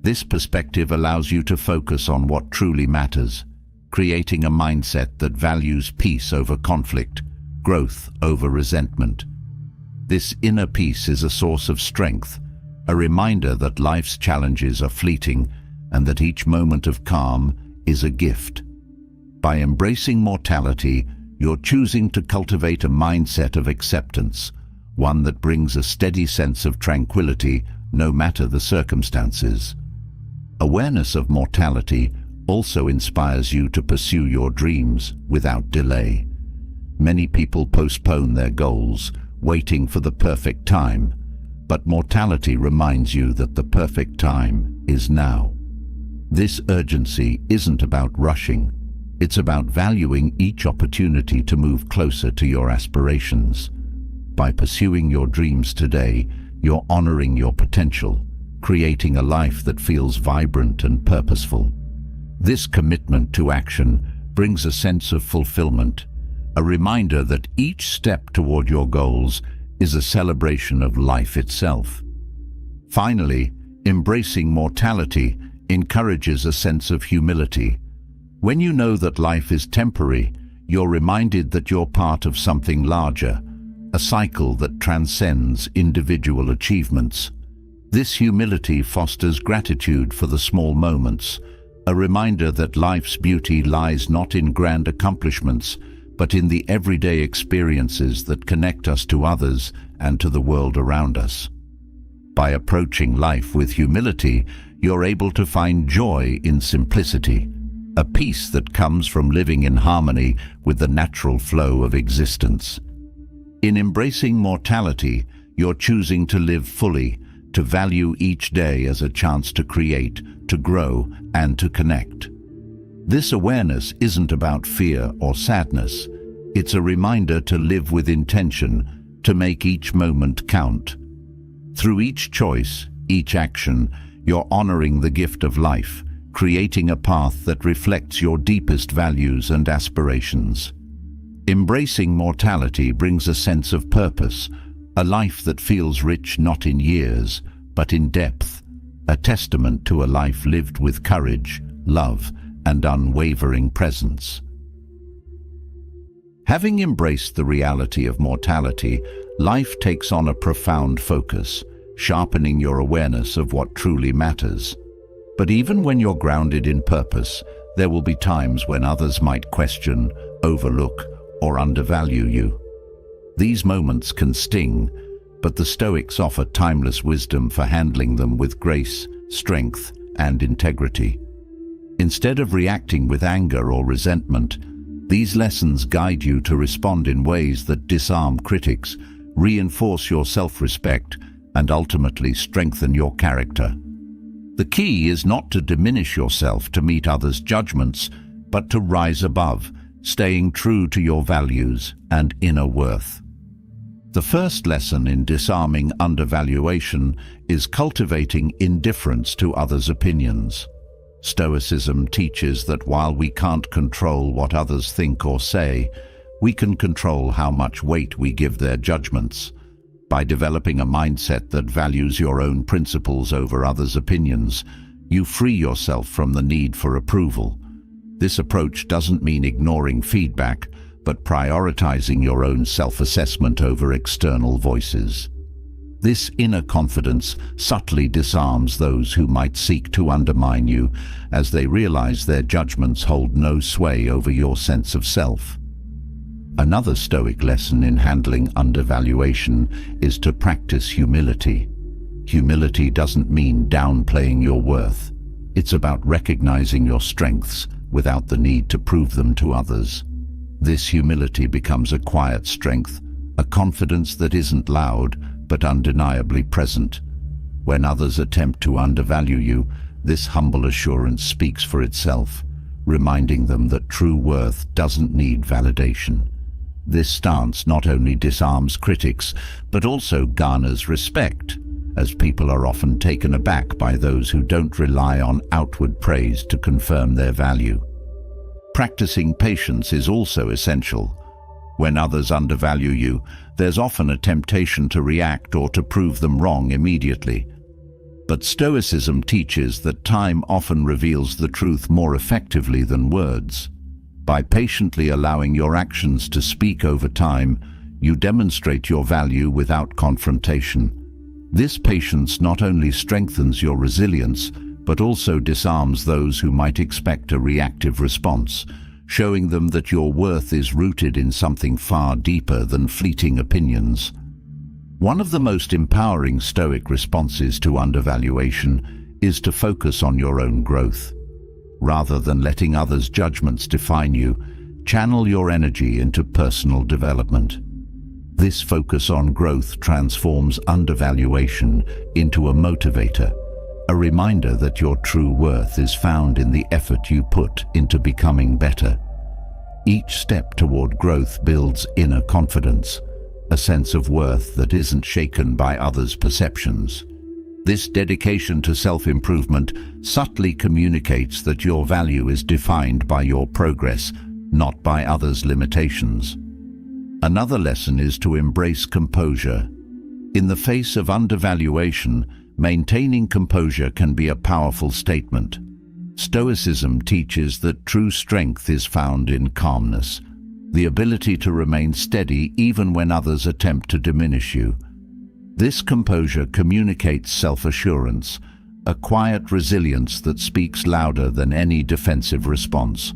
This perspective allows you to focus on what truly matters, creating a mindset that values peace over conflict, growth over resentment. This inner peace is a source of strength, a reminder that life's challenges are fleeting and that each moment of calm is a gift. By embracing mortality, you're choosing to cultivate a mindset of acceptance, one that brings a steady sense of tranquility no matter the circumstances. Awareness of mortality also inspires you to pursue your dreams without delay. Many people postpone their goals, waiting for the perfect time, but mortality reminds you that the perfect time is now. This urgency isn't about rushing. It's about valuing each opportunity to move closer to your aspirations. By pursuing your dreams today, you're honoring your potential, creating a life that feels vibrant and purposeful. This commitment to action brings a sense of fulfillment, a reminder that each step toward your goals is a celebration of life itself. Finally, embracing mortality encourages a sense of humility. When you know that life is temporary, you're reminded that you're part of something larger, a cycle that transcends individual achievements. This humility fosters gratitude for the small moments, a reminder that life's beauty lies not in grand accomplishments, but in the everyday experiences that connect us to others and to the world around us. By approaching life with humility, you're able to find joy in simplicity, a peace that comes from living in harmony with the natural flow of existence. In embracing mortality, you're choosing to live fully, to value each day as a chance to create, to grow, and to connect. This awareness isn't about fear or sadness. It's a reminder to live with intention, to make each moment count. Through each choice, each action, you're honoring the gift of life, creating a path that reflects your deepest values and aspirations. Embracing mortality brings a sense of purpose, a life that feels rich not in years, but in depth, a testament to a life lived with courage, love, and unwavering presence. Having embraced the reality of mortality, life takes on a profound focus, sharpening your awareness of what truly matters. But even when you're grounded in purpose, there will be times when others might question, overlook, or undervalue you. These moments can sting, but the Stoics offer timeless wisdom for handling them with grace, strength, and integrity. Instead of reacting with anger or resentment, these lessons guide you to respond in ways that disarm critics, reinforce your self-respect, and ultimately strengthen your character. The key is not to diminish yourself to meet others' judgments, but to rise above, staying true to your values and inner worth. The first lesson in disarming undervaluation is cultivating indifference to others' opinions. Stoicism teaches that while we can't control what others think or say, we can control how much weight we give their judgments. By developing a mindset that values your own principles over others' opinions, you free yourself from the need for approval. This approach doesn't mean ignoring feedback, but prioritizing your own self-assessment over external voices. This inner confidence subtly disarms those who might seek to undermine you, as they realize their judgments hold no sway over your sense of self. Another Stoic lesson in handling undervaluation is to practice humility. Humility doesn't mean downplaying your worth. It's about recognizing your strengths without the need to prove them to others. This humility becomes a quiet strength, a confidence that isn't loud but undeniably present. When others attempt to undervalue you, this humble assurance speaks for itself, reminding them that true worth doesn't need validation. This stance not only disarms critics, but also garners respect, as people are often taken aback by those who don't rely on outward praise to confirm their value. Practicing patience is also essential. When others undervalue you, there's often a temptation to react or to prove them wrong immediately. But Stoicism teaches that time often reveals the truth more effectively than words. By patiently allowing your actions to speak over time, you demonstrate your value without confrontation. This patience not only strengthens your resilience, but also disarms those who might expect a reactive response, showing them that your worth is rooted in something far deeper than fleeting opinions. One of the most empowering Stoic responses to undervaluation is to focus on your own growth. Rather than letting others' judgments define you, channel your energy into personal development. This focus on growth transforms undervaluation into a motivator, a reminder that your true worth is found in the effort you put into becoming better. Each step toward growth builds inner confidence, a sense of worth that isn't shaken by others' perceptions. This dedication to self-improvement subtly communicates that your value is defined by your progress, not by others' limitations. Another lesson is to embrace composure. In the face of undervaluation, maintaining composure can be a powerful statement. Stoicism teaches that true strength is found in calmness, the ability to remain steady even when others attempt to diminish you. This composure communicates self-assurance, a quiet resilience that speaks louder than any defensive response.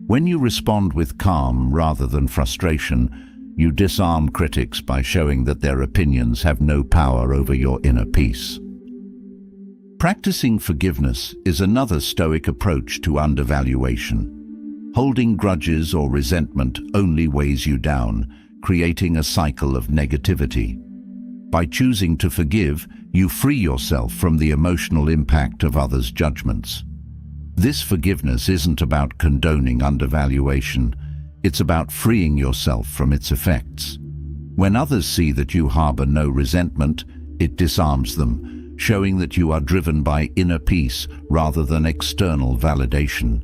When you respond with calm rather than frustration, you disarm critics by showing that their opinions have no power over your inner peace. Practicing forgiveness is another Stoic approach to undervaluation. Holding grudges or resentment only weighs you down, creating a cycle of negativity. By choosing to forgive, you free yourself from the emotional impact of others' judgments. This forgiveness isn't about condoning undervaluation, it's about freeing yourself from its effects. When others see that you harbor no resentment, it disarms them, showing that you are driven by inner peace rather than external validation.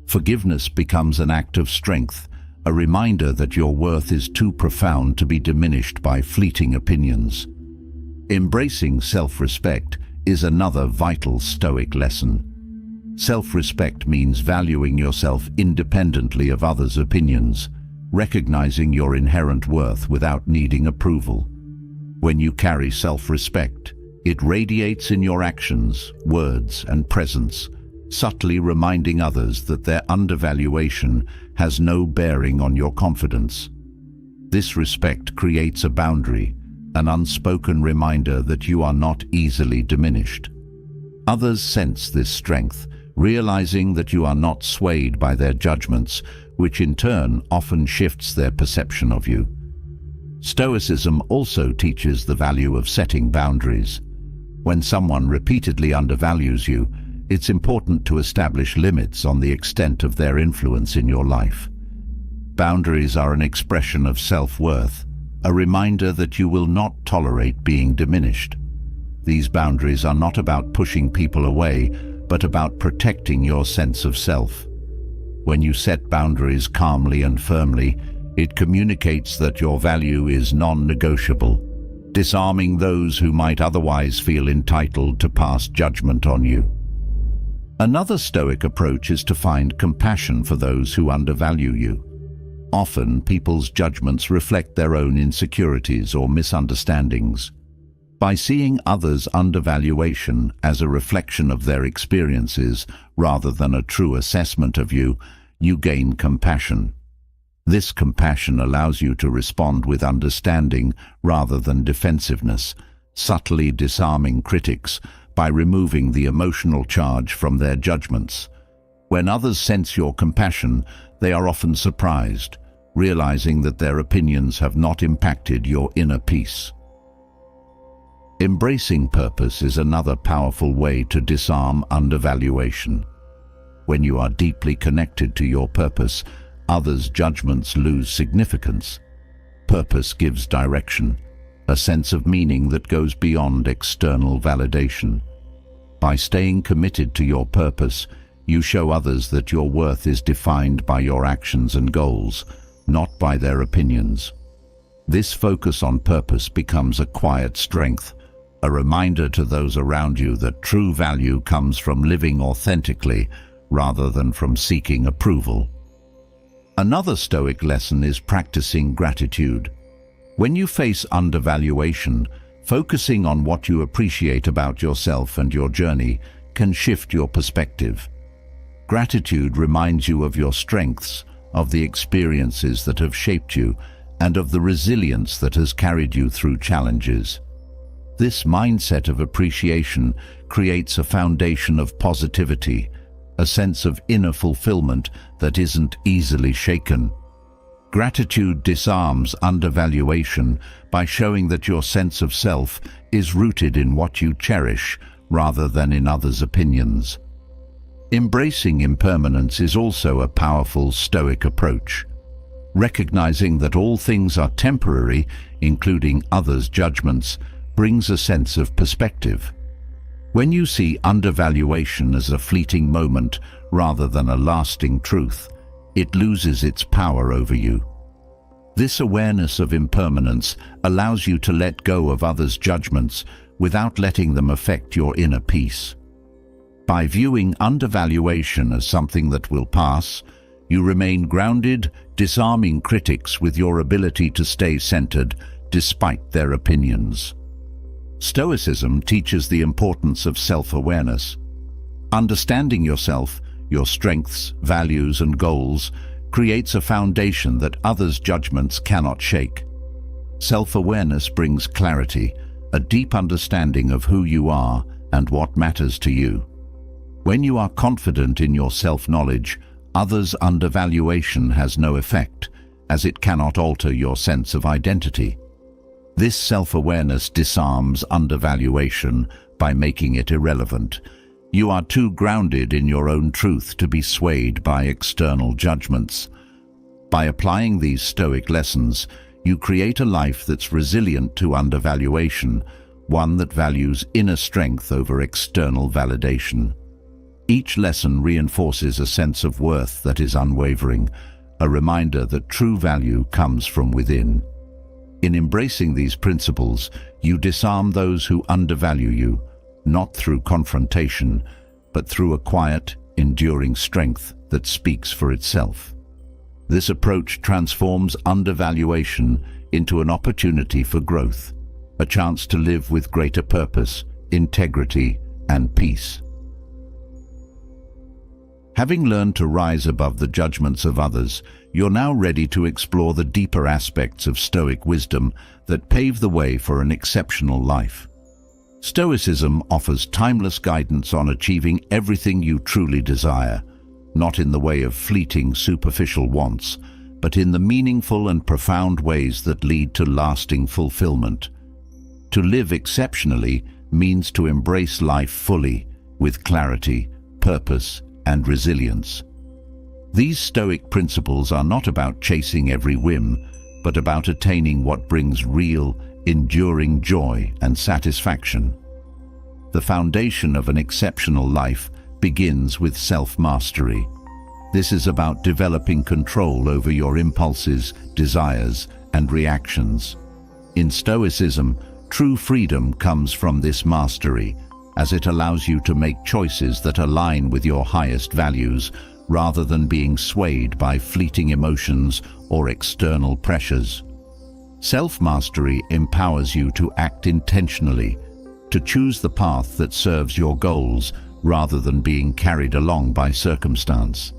Forgiveness becomes an act of strength, a reminder that your worth is too profound to be diminished by fleeting opinions. Embracing self-respect is another vital Stoic lesson. Self-respect means valuing yourself independently of others' opinions, recognizing your inherent worth without needing approval. When you carry self-respect, it radiates in your actions, words, and presence, subtly reminding others that their undervaluation has no bearing on your confidence. This respect creates a boundary, an unspoken reminder that you are not easily diminished. Others sense this strength, realizing that you are not swayed by their judgments, which in turn often shifts their perception of you. Stoicism also teaches the value of setting boundaries. When someone repeatedly undervalues you, it's important to establish limits on the extent of their influence in your life. Boundaries are an expression of self-worth, a reminder that you will not tolerate being diminished. These boundaries are not about pushing people away, but about protecting your sense of self. When you set boundaries calmly and firmly, it communicates that your value is non-negotiable, disarming those who might otherwise feel entitled to pass judgment on you. Another Stoic approach is to find compassion for those who undervalue you. Often, people's judgments reflect their own insecurities or misunderstandings. By seeing others' undervaluation as a reflection of their experiences rather than a true assessment of you, you gain compassion. This compassion allows you to respond with understanding rather than defensiveness, subtly disarming critics by removing the emotional charge from their judgments. When others sense your compassion, they are often surprised, realizing that their opinions have not impacted your inner peace. Embracing purpose is another powerful way to disarm undervaluation. When you are deeply connected to your purpose, others' judgments lose significance. Purpose gives direction, a sense of meaning that goes beyond external validation. By staying committed to your purpose, you show others that your worth is defined by your actions and goals, not by their opinions. This focus on purpose becomes a quiet strength, a reminder to those around you that true value comes from living authentically rather than from seeking approval. Another Stoic lesson is practicing gratitude. When you face undervaluation, focusing on what you appreciate about yourself and your journey can shift your perspective. Gratitude reminds you of your strengths, of the experiences that have shaped you, and of the resilience that has carried you through challenges. This mindset of appreciation creates a foundation of positivity, a sense of inner fulfillment that isn't easily shaken. Gratitude disarms undervaluation by showing that your sense of self is rooted in what you cherish rather than in others' opinions. Embracing impermanence is also a powerful Stoic approach. Recognizing that all things are temporary, including others' judgments, brings a sense of perspective. When you see undervaluation as a fleeting moment rather than a lasting truth, it loses its power over you. This awareness of impermanence allows you to let go of others' judgments without letting them affect your inner peace. By viewing undervaluation as something that will pass, you remain grounded, disarming critics with your ability to stay centered despite their opinions. Stoicism teaches the importance of self-awareness. Understanding yourself, your strengths, values, and goals creates a foundation that others' judgments cannot shake. Self-awareness brings clarity, a deep understanding of who you are and what matters to you. When you are confident in your self-knowledge, others' undervaluation has no effect, as it cannot alter your sense of identity. This self-awareness disarms undervaluation by making it irrelevant. You are too grounded in your own truth to be swayed by external judgments. By applying these Stoic lessons, you create a life that's resilient to undervaluation, one that values inner strength over external validation. Each lesson reinforces a sense of worth that is unwavering, a reminder that true value comes from within. In embracing these principles, you disarm those who undervalue you, not through confrontation, but through a quiet, enduring strength that speaks for itself. This approach transforms undervaluation into an opportunity for growth, a chance to live with greater purpose, integrity, and peace. Having learned to rise above the judgments of others, you're now ready to explore the deeper aspects of Stoic wisdom that pave the way for an exceptional life. Stoicism offers timeless guidance on achieving everything you truly desire, not in the way of fleeting, superficial wants, but in the meaningful and profound ways that lead to lasting fulfillment. To live exceptionally means to embrace life fully, with clarity, purpose, and resilience. These Stoic principles are not about chasing every whim, but about attaining what brings real, enduring joy and satisfaction. The foundation of an exceptional life begins with self-mastery. This is about developing control over your impulses, desires, and reactions. In Stoicism, true freedom comes from this mastery, as it allows you to make choices that align with your highest values, rather than being swayed by fleeting emotions or external pressures. Self-mastery empowers you to act intentionally, to choose the path that serves your goals rather than being carried along by circumstance.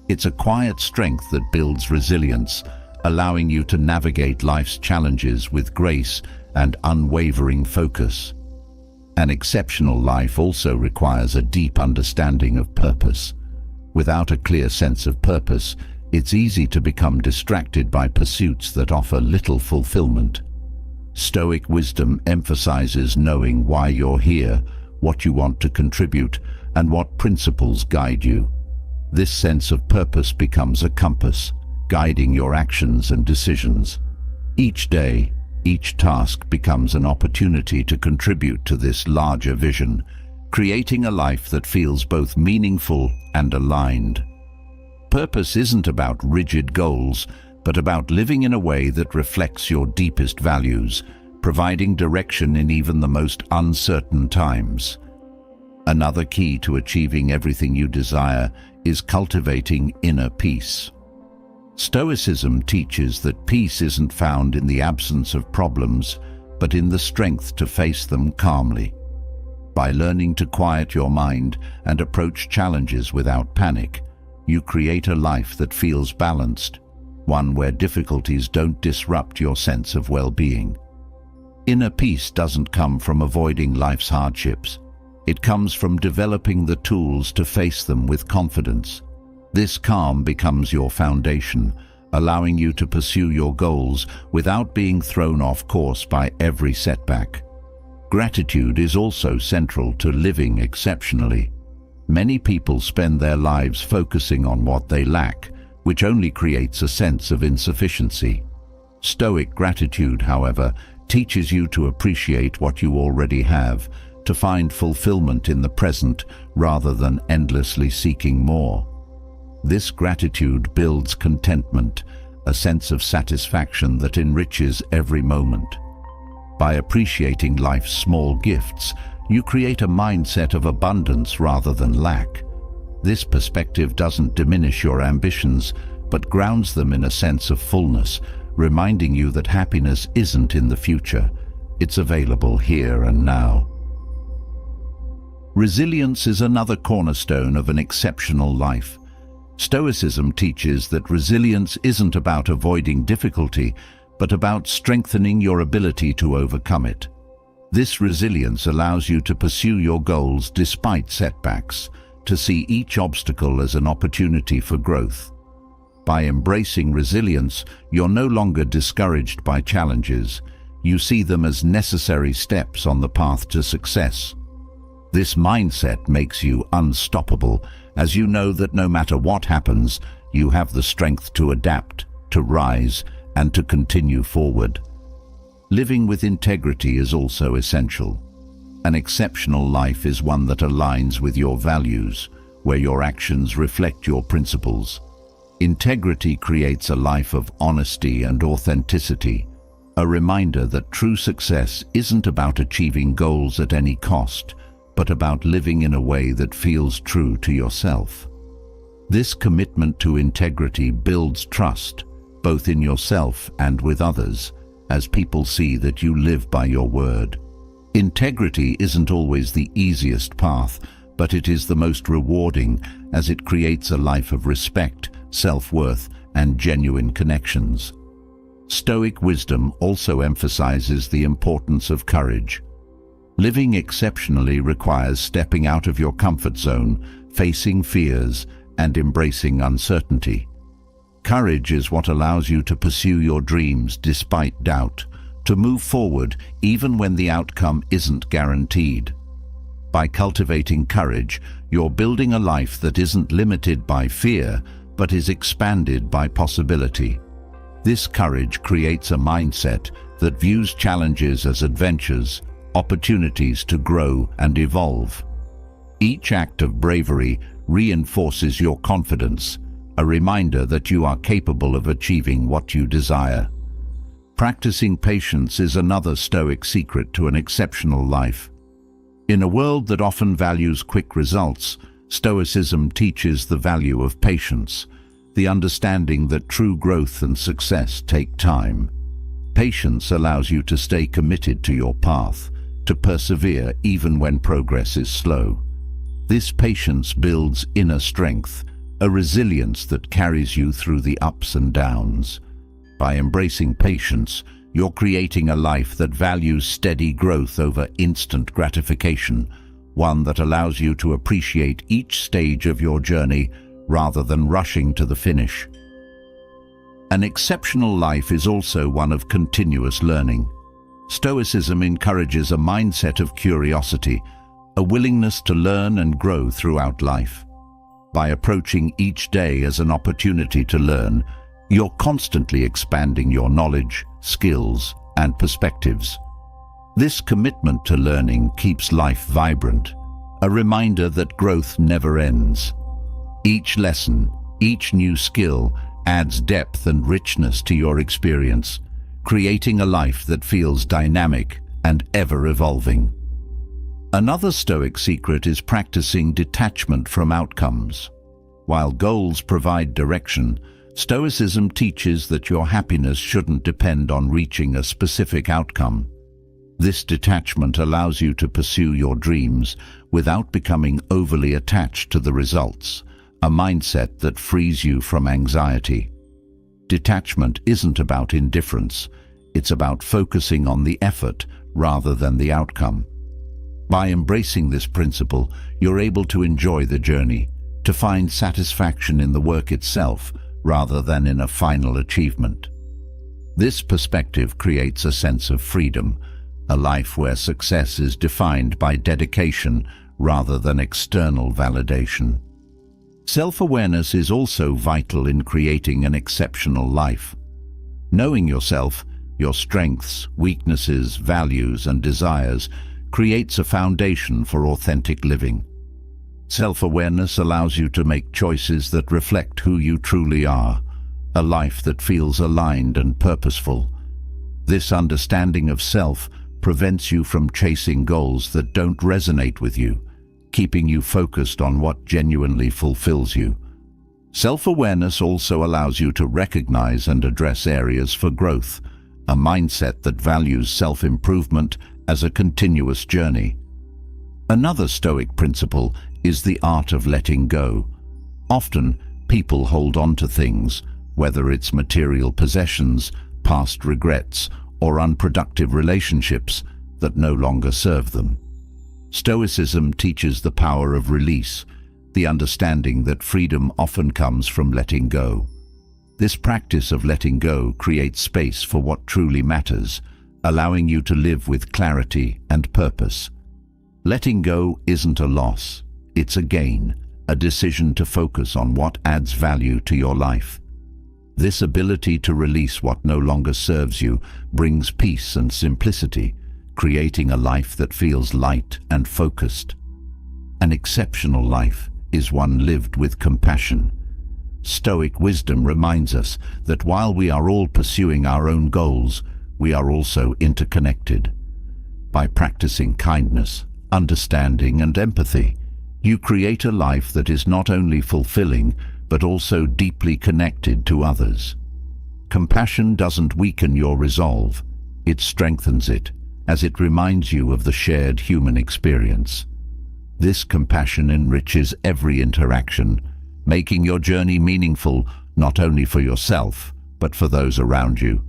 It's a quiet strength that builds resilience, allowing you to navigate life's challenges with grace and unwavering focus. An exceptional life also requires a deep understanding of purpose. Without a clear sense of purpose, it's easy to become distracted by pursuits that offer little fulfillment. Stoic wisdom emphasizes knowing why you're here, what you want to contribute, and what principles guide you. This sense of purpose becomes a compass, guiding your actions and decisions. Each day, each task becomes an opportunity to contribute to this larger vision, creating a life that feels both meaningful and aligned. Purpose isn't about rigid goals, but about living in a way that reflects your deepest values, providing direction in even the most uncertain times. Another key to achieving everything you desire is cultivating inner peace. Stoicism teaches that peace isn't found in the absence of problems, but in the strength to face them calmly. By learning to quiet your mind and approach challenges without panic, you create a life that feels balanced, one where difficulties don't disrupt your sense of well-being. Inner peace doesn't come from avoiding life's hardships. It comes from developing the tools to face them with confidence. This calm becomes your foundation, allowing you to pursue your goals without being thrown off course by every setback. Gratitude is also central to living exceptionally. Many people spend their lives focusing on what they lack, which only creates a sense of insufficiency. Stoic gratitude, however, teaches you to appreciate what you already have, to find fulfillment in the present rather than endlessly seeking more. This gratitude builds contentment, a sense of satisfaction that enriches every moment. By appreciating life's small gifts, you create a mindset of abundance rather than lack. This perspective doesn't diminish your ambitions, but grounds them in a sense of fullness, reminding you that happiness isn't in the future, it's available here and now. Resilience is another cornerstone of an exceptional life. Stoicism teaches that resilience isn't about avoiding difficulty, but about strengthening your ability to overcome it. This resilience allows you to pursue your goals despite setbacks, to see each obstacle as an opportunity for growth. By embracing resilience, you're no longer discouraged by challenges. You see them as necessary steps on the path to success. This mindset makes you unstoppable, as you know that no matter what happens, you have the strength to adapt, to rise, and to continue forward. Living with integrity is also essential. An exceptional life is one that aligns with your values, where your actions reflect your principles. Integrity creates a life of honesty and authenticity, a reminder that true success isn't about achieving goals at any cost, but about living in a way that feels true to yourself. This commitment to integrity builds trust, both in yourself and with others, as people see that you live by your word. Integrity isn't always the easiest path, but it is the most rewarding, as it creates a life of respect, self-worth, and genuine connections. Stoic wisdom also emphasizes the importance of courage. Living exceptionally requires stepping out of your comfort zone, facing fears, and embracing uncertainty. Courage is what allows you to pursue your dreams despite doubt, to move forward even when the outcome isn't guaranteed. By cultivating courage, you're building a life that isn't limited by fear, but is expanded by possibility. This courage creates a mindset that views challenges as adventures, opportunities to grow and evolve. Each act of bravery reinforces your confidence, a reminder that you are capable of achieving what you desire. Practicing patience is another Stoic secret to an exceptional life. In a world that often values quick results, Stoicism teaches the value of patience, the understanding that true growth and success take time. Patience allows you to stay committed to your path, to persevere even when progress is slow. This patience builds inner strength, a resilience that carries you through the ups and downs. By embracing patience, you're creating a life that values steady growth over instant gratification, one that allows you to appreciate each stage of your journey rather than rushing to the finish. An exceptional life is also one of continuous learning. Stoicism encourages a mindset of curiosity, a willingness to learn and grow throughout life. By approaching each day as an opportunity to learn, you're constantly expanding your knowledge, skills, and perspectives. This commitment to learning keeps life vibrant, a reminder that growth never ends. Each lesson, each new skill adds depth and richness to your experience, creating a life that feels dynamic and ever-evolving. Another Stoic secret is practicing detachment from outcomes. While goals provide direction, Stoicism teaches that your happiness shouldn't depend on reaching a specific outcome. This detachment allows you to pursue your dreams without becoming overly attached to the results, a mindset that frees you from anxiety. Detachment isn't about indifference, it's about focusing on the effort rather than the outcome. By embracing this principle, you're able to enjoy the journey, to find satisfaction in the work itself rather than in a final achievement. This perspective creates a sense of freedom, a life where success is defined by dedication rather than external validation. Self-awareness is also vital in creating an exceptional life. Knowing yourself, your strengths, weaknesses, values, and desires creates a foundation for authentic living. Self-awareness allows you to make choices that reflect who you truly are, a life that feels aligned and purposeful. This understanding of self prevents you from chasing goals that don't resonate with you, keeping you focused on what genuinely fulfills you. Self-awareness also allows you to recognize and address areas for growth, a mindset that values self-improvement as a continuous journey. Another Stoic principle is the art of letting go. Often, people hold on to things, whether it's material possessions, past regrets, or unproductive relationships that no longer serve them. Stoicism teaches the power of release, the understanding that freedom often comes from letting go. This practice of letting go creates space for what truly matters, allowing you to live with clarity and purpose. Letting go isn't a loss, it's a gain, a decision to focus on what adds value to your life. This ability to release what no longer serves you brings peace and simplicity, creating a life that feels light and focused. An exceptional life is one lived with compassion. Stoic wisdom reminds us that while we are all pursuing our own goals, we are also interconnected. By practicing kindness, understanding, and empathy, you create a life that is not only fulfilling, but also deeply connected to others. Compassion doesn't weaken your resolve, it strengthens it, as it reminds you of the shared human experience. This compassion enriches every interaction, making your journey meaningful not only for yourself, but for those around you.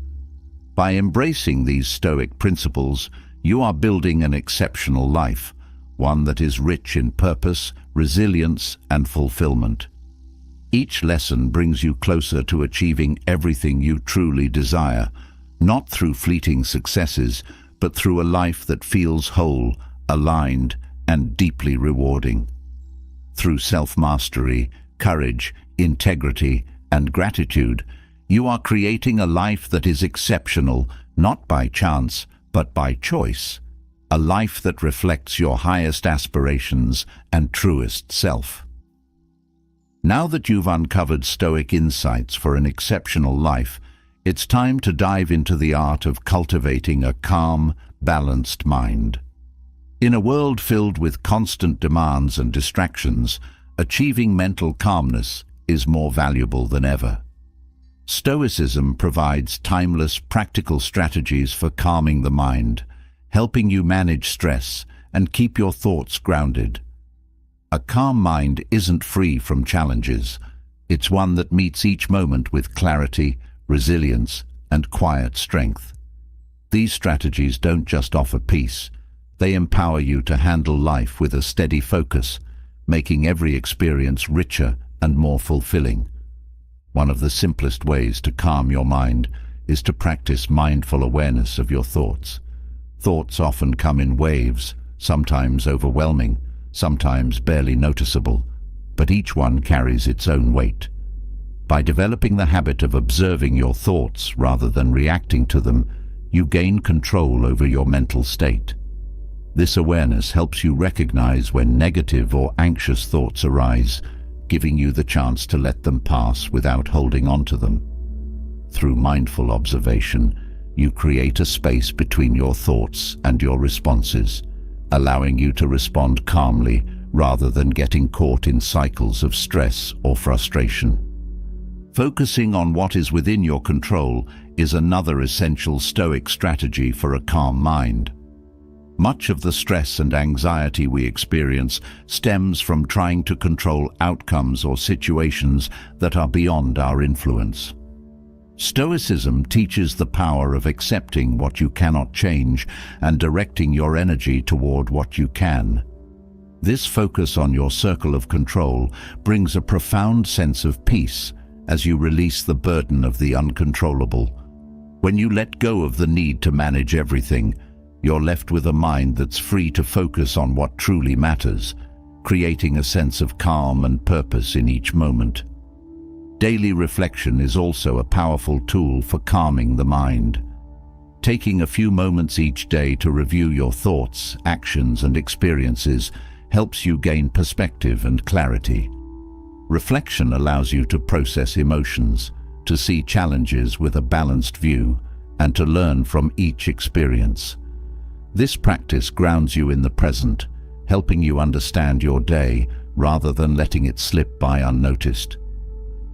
By embracing these Stoic principles, you are building an exceptional life, one that is rich in purpose, resilience, and fulfillment. Each lesson brings you closer to achieving everything you truly desire, not through fleeting successes, but through a life that feels whole, aligned, and deeply rewarding. Through self-mastery, courage, integrity, and gratitude, you are creating a life that is exceptional, not by chance, but by choice. A life that reflects your highest aspirations and truest self. Now that you've uncovered Stoic insights for an exceptional life, it's time to dive into the art of cultivating a calm, balanced mind. In a world filled with constant demands and distractions, achieving mental calmness is more valuable than ever. Stoicism provides timeless, practical strategies for calming the mind, helping you manage stress and keep your thoughts grounded. A calm mind isn't free from challenges. It's one that meets each moment with clarity, resilience, and quiet strength. These strategies don't just offer peace, they empower you to handle life with a steady focus, making every experience richer and more fulfilling. One of the simplest ways to calm your mind is to practice mindful awareness of your thoughts. Thoughts often come in waves, sometimes overwhelming, sometimes barely noticeable, but each one carries its own weight. By developing the habit of observing your thoughts rather than reacting to them, you gain control over your mental state. This awareness helps you recognize when negative or anxious thoughts arise, giving you the chance to let them pass without holding on to them. Through mindful observation, you create a space between your thoughts and your responses, allowing you to respond calmly rather than getting caught in cycles of stress or frustration. Focusing on what is within your control is another essential Stoic strategy for a calm mind. Much of the stress and anxiety we experience stems from trying to control outcomes or situations that are beyond our influence. Stoicism teaches the power of accepting what you cannot change and directing your energy toward what you can. This focus on your circle of control brings a profound sense of peace as you release the burden of the uncontrollable. When you let go of the need to manage everything, you're left with a mind that's free to focus on what truly matters, creating a sense of calm and purpose in each moment. Daily reflection is also a powerful tool for calming the mind. Taking a few moments each day to review your thoughts, actions, and experiences helps you gain perspective and clarity. Reflection allows you to process emotions, to see challenges with a balanced view, and to learn from each experience. This practice grounds you in the present, helping you understand your day rather than letting it slip by unnoticed.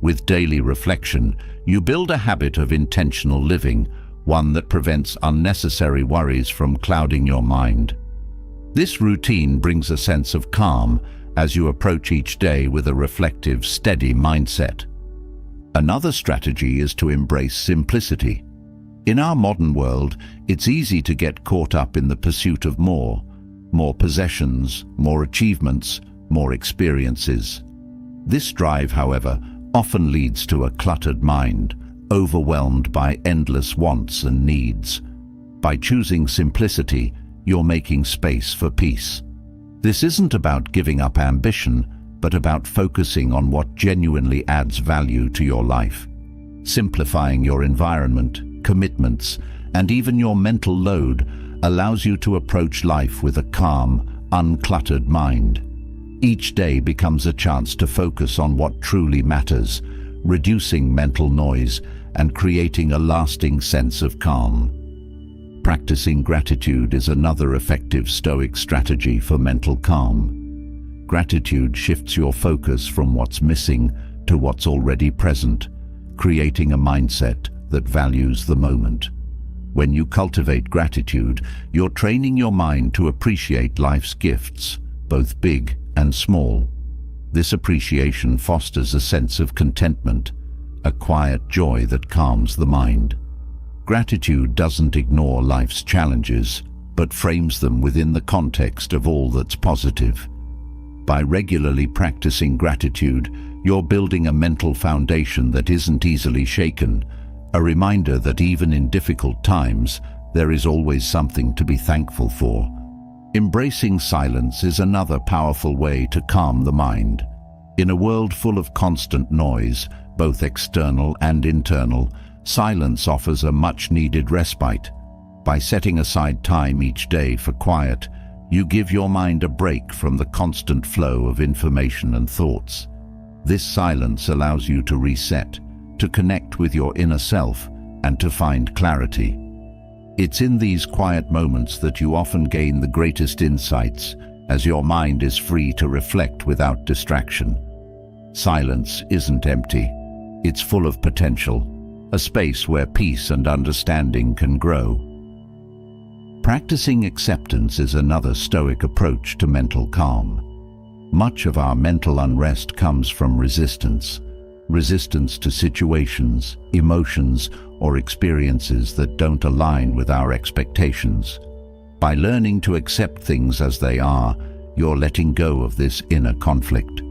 With daily reflection, you build a habit of intentional living, one that prevents unnecessary worries from clouding your mind. This routine brings a sense of calm as you approach each day with a reflective, steady mindset. Another strategy is to embrace simplicity. In our modern world, it's easy to get caught up in the pursuit of more possessions, more achievements, more experiences. This drive, however, often leads to a cluttered mind, overwhelmed by endless wants and needs. By choosing simplicity, you're making space for peace. This isn't about giving up ambition, but about focusing on what genuinely adds value to your life. Simplifying your environment, commitments, and even your mental load allows you to approach life with a calm, uncluttered mind. Each day becomes a chance to focus on what truly matters, reducing mental noise and creating a lasting sense of calm. Practicing gratitude is another effective Stoic strategy for mental calm. Gratitude shifts your focus from what's missing to what's already present, creating a mindset that values the moment. When you cultivate gratitude, you're training your mind to appreciate life's gifts, both big and small. This appreciation fosters a sense of contentment, a quiet joy that calms the mind. Gratitude doesn't ignore life's challenges, but frames them within the context of all that's positive. By regularly practicing gratitude, you're building a mental foundation that isn't easily shaken, a reminder that even in difficult times, there is always something to be thankful for. Embracing silence is another powerful way to calm the mind. In a world full of constant noise, both external and internal, silence offers a much-needed respite. By setting aside time each day for quiet, you give your mind a break from the constant flow of information and thoughts. This silence allows you to reset, to connect with your inner self, and to find clarity. It's in these quiet moments that you often gain the greatest insights, as your mind is free to reflect without distraction. Silence isn't empty. It's full of potential, a space where peace and understanding can grow. Practicing acceptance is another Stoic approach to mental calm. Much of our mental unrest comes from resistance to situations, emotions, or experiences that don't align with our expectations. By learning to accept things as they are, you're letting go of this inner conflict.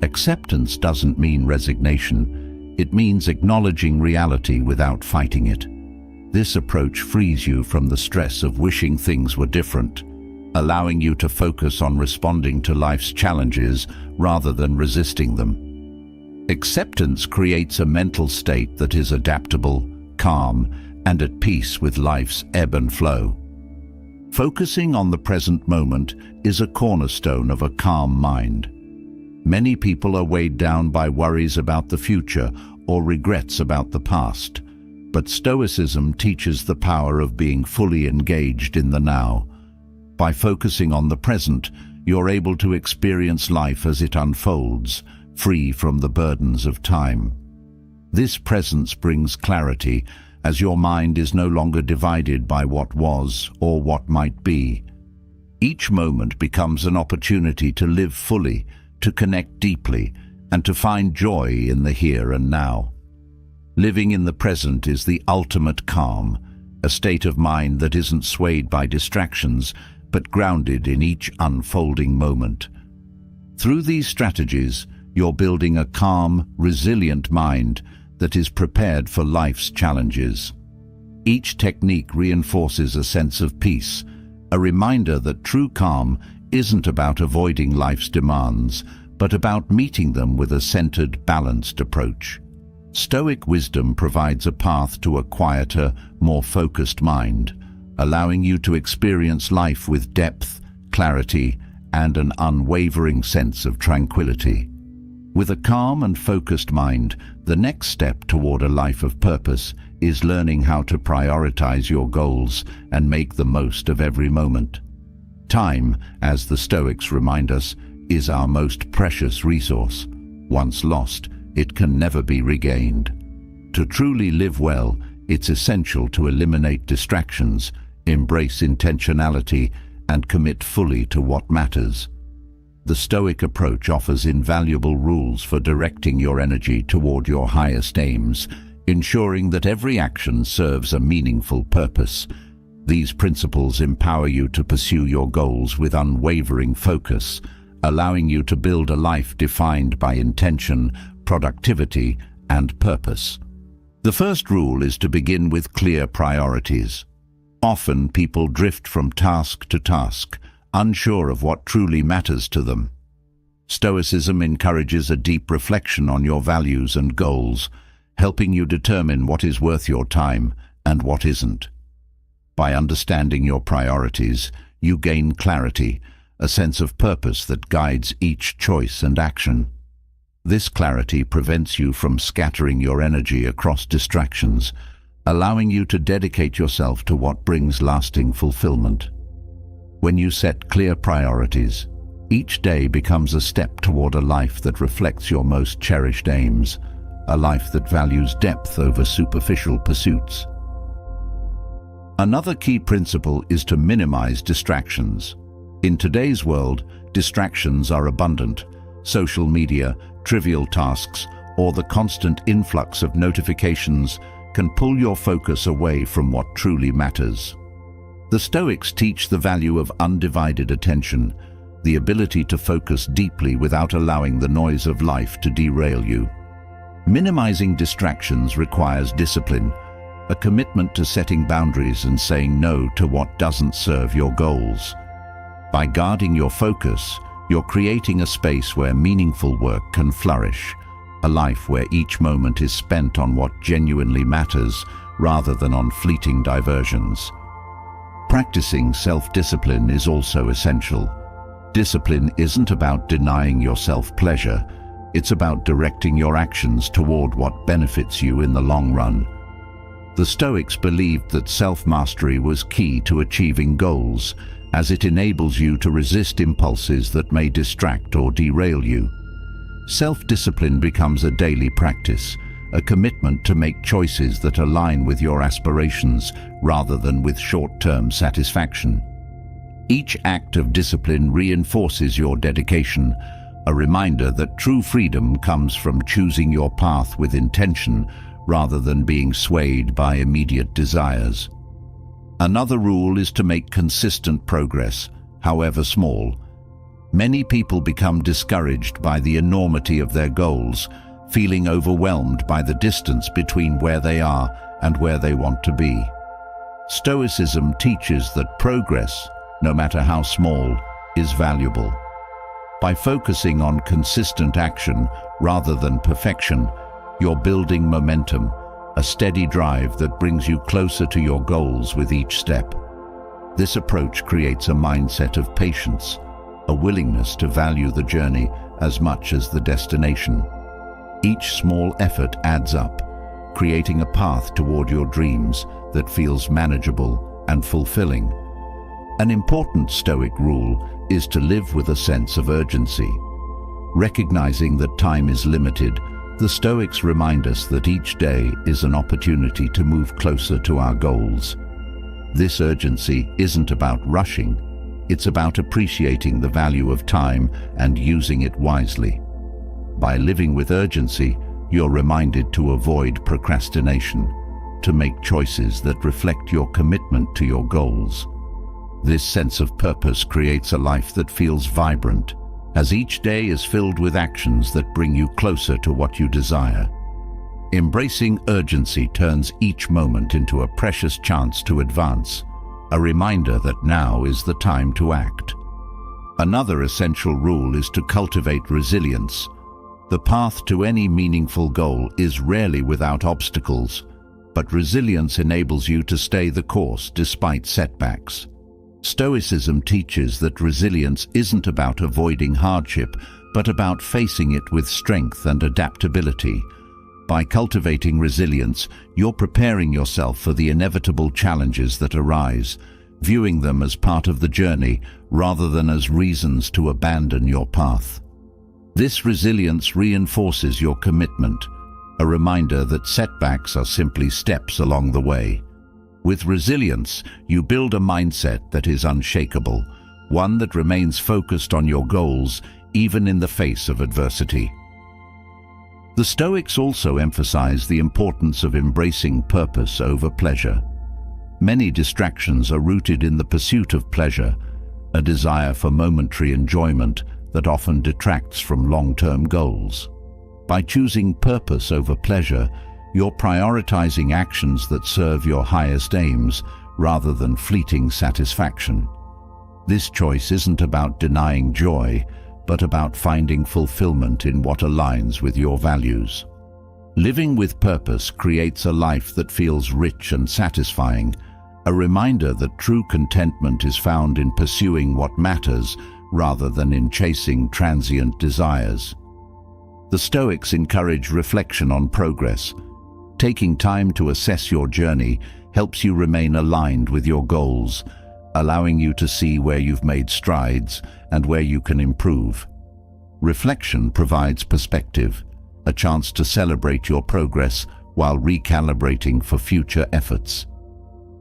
Acceptance doesn't mean resignation. It means acknowledging reality without fighting it. This approach frees you from the stress of wishing things were different, allowing you to focus on responding to life's challenges rather than resisting them. Acceptance creates a mental state that is adaptable, calm, and at peace with life's ebb and flow. Focusing on the present moment is a cornerstone of a calm mind. Many people are weighed down by worries about the future or regrets about the past, but Stoicism teaches the power of being fully engaged in the now. By focusing on the present, you're able to experience life as it unfolds, free from the burdens of time. This presence brings clarity, as your mind is no longer divided by what was or what might be. Each moment becomes an opportunity to live fully, to connect deeply, and to find joy in the here and now. Living in the present is the ultimate calm, a state of mind that isn't swayed by distractions, but grounded in each unfolding moment. Through these strategies, you're building a calm, resilient mind that is prepared for life's challenges. Each technique reinforces a sense of peace, a reminder that true calm isn't about avoiding life's demands, but about meeting them with a centered, balanced approach. Stoic wisdom provides a path to a quieter, more focused mind, allowing you to experience life with depth, clarity, and an unwavering sense of tranquility. With a calm and focused mind, the next step toward a life of purpose is learning how to prioritize your goals and make the most of every moment. Time, as the Stoics remind us, is our most precious resource. Once lost, it can never be regained. To truly live well, it's essential to eliminate distractions, embrace intentionality, and commit fully to what matters. The Stoic approach offers invaluable rules for directing your energy toward your highest aims, ensuring that every action serves a meaningful purpose. These principles empower you to pursue your goals with unwavering focus, allowing you to build a life defined by intention, productivity, and purpose. The first rule is to begin with clear priorities. Often people drift from task to task, unsure of what truly matters to them. Stoicism encourages a deep reflection on your values and goals, helping you determine what is worth your time and what isn't. By understanding your priorities, you gain clarity, a sense of purpose that guides each choice and action. This clarity prevents you from scattering your energy across distractions, allowing you to dedicate yourself to what brings lasting fulfillment. When you set clear priorities, each day becomes a step toward a life that reflects your most cherished aims, a life that values depth over superficial pursuits. Another key principle is to minimize distractions. In today's world, distractions are abundant. Social media, trivial tasks, or the constant influx of notifications can pull your focus away from what truly matters. The Stoics teach the value of undivided attention, the ability to focus deeply without allowing the noise of life to derail you. Minimizing distractions requires discipline, a commitment to setting boundaries and saying no to what doesn't serve your goals. By guarding your focus, you're creating a space where meaningful work can flourish, a life where each moment is spent on what genuinely matters rather than on fleeting diversions. Practicing self-discipline is also essential. Discipline isn't about denying yourself pleasure, it's about directing your actions toward what benefits you in the long run. The Stoics believed that self-mastery was key to achieving goals, as it enables you to resist impulses that may distract or derail you. Self-discipline becomes a daily practice, a commitment to make choices that align with your aspirations rather than with short-term satisfaction. Each act of discipline reinforces your dedication, a reminder that true freedom comes from choosing your path with intention rather than being swayed by immediate desires. Another rule is to make consistent progress, however small. Many people become discouraged by the enormity of their goals, feeling overwhelmed by the distance between where they are and where they want to be. Stoicism teaches that progress, no matter how small, is valuable. By focusing on consistent action rather than perfection, you're building momentum, a steady drive that brings you closer to your goals with each step. This approach creates a mindset of patience, a willingness to value the journey as much as the destination. Each small effort adds up, creating a path toward your dreams that feels manageable and fulfilling. An important Stoic rule is to live with a sense of urgency. Recognizing that time is limited, the Stoics remind us that each day is an opportunity to move closer to our goals. This urgency isn't about rushing, it's about appreciating the value of time and using it wisely. By living with urgency, you're reminded to avoid procrastination, to make choices that reflect your commitment to your goals. This sense of purpose creates a life that feels vibrant, as each day is filled with actions that bring you closer to what you desire. Embracing urgency turns each moment into a precious chance to advance, a reminder that now is the time to act. Another essential rule is to cultivate resilience. The path to any meaningful goal is rarely without obstacles, but resilience enables you to stay the course despite setbacks. Stoicism teaches that resilience isn't about avoiding hardship, but about facing it with strength and adaptability. By cultivating resilience, you're preparing yourself for the inevitable challenges that arise, viewing them as part of the journey rather than as reasons to abandon your path. This resilience reinforces your commitment, a reminder that setbacks are simply steps along the way. With resilience, you build a mindset that is unshakable, one that remains focused on your goals even in the face of adversity. The Stoics also emphasize the importance of embracing purpose over pleasure. Many distractions are rooted in the pursuit of pleasure, a desire for momentary enjoyment that often detracts from long-term goals. By choosing purpose over pleasure, you're prioritizing actions that serve your highest aims rather than fleeting satisfaction. This choice isn't about denying joy, but about finding fulfillment in what aligns with your values. Living with purpose creates a life that feels rich and satisfying, a reminder that true contentment is found in pursuing what matters rather than in chasing transient desires. The Stoics encourage reflection on progress. Taking time to assess your journey helps you remain aligned with your goals, allowing you to see where you've made strides and where you can improve. Reflection provides perspective, a chance to celebrate your progress while recalibrating for future efforts.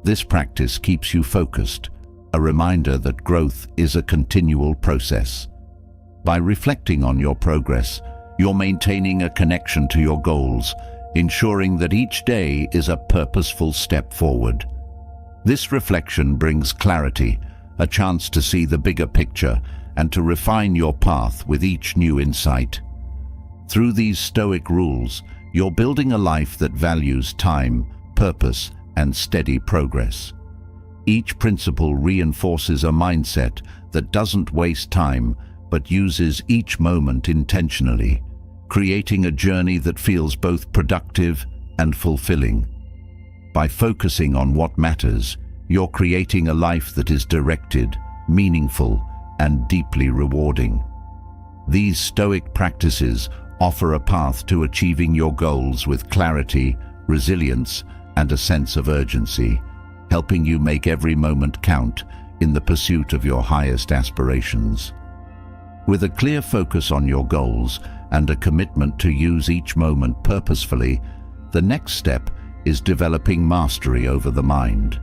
This practice keeps you focused, a reminder that growth is a continual process. By reflecting on your progress, you're maintaining a connection to your goals, ensuring that each day is a purposeful step forward. This reflection brings clarity, a chance to see the bigger picture and to refine your path with each new insight. Through these Stoic rules, you're building a life that values time, purpose, and steady progress. Each principle reinforces a mindset that doesn't waste time but uses each moment intentionally, creating a journey that feels both productive and fulfilling. By focusing on what matters, you're creating a life that is directed, meaningful, and deeply rewarding. These Stoic practices offer a path to achieving your goals with clarity, resilience, and a sense of urgency, helping you make every moment count in the pursuit of your highest aspirations. With a clear focus on your goals and a commitment to use each moment purposefully, the next step is developing mastery over the mind.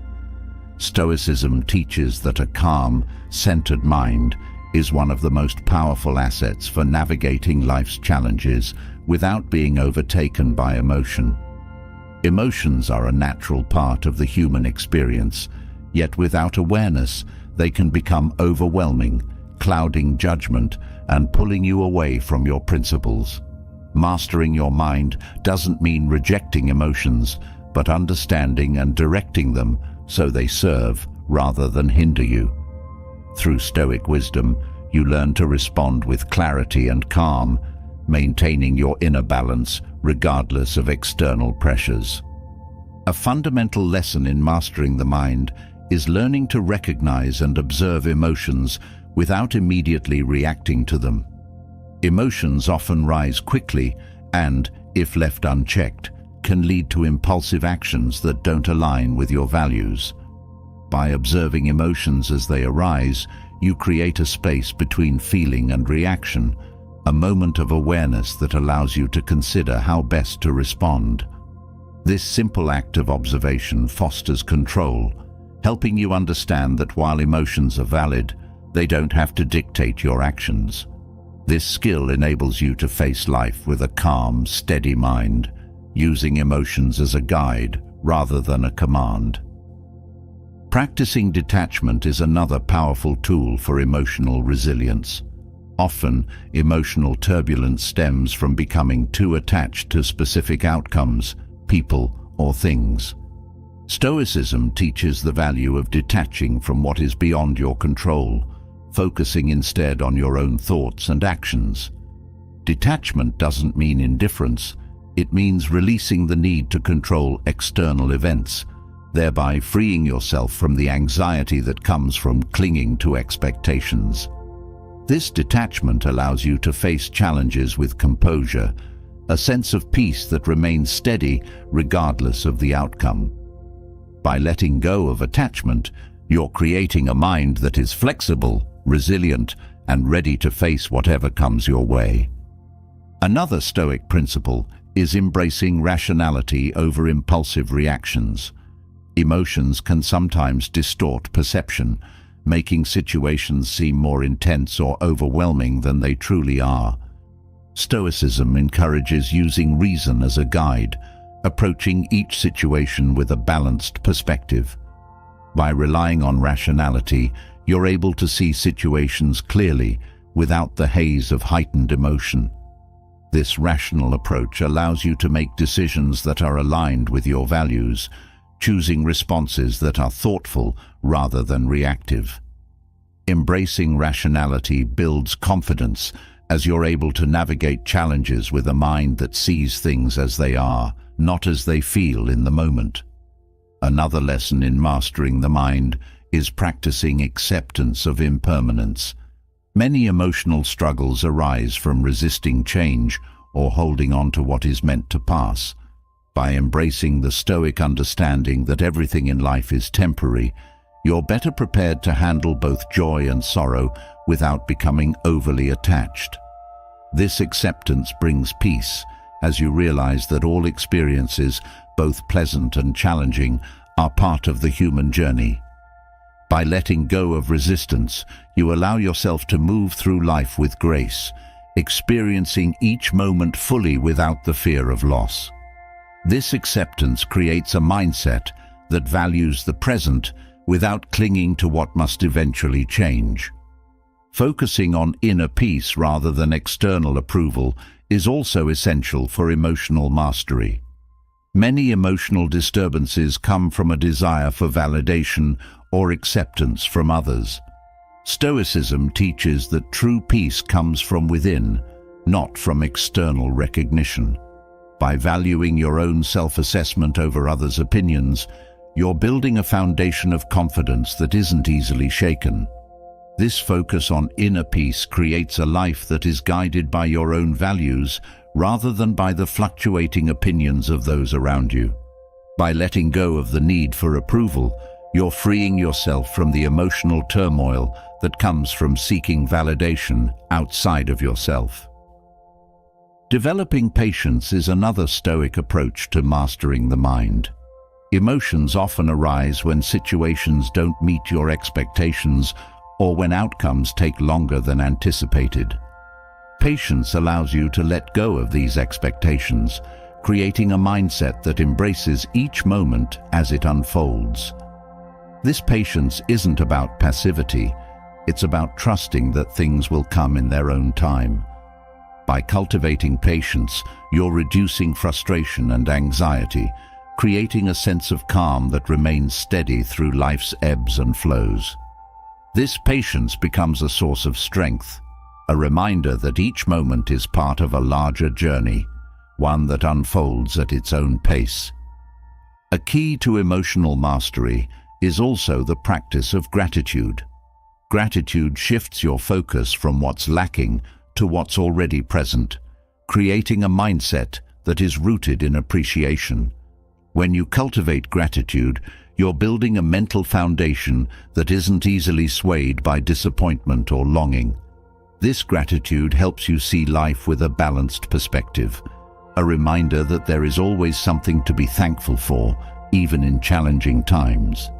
Stoicism teaches that a calm, centered mind is one of the most powerful assets for navigating life's challenges without being overtaken by emotion. Emotions are a natural part of the human experience, yet without awareness, they can become overwhelming, clouding judgment and pulling you away from your principles. Mastering your mind doesn't mean rejecting emotions, but understanding and directing them so they serve rather than hinder you. Through Stoic wisdom, you learn to respond with clarity and calm, maintaining your inner balance regardless of external pressures. A fundamental lesson in mastering the mind is learning to recognize and observe emotions without immediately reacting to them. Emotions often rise quickly and, if left unchecked, can lead to impulsive actions that don't align with your values. By observing emotions as they arise, you create a space between feeling and reaction, a moment of awareness that allows you to consider how best to respond. This simple act of observation fosters control, helping you understand that while emotions are valid, they don't have to dictate your actions. This skill enables you to face life with a calm, steady mind, using emotions as a guide rather than a command. Practicing detachment is another powerful tool for emotional resilience. Often, emotional turbulence stems from becoming too attached to specific outcomes, people, or things. Stoicism teaches the value of detaching from what is beyond your control, focusing instead on your own thoughts and actions. Detachment doesn't mean indifference. It means releasing the need to control external events, thereby freeing yourself from the anxiety that comes from clinging to expectations. This detachment allows you to face challenges with composure, a sense of peace that remains steady regardless of the outcome. By letting go of attachment, you're creating a mind that is flexible, resilient, and ready to face whatever comes your way. Another Stoic principle is embracing rationality over impulsive reactions. Emotions can sometimes distort perception, making situations seem more intense or overwhelming than they truly are. Stoicism encourages using reason as a guide, approaching each situation with a balanced perspective. By relying on rationality, you're able to see situations clearly without the haze of heightened emotion. This rational approach allows you to make decisions that are aligned with your values, choosing responses that are thoughtful rather than reactive. Embracing rationality builds confidence as you're able to navigate challenges with a mind that sees things as they are, not as they feel in the moment. Another lesson in mastering the mind is practicing acceptance of impermanence. Many emotional struggles arise from resisting change or holding on to what is meant to pass. By embracing the Stoic understanding that everything in life is temporary, you're better prepared to handle both joy and sorrow without becoming overly attached. This acceptance brings peace, as you realize that all experiences, both pleasant and challenging, are part of the human journey. By letting go of resistance, you allow yourself to move through life with grace, experiencing each moment fully without the fear of loss. This acceptance creates a mindset that values the present without clinging to what must eventually change. Focusing on inner peace rather than external approval is also essential for emotional mastery. Many emotional disturbances come from a desire for validation or acceptance from others. Stoicism teaches that true peace comes from within, not from external recognition. By valuing your own self-assessment over others' opinions, you're building a foundation of confidence that isn't easily shaken. This focus on inner peace creates a life that is guided by your own values rather than by the fluctuating opinions of those around you. By letting go of the need for approval, you're freeing yourself from the emotional turmoil that comes from seeking validation outside of yourself. Developing patience is another Stoic approach to mastering the mind. Emotions often arise when situations don't meet your expectations or when outcomes take longer than anticipated. Patience allows you to let go of these expectations, creating a mindset that embraces each moment as it unfolds. This patience isn't about passivity, it's about trusting that things will come in their own time. By cultivating patience, you're reducing frustration and anxiety, creating a sense of calm that remains steady through life's ebbs and flows. This patience becomes a source of strength, a reminder that each moment is part of a larger journey, one that unfolds at its own pace. A key to emotional mastery is also the practice of gratitude. Gratitude shifts your focus from what's lacking to what's already present, creating a mindset that is rooted in appreciation. When you cultivate gratitude, you're building a mental foundation that isn't easily swayed by disappointment or longing. This gratitude helps you see life with a balanced perspective, a reminder that there is always something to be thankful for, even in challenging times.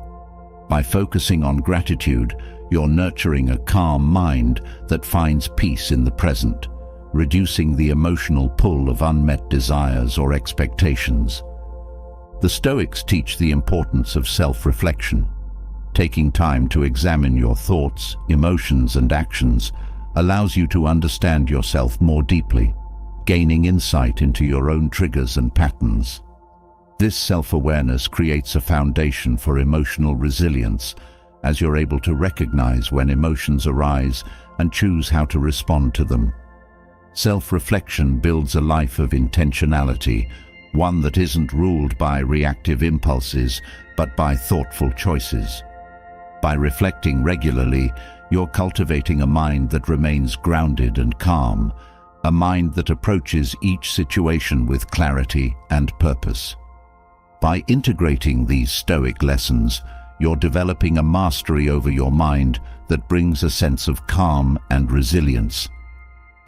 By focusing on gratitude, you're nurturing a calm mind that finds peace in the present, reducing the emotional pull of unmet desires or expectations. The Stoics teach the importance of self-reflection. Taking time to examine your thoughts, emotions, and actions allows you to understand yourself more deeply, gaining insight into your own triggers and patterns. This self-awareness creates a foundation for emotional resilience, as you're able to recognize when emotions arise and choose how to respond to them. Self-reflection builds a life of intentionality, one that isn't ruled by reactive impulses, but by thoughtful choices. By reflecting regularly, you're cultivating a mind that remains grounded and calm, a mind that approaches each situation with clarity and purpose. By integrating these Stoic lessons, you're developing a mastery over your mind that brings a sense of calm and resilience.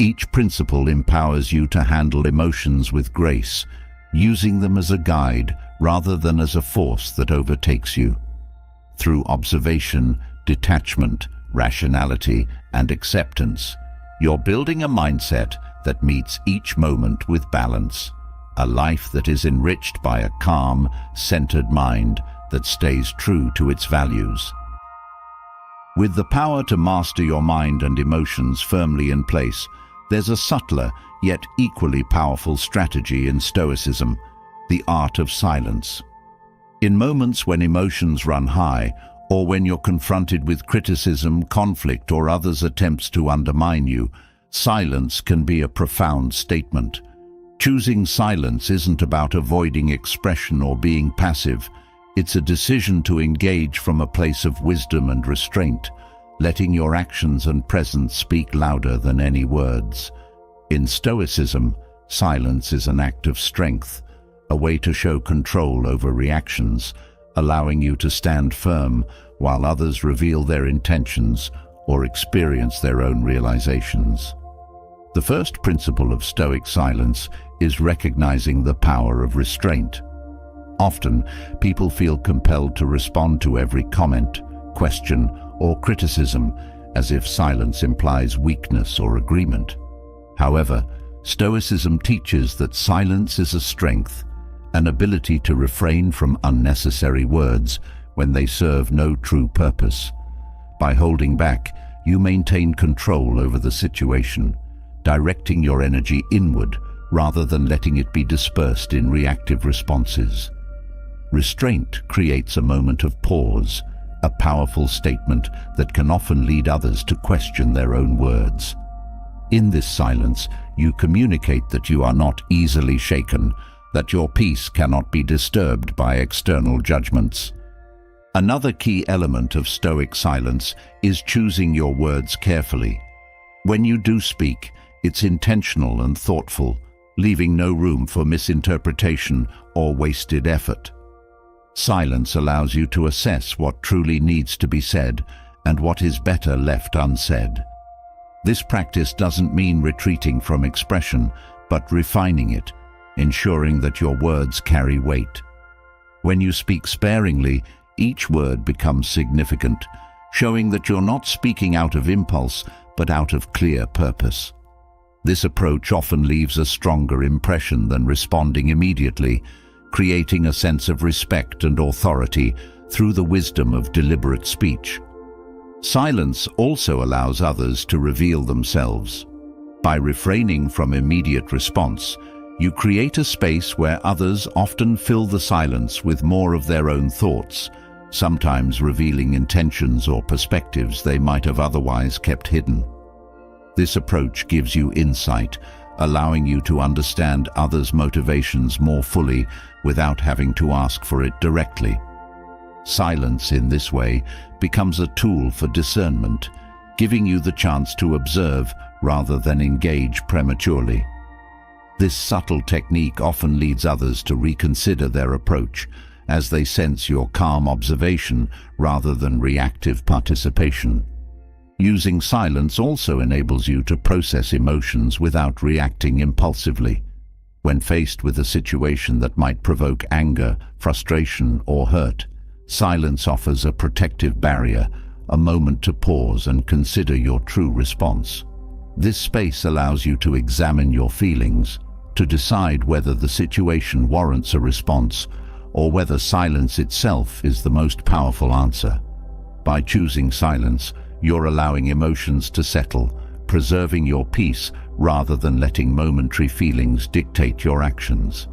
Each principle empowers you to handle emotions with grace, using them as a guide rather than as a force that overtakes you. Through observation, detachment, rationality, and acceptance, you're building a mindset that meets each moment with balance, a life that is enriched by a calm, centered mind that stays true to its values. With the power to master your mind and emotions firmly in place, there's a subtler yet equally powerful strategy in Stoicism, the art of silence. In moments when emotions run high, or when you're confronted with criticism, conflict, or others' attempts to undermine you, silence can be a profound statement. Choosing silence isn't about avoiding expression or being passive. It's a decision to engage from a place of wisdom and restraint, letting your actions and presence speak louder than any words. In Stoicism, silence is an act of strength, a way to show control over reactions, allowing you to stand firm while others reveal their intentions or experience their own realizations. The first principle of Stoic silence is recognizing the power of restraint. Often, people feel compelled to respond to every comment, question, or criticism, as if silence implies weakness or agreement. However, Stoicism teaches that silence is a strength, an ability to refrain from unnecessary words when they serve no true purpose. By holding back, you maintain control over the situation, directing your energy inward rather than letting it be dispersed in reactive responses. Restraint creates a moment of pause, a powerful statement that can often lead others to question their own words. In this silence, you communicate that you are not easily shaken, that your peace cannot be disturbed by external judgments. Another key element of Stoic silence is choosing your words carefully. When you do speak, it's intentional and thoughtful, leaving no room for misinterpretation or wasted effort. Silence allows you to assess what truly needs to be said and what is better left unsaid. This practice doesn't mean retreating from expression, but refining it, ensuring that your words carry weight. When you speak sparingly, each word becomes significant, showing that you're not speaking out of impulse, but out of clear purpose. This approach often leaves a stronger impression than responding immediately, creating a sense of respect and authority through the wisdom of deliberate speech. Silence also allows others to reveal themselves. By refraining from immediate response, you create a space where others often fill the silence with more of their own thoughts, sometimes revealing intentions or perspectives they might have otherwise kept hidden. This approach gives you insight, allowing you to understand others' motivations more fully without having to ask for it directly. Silence in this way becomes a tool for discernment, giving you the chance to observe rather than engage prematurely. This subtle technique often leads others to reconsider their approach, as they sense your calm observation rather than reactive participation. Using silence also enables you to process emotions without reacting impulsively. When faced with a situation that might provoke anger, frustration, or hurt, Silence offers a protective barrier, a moment to pause and consider your true response. This space allows you to examine your feelings, to decide whether the situation warrants a response or whether silence itself is the most powerful answer. By choosing silence, you're allowing emotions to settle, preserving your peace rather than letting momentary feelings dictate your actions.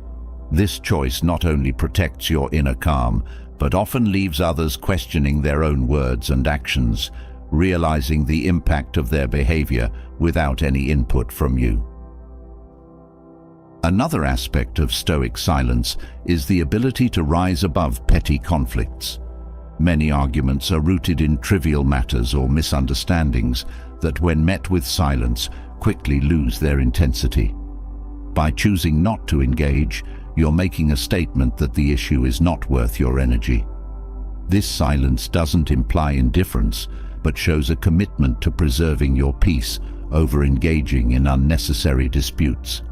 This choice not only protects your inner calm, but often leaves others questioning their own words and actions, realizing the impact of their behavior without any input from you. Another aspect of Stoic silence is the ability to rise above petty conflicts. Many arguments are rooted in trivial matters or misunderstandings that, when met with silence, quickly lose their intensity. By choosing not to engage, you're making a statement that the issue is not worth your energy. This silence doesn't imply indifference, but shows a commitment to preserving your peace over engaging in unnecessary disputes.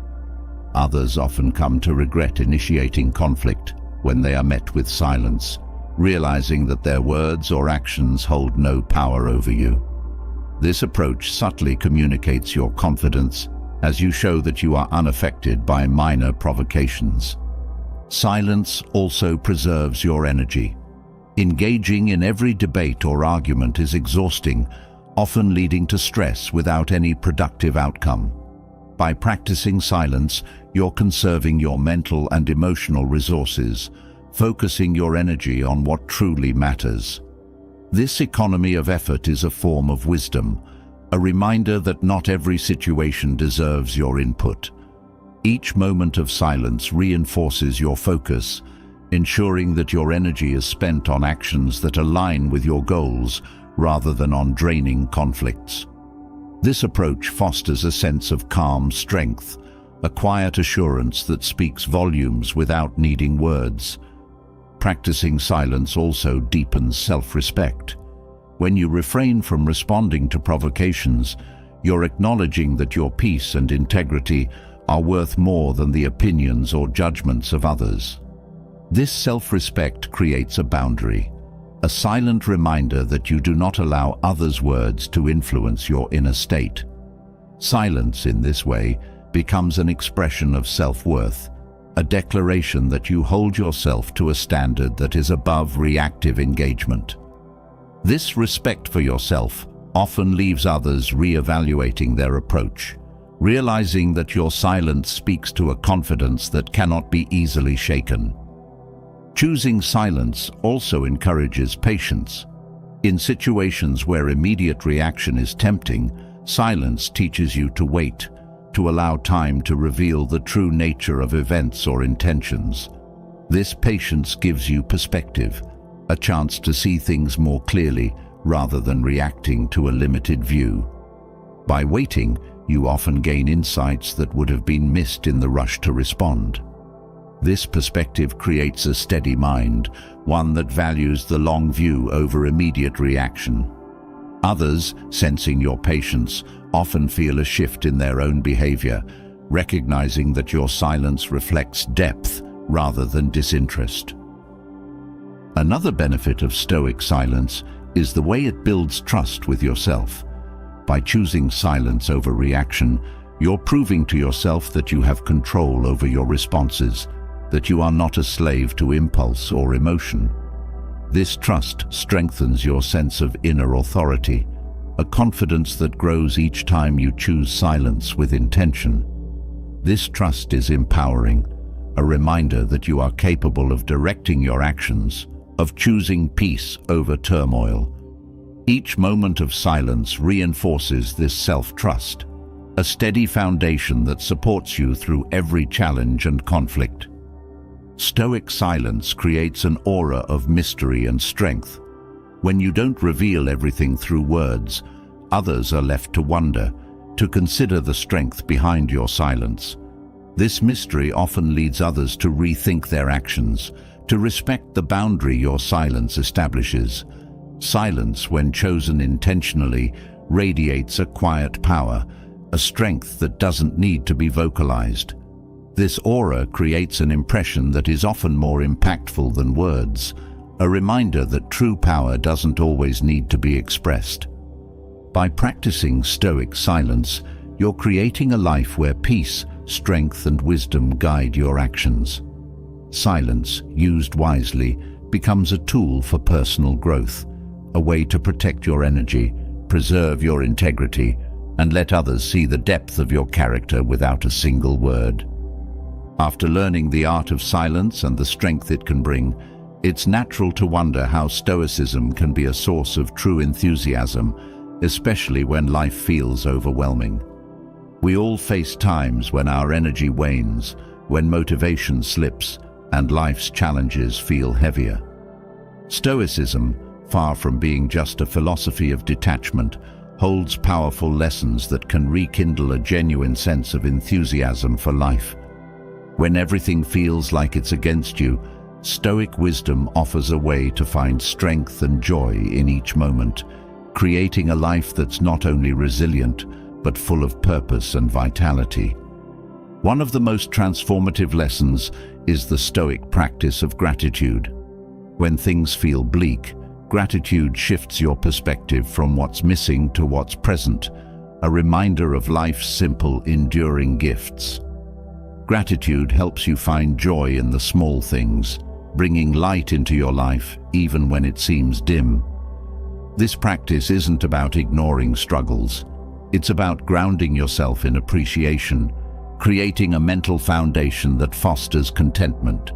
Others often come to regret initiating conflict when they are met with silence, realizing that their words or actions hold no power over you. This approach subtly communicates your confidence, as you show that you are unaffected by minor provocations. Silence also preserves your energy. Engaging in every debate or argument is exhausting, often leading to stress without any productive outcome. By practicing silence, you're conserving your mental and emotional resources, focusing your energy on what truly matters. This economy of effort is a form of wisdom, a reminder that not every situation deserves your input. Each moment of silence reinforces your focus, ensuring that your energy is spent on actions that align with your goals rather than on draining conflicts. This approach fosters a sense of calm strength, a quiet assurance that speaks volumes without needing words. Practicing silence also deepens self-respect. When you refrain from responding to provocations, you're acknowledging that your peace and integrity are worth more than the opinions or judgments of others. This self-respect creates a boundary, a silent reminder that you do not allow others' words to influence your inner state. Silence, in this way, becomes an expression of self-worth, a declaration that you hold yourself to a standard that is above reactive engagement. This respect for yourself often leaves others re-evaluating their approach, realizing that your silence speaks to a confidence that cannot be easily shaken. Choosing silence also encourages patience. In situations where immediate reaction is tempting, silence teaches you to wait, to allow time to reveal the true nature of events or intentions. This patience gives you perspective, a chance to see things more clearly rather than reacting to a limited view. By waiting, you often gain insights that would have been missed in the rush to respond. This perspective creates a steady mind, one that values the long view over immediate reaction. Others, sensing your patience, often feel a shift in their own behavior, recognizing that your silence reflects depth rather than disinterest. Another benefit of Stoic silence is the way it builds trust with yourself. By choosing silence over reaction, you're proving to yourself that you have control over your responses, that you are not a slave to impulse or emotion. This trust strengthens your sense of inner authority, a confidence that grows each time you choose silence with intention. This trust is empowering, a reminder that you are capable of directing your actions, of choosing peace over turmoil. Each moment of silence reinforces this self-trust, a steady foundation that supports you through every challenge and conflict. Stoic silence creates an aura of mystery and strength. When you don't reveal everything through words, others are left to wonder, to consider the strength behind your silence. This mystery often leads others to rethink their actions, to respect the boundary your silence establishes. Silence, when chosen intentionally, radiates a quiet power, a strength that doesn't need to be vocalized. This aura creates an impression that is often more impactful than words, a reminder that true power doesn't always need to be expressed. By practicing Stoic silence, you're creating a life where peace, strength, and wisdom guide your actions. Silence, used wisely, becomes a tool for personal growth, a way to protect your energy, preserve your integrity, and let others see the depth of your character without a single word. After learning the art of silence and the strength it can bring, it's natural to wonder how Stoicism can be a source of true enthusiasm, especially when life feels overwhelming. We all face times when our energy wanes, when motivation slips, and life's challenges feel heavier. Stoicism, far from being just a philosophy of detachment, holds powerful lessons that can rekindle a genuine sense of enthusiasm for life. When everything feels like it's against you, Stoic wisdom offers a way to find strength and joy in each moment, creating a life that's not only resilient, but full of purpose and vitality. One of the most transformative lessons is the Stoic practice of gratitude. When things feel bleak, gratitude shifts your perspective from what's missing to what's present, a reminder of life's simple, enduring gifts. Gratitude helps you find joy in the small things, bringing light into your life even when it seems dim. This practice isn't about ignoring struggles. It's about grounding yourself in appreciation, creating a mental foundation that fosters contentment.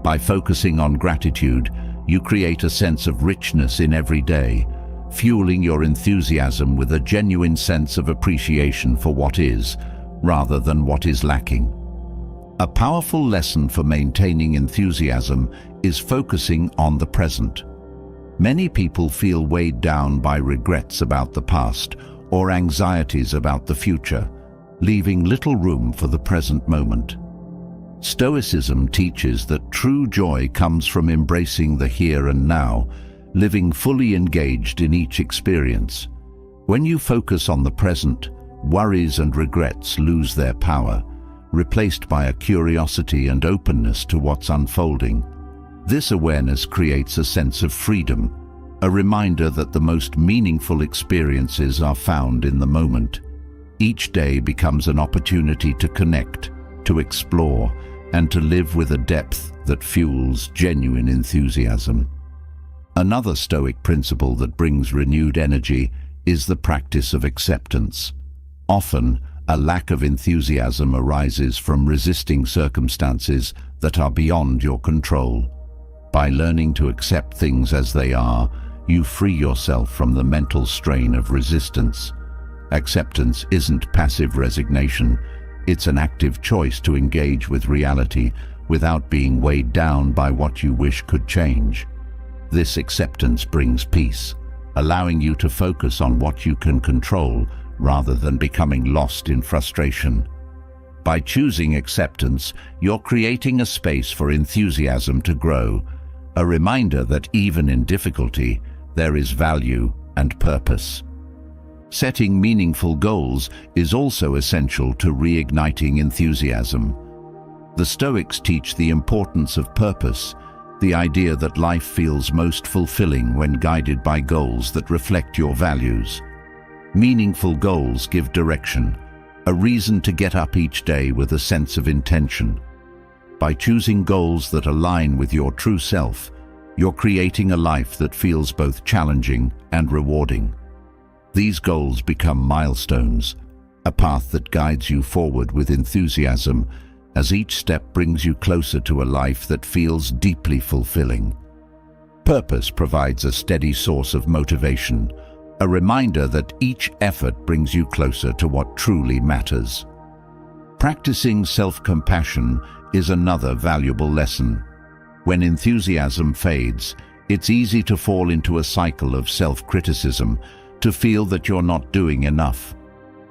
By focusing on gratitude, you create a sense of richness in every day, fueling your enthusiasm with a genuine sense of appreciation for what is, rather than what is lacking. A powerful lesson for maintaining enthusiasm is focusing on the present. Many people feel weighed down by regrets about the past or anxieties about the future, leaving little room for the present moment. Stoicism teaches that true joy comes from embracing the here and now, living fully engaged in each experience. When you focus on the present, worries and regrets lose their power, replaced by a curiosity and openness to what's unfolding. This awareness creates a sense of freedom, a reminder that the most meaningful experiences are found in the moment. Each day becomes an opportunity to connect, to explore, and to live with a depth that fuels genuine enthusiasm. Another Stoic principle that brings renewed energy is the practice of acceptance. Often, a lack of enthusiasm arises from resisting circumstances that are beyond your control. By learning to accept things as they are, you free yourself from the mental strain of resistance. Acceptance isn't passive resignation, it's an active choice to engage with reality without being weighed down by what you wish could change. This acceptance brings peace, allowing you to focus on what you can control rather than becoming lost in frustration. By choosing acceptance, you're creating a space for enthusiasm to grow, a reminder that even in difficulty, there is value and purpose. Setting meaningful goals is also essential to reigniting enthusiasm. The Stoics teach the importance of purpose, the idea that life feels most fulfilling when guided by goals that reflect your values. Meaningful goals give direction, a reason to get up each day with a sense of intention. By choosing goals that align with your true self, you're creating a life that feels both challenging and rewarding. These goals become milestones, a path that guides you forward with enthusiasm, as each step brings you closer to a life that feels deeply fulfilling. Purpose provides a steady source of motivation, a reminder that each effort brings you closer to what truly matters. Practicing self-compassion is another valuable lesson. When enthusiasm fades, it's easy to fall into a cycle of self-criticism, to feel that you're not doing enough.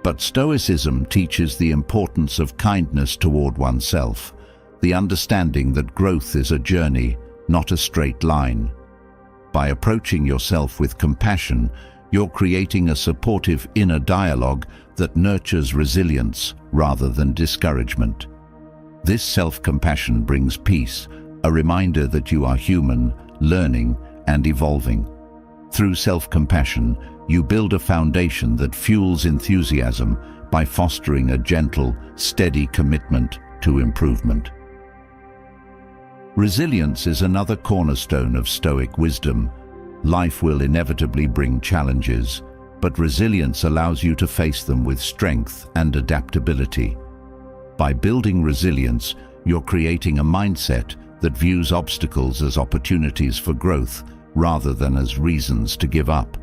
But Stoicism teaches the importance of kindness toward oneself, the understanding that growth is a journey, not a straight line. By approaching yourself with compassion, you're creating a supportive inner dialogue that nurtures resilience rather than discouragement. This self-compassion brings peace, a reminder that you are human, learning, and evolving. Through self-compassion, you build a foundation that fuels enthusiasm by fostering a gentle, steady commitment to improvement. Resilience is another cornerstone of Stoic wisdom. Life will inevitably bring challenges, but resilience allows you to face them with strength and adaptability. By building resilience, you're creating a mindset that views obstacles as opportunities for growth rather than as reasons to give up.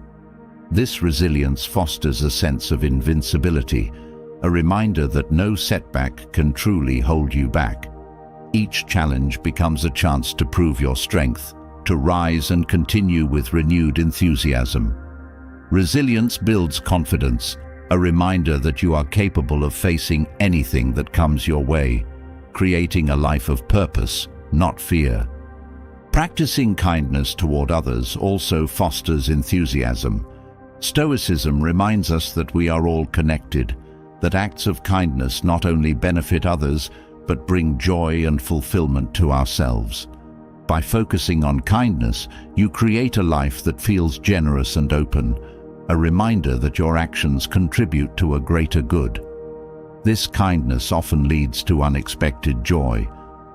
This resilience fosters a sense of invincibility, a reminder that no setback can truly hold you back. Each challenge becomes a chance to prove your strength, to rise and continue with renewed enthusiasm. Resilience builds confidence, a reminder that you are capable of facing anything that comes your way, creating a life of purpose, not fear. Practicing kindness toward others also fosters enthusiasm. Stoicism reminds us that we are all connected, that acts of kindness not only benefit others, but bring joy and fulfillment to ourselves. By focusing on kindness, you create a life that feels generous and open, a reminder that your actions contribute to a greater good. This kindness often leads to unexpected joy,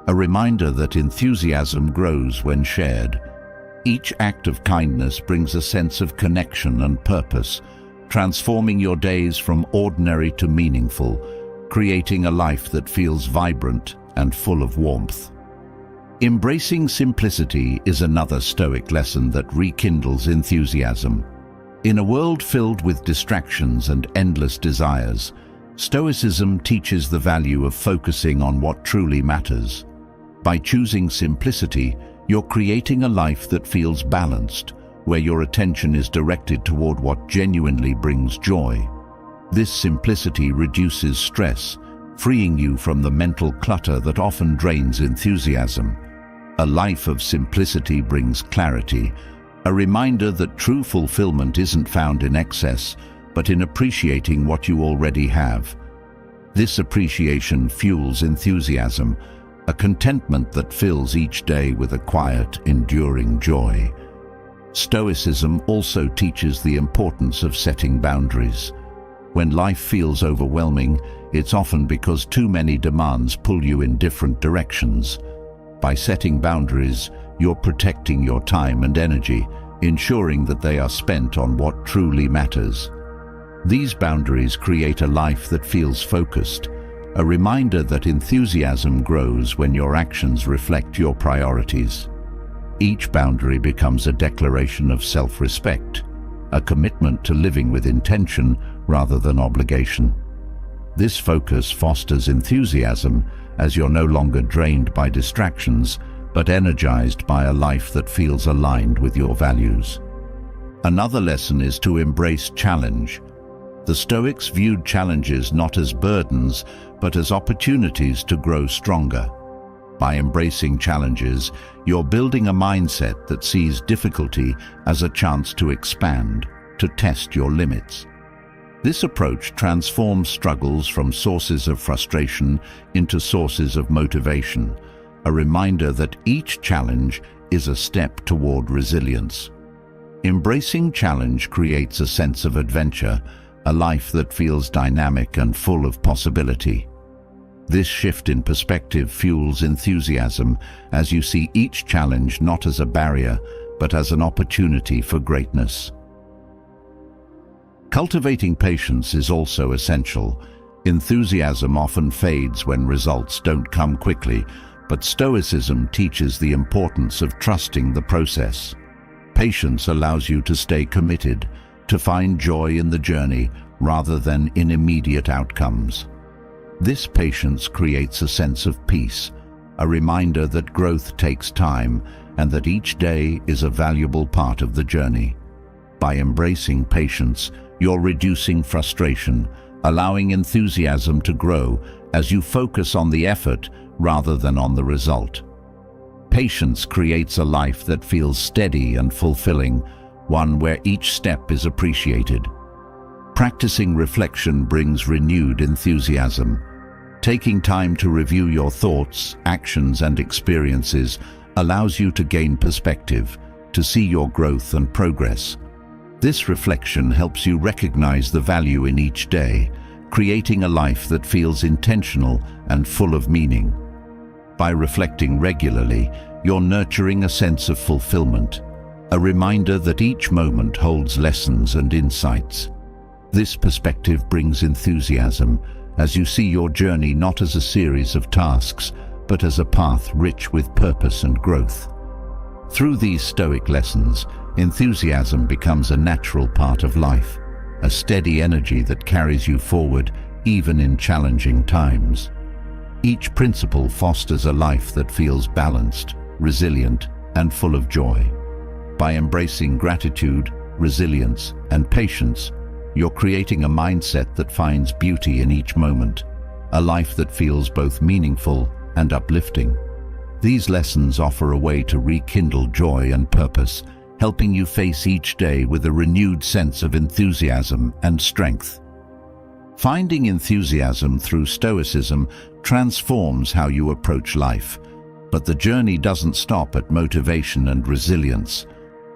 a reminder that enthusiasm grows when shared. Each act of kindness brings a sense of connection and purpose, transforming your days from ordinary to meaningful, creating a life that feels vibrant and full of warmth. Embracing simplicity is another Stoic lesson that rekindles enthusiasm. In a world filled with distractions and endless desires, Stoicism teaches the value of focusing on what truly matters. By choosing simplicity, you're creating a life that feels balanced, where your attention is directed toward what genuinely brings joy. This simplicity reduces stress, freeing you from the mental clutter that often drains enthusiasm. A life of simplicity brings clarity, a reminder that true fulfillment isn't found in excess, but in appreciating what you already have. This appreciation fuels enthusiasm, a contentment that fills each day with a quiet, enduring joy. Stoicism also teaches the importance of setting boundaries. When life feels overwhelming, it's often because too many demands pull you in different directions. By setting boundaries, you're protecting your time and energy, ensuring that they are spent on what truly matters. These boundaries create a life that feels focused, a reminder that enthusiasm grows when your actions reflect your priorities. Each boundary becomes a declaration of self-respect, a commitment to living with intention rather than obligation. This focus fosters enthusiasm as you're no longer drained by distractions, but energized by a life that feels aligned with your values. Another lesson is to embrace challenge. The Stoics viewed challenges not as burdens, but as opportunities to grow stronger. By embracing challenges, you're building a mindset that sees difficulty as a chance to expand, to test your limits. This approach transforms struggles from sources of frustration into sources of motivation, a reminder that each challenge is a step toward resilience. Embracing challenge creates a sense of adventure, a life that feels dynamic and full of possibility. This shift in perspective fuels enthusiasm as you see each challenge not as a barrier, but as an opportunity for greatness. Cultivating patience is also essential. Enthusiasm often fades when results don't come quickly, but Stoicism teaches the importance of trusting the process. Patience allows you to stay committed, to find joy in the journey rather than in immediate outcomes. This patience creates a sense of peace, a reminder that growth takes time and that each day is a valuable part of the journey. By embracing patience, you're reducing frustration, allowing enthusiasm to grow as you focus on the effort rather than on the result. Patience creates a life that feels steady and fulfilling, one where each step is appreciated. Practicing reflection brings renewed enthusiasm. Taking time to review your thoughts, actions, and experiences allows you to gain perspective, to see your growth and progress. This reflection helps you recognize the value in each day, creating a life that feels intentional and full of meaning. By reflecting regularly, you're nurturing a sense of fulfillment, a reminder that each moment holds lessons and insights. This perspective brings enthusiasm as you see your journey not as a series of tasks, but as a path rich with purpose and growth. Through these Stoic lessons, enthusiasm becomes a natural part of life, a steady energy that carries you forward even in challenging times. Each principle fosters a life that feels balanced, resilient, and full of joy. By embracing gratitude, resilience, and patience, you're creating a mindset that finds beauty in each moment, a life that feels both meaningful and uplifting. These lessons offer a way to rekindle joy and purpose, helping you face each day with a renewed sense of enthusiasm and strength. Finding enthusiasm through Stoicism transforms how you approach life, but the journey doesn't stop at motivation and resilience.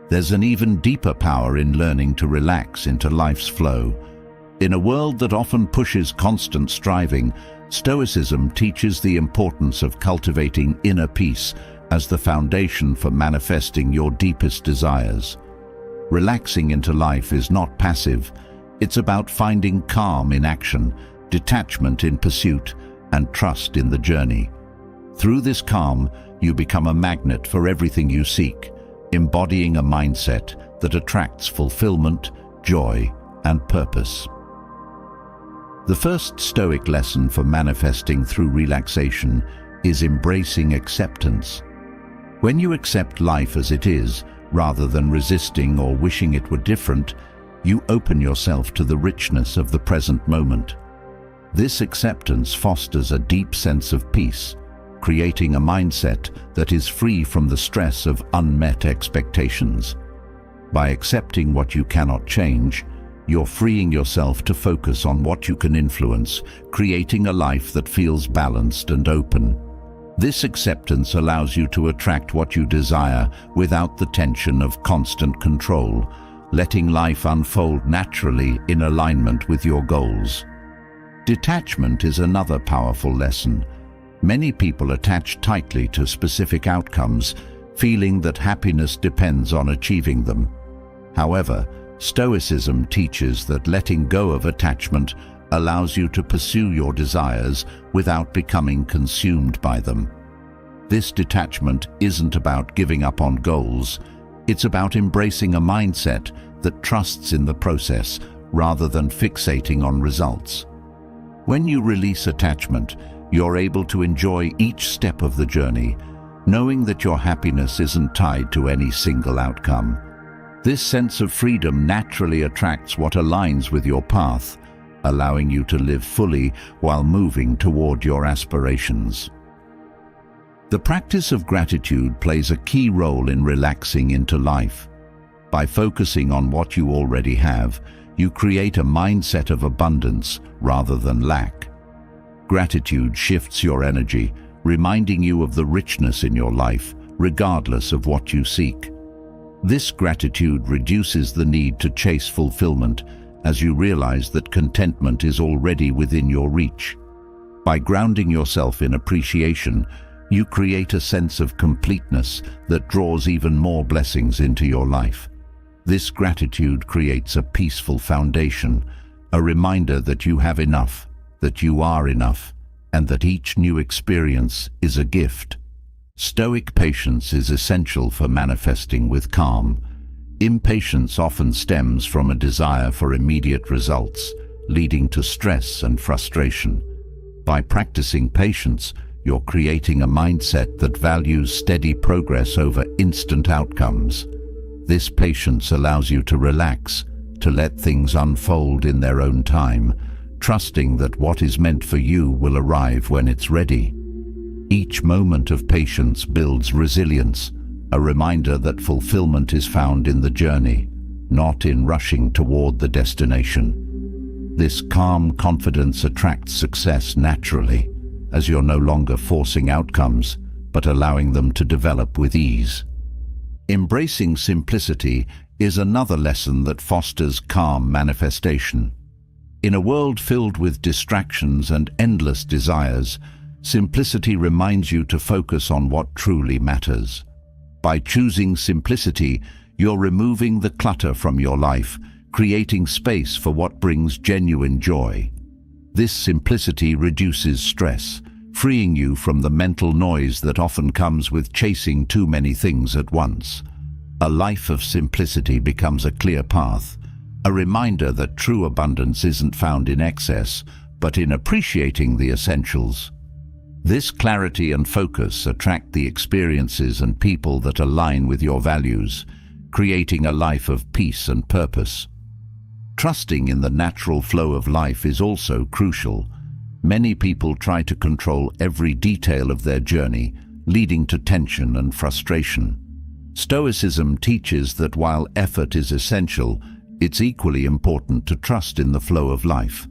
There's an even deeper power in learning to relax into life's flow. In a world that often pushes constant striving, Stoicism teaches the importance of cultivating inner peace as the foundation for manifesting your deepest desires. Relaxing into life is not passive. It's about finding calm in action, detachment in pursuit, and trust in the journey. Through this calm, you become a magnet for everything you seek, embodying a mindset that attracts fulfillment, joy, and purpose. The first Stoic lesson for manifesting through relaxation is embracing acceptance. When you accept life as it is, rather than resisting or wishing it were different, you open yourself to the richness of the present moment. This acceptance fosters a deep sense of peace, creating a mindset that is free from the stress of unmet expectations. By accepting what you cannot change, you're freeing yourself to focus on what you can influence, creating a life that feels balanced and open. This acceptance allows you to attract what you desire without the tension of constant control, letting life unfold naturally in alignment with your goals. Detachment is another powerful lesson. Many people attach tightly to specific outcomes, feeling that happiness depends on achieving them. However, Stoicism teaches that letting go of attachment allows you to pursue your desires without becoming consumed by them. This detachment isn't about giving up on goals. It's about embracing a mindset that trusts in the process rather than fixating on results. When you release attachment, you're able to enjoy each step of the journey, knowing that your happiness isn't tied to any single outcome. This sense of freedom naturally attracts what aligns with your path, allowing you to live fully while moving toward your aspirations. The practice of gratitude plays a key role in relaxing into life. By focusing on what you already have, you create a mindset of abundance rather than lack. Gratitude shifts your energy, reminding you of the richness in your life, regardless of what you seek. This gratitude reduces the need to chase fulfillment as you realize that contentment is already within your reach. By grounding yourself in appreciation, you create a sense of completeness that draws even more blessings into your life. This gratitude creates a peaceful foundation, a reminder that you have enough, that you are enough, and that each new experience is a gift. Stoic patience is essential for manifesting with calm. Impatience often stems from a desire for immediate results, leading to stress and frustration. By practicing patience, you're creating a mindset that values steady progress over instant outcomes. This patience allows you to relax, to let things unfold in their own time, trusting that what is meant for you will arrive when it's ready. Each moment of patience builds resilience, a reminder that fulfillment is found in the journey, not in rushing toward the destination. This calm confidence attracts success naturally, as you're no longer forcing outcomes, but allowing them to develop with ease. Embracing simplicity is another lesson that fosters calm manifestation. In a world filled with distractions and endless desires, simplicity reminds you to focus on what truly matters. By choosing simplicity, you're removing the clutter from your life, creating space for what brings genuine joy. This simplicity reduces stress, freeing you from the mental noise that often comes with chasing too many things at once. A life of simplicity becomes a clear path, a reminder that true abundance isn't found in excess, but in appreciating the essentials. This clarity and focus attract the experiences and people that align with your values, creating a life of peace and purpose. Trusting in the natural flow of life is also crucial. Many people try to control every detail of their journey, leading to tension and frustration. Stoicism teaches that while effort is essential, it's equally important to trust in the flow of life.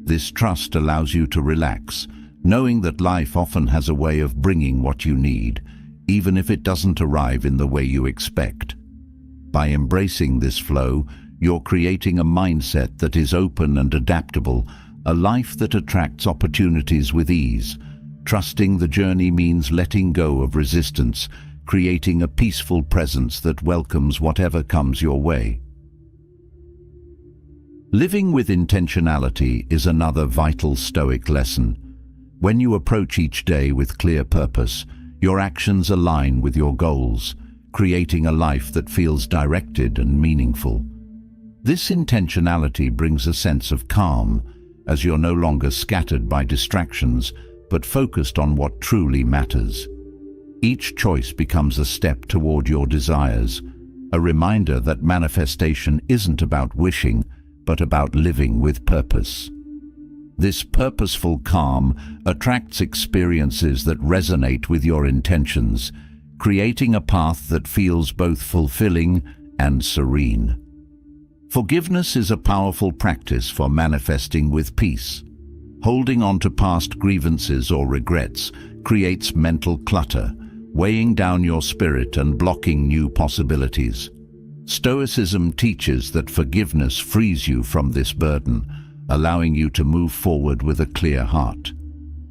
This trust allows you to relax, knowing that life often has a way of bringing what you need, even if it doesn't arrive in the way you expect. By embracing this flow, you're creating a mindset that is open and adaptable, a life that attracts opportunities with ease. Trusting the journey means letting go of resistance, creating a peaceful presence that welcomes whatever comes your way. Living with intentionality is another vital Stoic lesson. When you approach each day with clear purpose, your actions align with your goals, creating a life that feels directed and meaningful. This intentionality brings a sense of calm, as you're no longer scattered by distractions, but focused on what truly matters. Each choice becomes a step toward your desires, a reminder that manifestation isn't about wishing, but about living with purpose. This purposeful calm attracts experiences that resonate with your intentions, creating a path that feels both fulfilling and serene. Forgiveness is a powerful practice for manifesting with peace. Holding on to past grievances or regrets creates mental clutter, weighing down your spirit and blocking new possibilities. Stoicism teaches that forgiveness frees you from this burden, allowing you to move forward with a clear heart.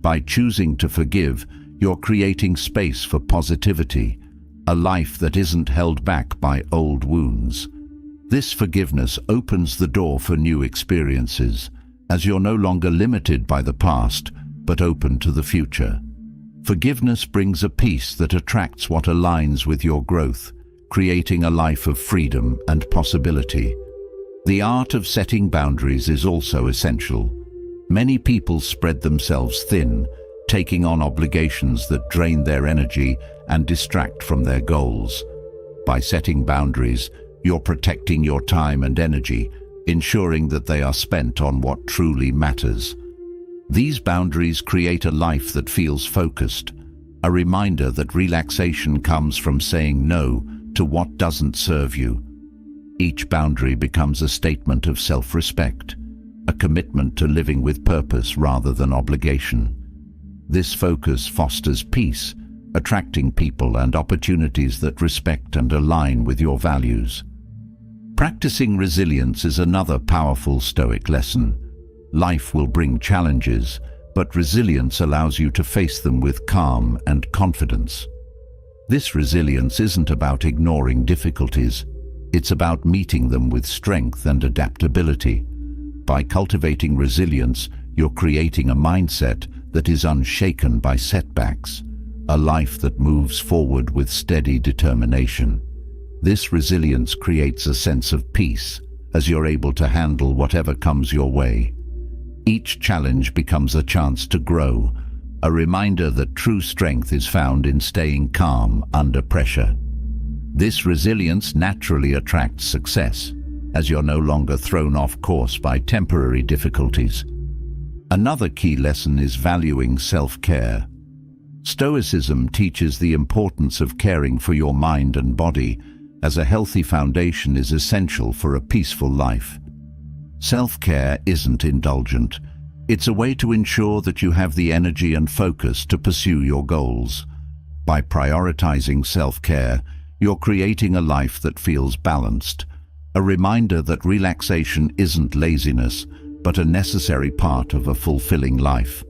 By choosing to forgive, you're creating space for positivity, a life that isn't held back by old wounds. This forgiveness opens the door for new experiences, as you're no longer limited by the past, but open to the future. Forgiveness brings a peace that attracts what aligns with your growth, creating a life of freedom and possibility. The art of setting boundaries is also essential. Many people spread themselves thin, taking on obligations that drain their energy and distract from their goals. By setting boundaries, you're protecting your time and energy, ensuring that they are spent on what truly matters. These boundaries create a life that feels focused, a reminder that relaxation comes from saying no to what doesn't serve you. Each boundary becomes a statement of self-respect, a commitment to living with purpose rather than obligation. This focus fosters peace, attracting people and opportunities that respect and align with your values. Practicing resilience is another powerful Stoic lesson. Life will bring challenges, but resilience allows you to face them with calm and confidence. This resilience isn't about ignoring difficulties. It's about meeting them with strength and adaptability. By cultivating resilience, you're creating a mindset that is unshaken by setbacks, a life that moves forward with steady determination. This resilience creates a sense of peace, as you're able to handle whatever comes your way. Each challenge becomes a chance to grow, a reminder that true strength is found in staying calm under pressure. This resilience naturally attracts success, as you're no longer thrown off course by temporary difficulties. Another key lesson is valuing self-care. Stoicism teaches the importance of caring for your mind and body, as a healthy foundation is essential for a peaceful life. Self-care isn't indulgent. It's a way to ensure that you have the energy and focus to pursue your goals. By prioritizing self-care, you're creating a life that feels balanced, a reminder that relaxation isn't laziness, but a necessary part of a fulfilling life.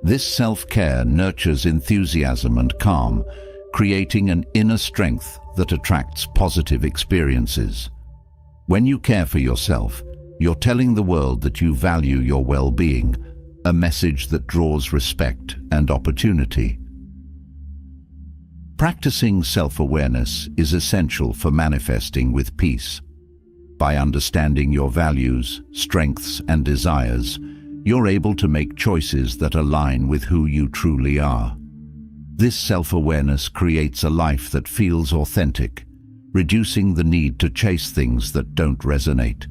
This self-care nurtures enthusiasm and calm, creating an inner strength that attracts positive experiences. When you care for yourself, you're telling the world that you value your well-being, a message that draws respect and opportunity. Practicing self-awareness is essential for manifesting with peace. By understanding your values, strengths, and desires, you're able to make choices that align with who you truly are. This self-awareness creates a life that feels authentic, reducing the need to chase things that don't resonate.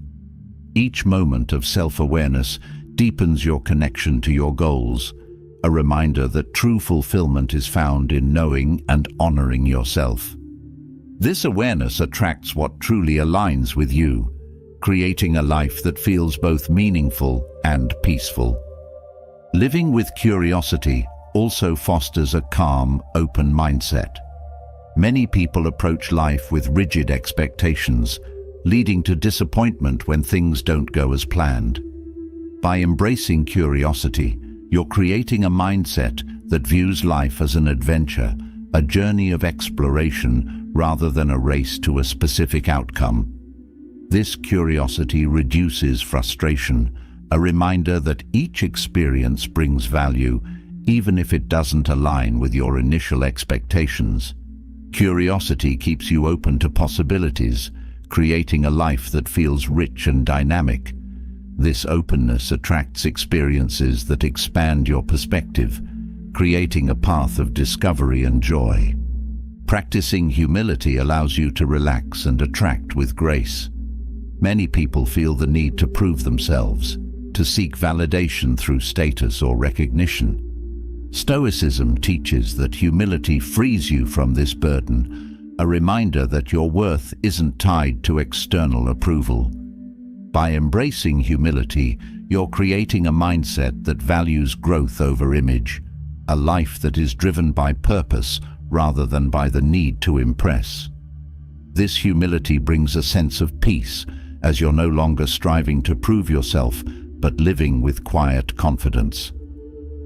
Each moment of self-awareness deepens your connection to your goals, a reminder that true fulfillment is found in knowing and honoring yourself. This awareness attracts what truly aligns with you, creating a life that feels both meaningful and peaceful. Living with curiosity also fosters a calm, open mindset. Many people approach life with rigid expectations, leading to disappointment when things don't go as planned. By embracing curiosity, you're creating a mindset that views life as an adventure, a journey of exploration rather than a race to a specific outcome. This curiosity reduces frustration, a reminder that each experience brings value, even if it doesn't align with your initial expectations. Curiosity keeps you open to possibilities, creating a life that feels rich and dynamic. This openness attracts experiences that expand your perspective, creating a path of discovery and joy. Practicing humility allows you to relax and attract with grace. Many people feel the need to prove themselves, to seek validation through status or recognition. Stoicism teaches that humility frees you from this burden, a reminder that your worth isn't tied to external approval. By embracing humility, you're creating a mindset that values growth over image, a life that is driven by purpose rather than by the need to impress. This humility brings a sense of peace, as you're no longer striving to prove yourself, but living with quiet confidence.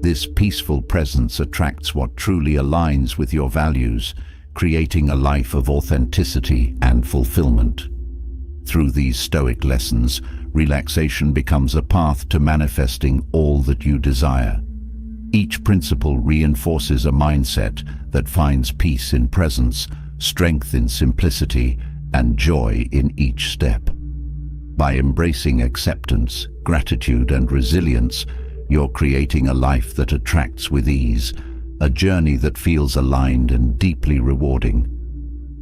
This peaceful presence attracts what truly aligns with your values, creating a life of authenticity and fulfillment. Through these Stoic lessons, relaxation becomes a path to manifesting all that you desire. Each principle reinforces a mindset that finds peace in presence, strength in simplicity, and joy in each step. By embracing acceptance, gratitude, and resilience, you're creating a life that attracts with ease, a journey that feels aligned and deeply rewarding.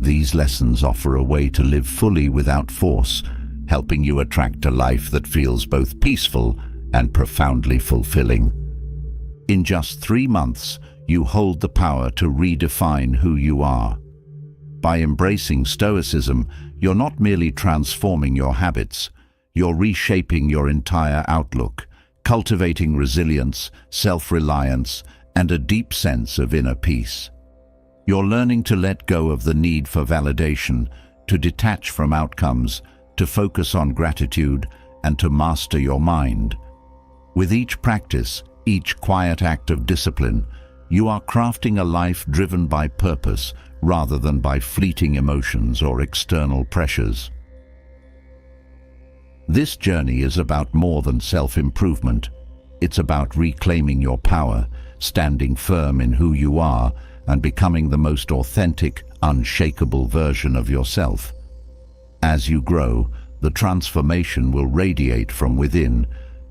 These lessons offer a way to live fully without force, helping you attract a life that feels both peaceful and profoundly fulfilling. In just 3 months, you hold the power to redefine who you are. By embracing Stoicism, you're not merely transforming your habits, you're reshaping your entire outlook, cultivating resilience, self-reliance, and a deep sense of inner peace. You're learning to let go of the need for validation, to detach from outcomes, to focus on gratitude, and to master your mind. With each practice, each quiet act of discipline, you are crafting a life driven by purpose rather than by fleeting emotions or external pressures. This journey is about more than self-improvement. It's about reclaiming your power, standing firm in who you are, and becoming the most authentic, unshakable version of yourself. As you grow, the transformation will radiate from within,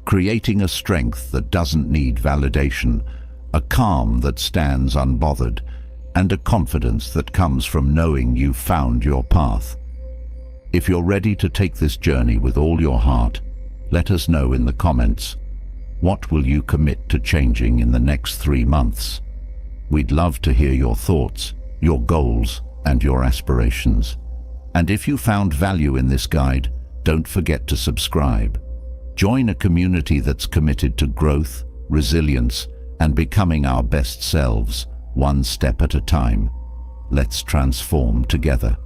creating a strength that doesn't need validation, a calm that stands unbothered, and a confidence that comes from knowing you've found your path. If you're ready to take this journey with all your heart, let us know in the comments. What will you commit to changing in the next 3 months? We'd love to hear your thoughts, your goals, and your aspirations. And if you found value in this guide, don't forget to subscribe. Join a community that's committed to growth, resilience, and becoming our best selves. one step at a time. Let's transform together.